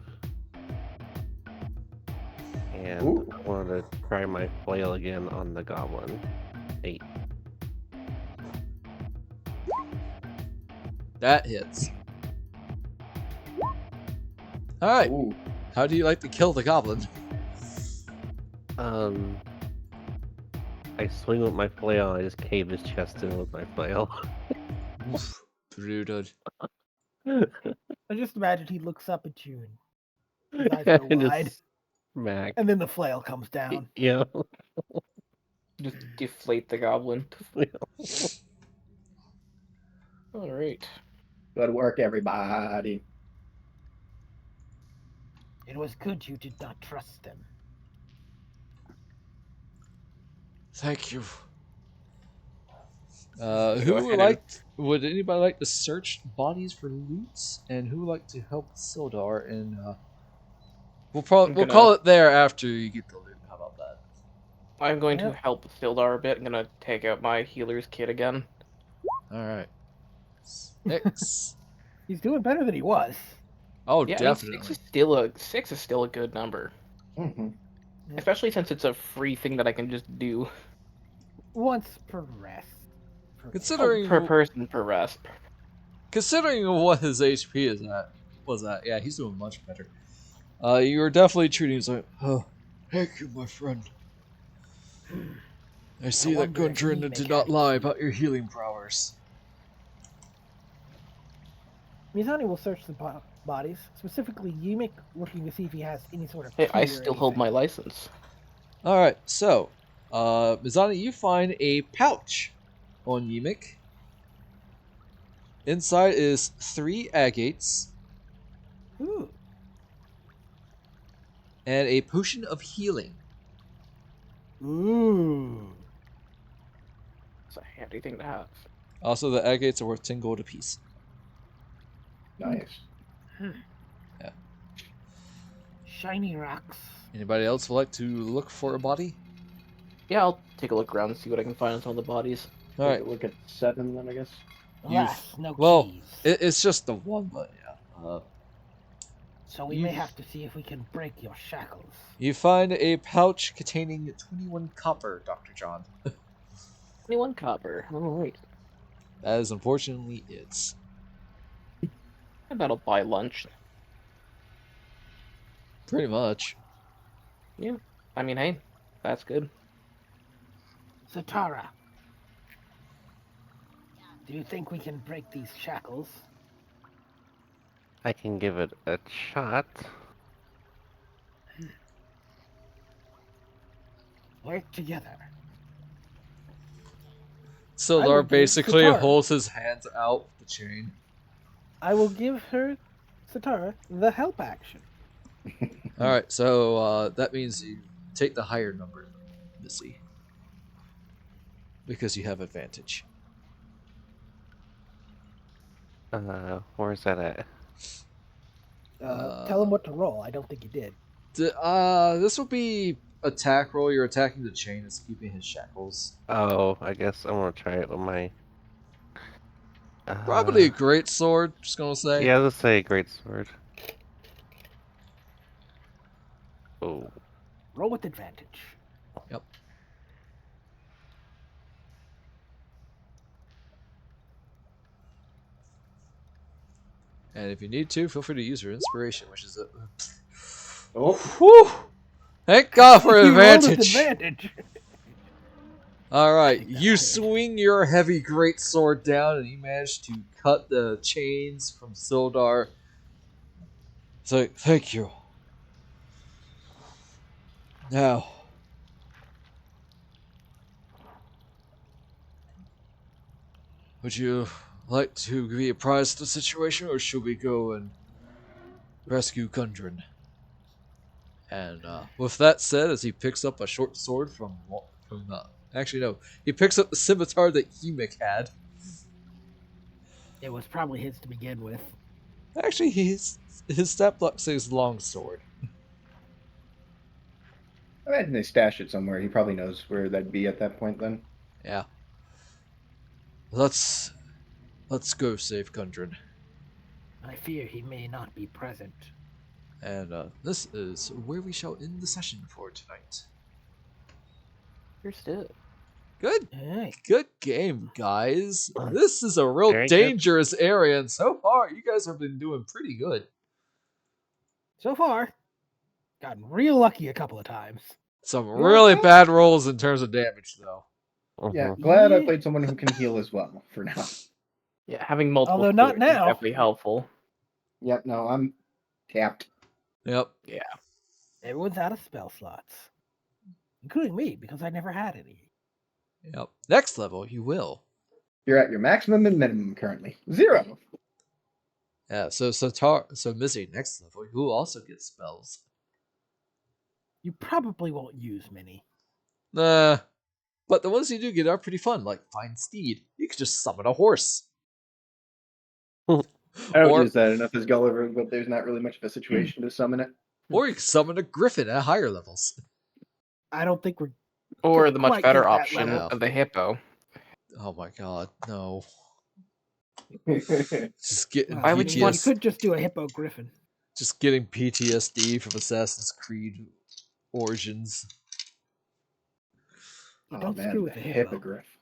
And Ooh. I want to try my flail again on the goblin. 8. That hits. Alright, Ooh. how do you like to kill the goblin? I swing with my flail and I just cave his chest in with my flail. Oof, brutal. I just imagine he looks up at you and his eyes go And just wide, smack. and then the flail comes down. Yeah. Just deflate the goblin. Alright. Good work, everybody. It was good you did not trust them. Thank you. Go Who ahead would and- like? Would anybody like to search bodies for loots? And who would like to help Sildar? And we'll gonna- call it there after you get the loot. How about that? I'm going to Yep. help Sildar a bit. I'm gonna take out my healer's kit again. All right. 6. He's doing better than he was. Oh, Yeah, I mean, definitely. 6 is still a good number. Mhm. Especially since it's a free thing that I can just do. Once per rest. Considering Per person per rest. considering what his HP was at, yeah, he's doing much better. You were definitely treating him like, oh, thank you, my friend. I see that wonder if Gundren he did make not out- lie about your healing prowess. Mizani will search the bodies, specifically Yumik, looking to see if he has any sort of Hey, I key or still hold anything. my license. All right, so, Mizani, you find a pouch on Yimik. Inside is 3 agates Ooh. and a potion of healing. Ooh. It's a handy thing to have. Also, the agates are worth 10 gold apiece. Nice. Shiny rocks. Anybody else would like to look for a body? Yeah, I'll take a look around and see what I can find on some of the bodies. All right. Look at 7 then, I guess. Alas, no well, keys. It's just the one, but yeah. So we may have to see if we can break your shackles. You find a pouch containing 21 copper, Dr. John. 21 copper. Alright. That is unfortunately it. And that'll buy lunch. Pretty much. I mean, hey, that's good. Satara, do you think we can break these shackles? I can give it a shot. Work together. I Sildar will give basically Satara. holds his hands out the chain. I will give her, Satara, the help action. Alright, so that means you take the higher number, Missy. because you have advantage. Where's that at? Tell him what to roll. I don't think you did. This will be attack roll. You're attacking the chain that's keeping his shackles. Oh, I guess I want to try it with my. Probably a great sword. Just gonna say. Yeah, let's say great sword. Oh, Roll with advantage. Yep. And if you need to, feel free to use your inspiration, which is a. Oh, Whew! Thank God for You rolled with advantage. advantage. All right, think that you paid. swing your heavy great sword down, and you manage to cut the chains from Sildar. So, thank you. Now, would you like to be apprised of the situation, or should we go and rescue Gundren? And with that said, as he picks up a short sword from actually no, he picks up the scimitar that Hemik had. It was probably his to begin with. Actually, his stat block says long sword. I imagine they stashed it somewhere. He probably knows where that'd be at that point then. Yeah. Let's go save Gundren. I fear he may not be present. And this is where we shall end the session for tonight. Understood. Good Alright. good game, guys. This is a real Very good. dangerous area, and so far you guys have been doing pretty good. So far, gotten real lucky a couple of times. Some really Yeah. bad rolls in terms of damage, though. Yeah, Mhm. glad I Yeah. played someone who can heal as well for now. Yeah, having multiple Although not healers is now. definitely helpful. Yep, no, I'm tapped. Yep. Everyone's out of spell slots. Including me, because I never had any. Yep. Next level, you will. You're at your maximum and minimum currently. 0. Yeah. So Missy, next level, you will also get spells. You probably won't use many. Nah. But the ones you do get are pretty fun, like Find Steed. You could just summon a horse. I don't Or- use that enough as Gulliver, but there's not really much of a situation to summon it. Or you can summon a griffin at higher levels. I don't think we're Or Could the much quite better get that option level. of the hippo. Oh my god, no. That's Just getting Why would you you want- PTSD. could just do a hippo griffin. Just getting PTSD from Assassin's Creed Origins. Don't screw with the hippo. hippogriff.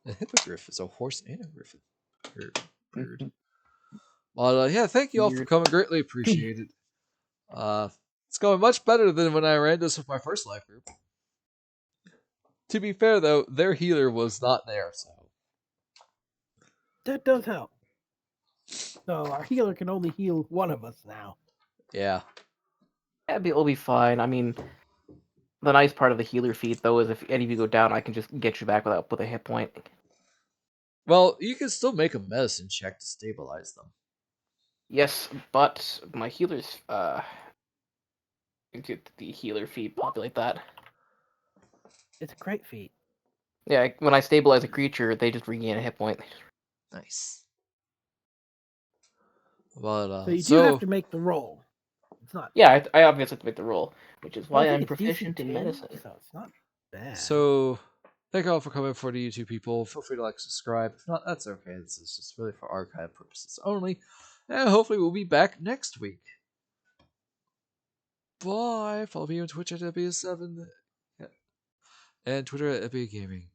A hippogriff is a horse and a griffin. Bird. But yeah, thank you all for Weird. coming. Greatly appreciated. It's going much better than when I ran this with my first life group. To be fair, though, their healer was not there, so That does help. So our healer can only heal one of us now. yeah. Yeah, it'll be fine. I mean, the nice part of the healer feat, though, is if any of you go down, I can just get you back with a hit point. Well, you can still make a medicine check to stabilize them. Yes, but my healers, get the healer feat populate that. It's a great feat. Yeah, when I stabilize a creature, they just regain a hit point. Nice. But So you do have to make the roll. It's not. Yeah, I obviously have to make the roll, which is Well, I why think I'm it's proficient DC in 10, medicine. So it's not bad. So, thank you all for coming for the YouTube people. Feel free to like, subscribe. If not, that's okay. This is just really for archive purposes only. And hopefully we'll be back next week. Bye. Follow me on Twitch at FBS7 and Twitter at FBA Gaming.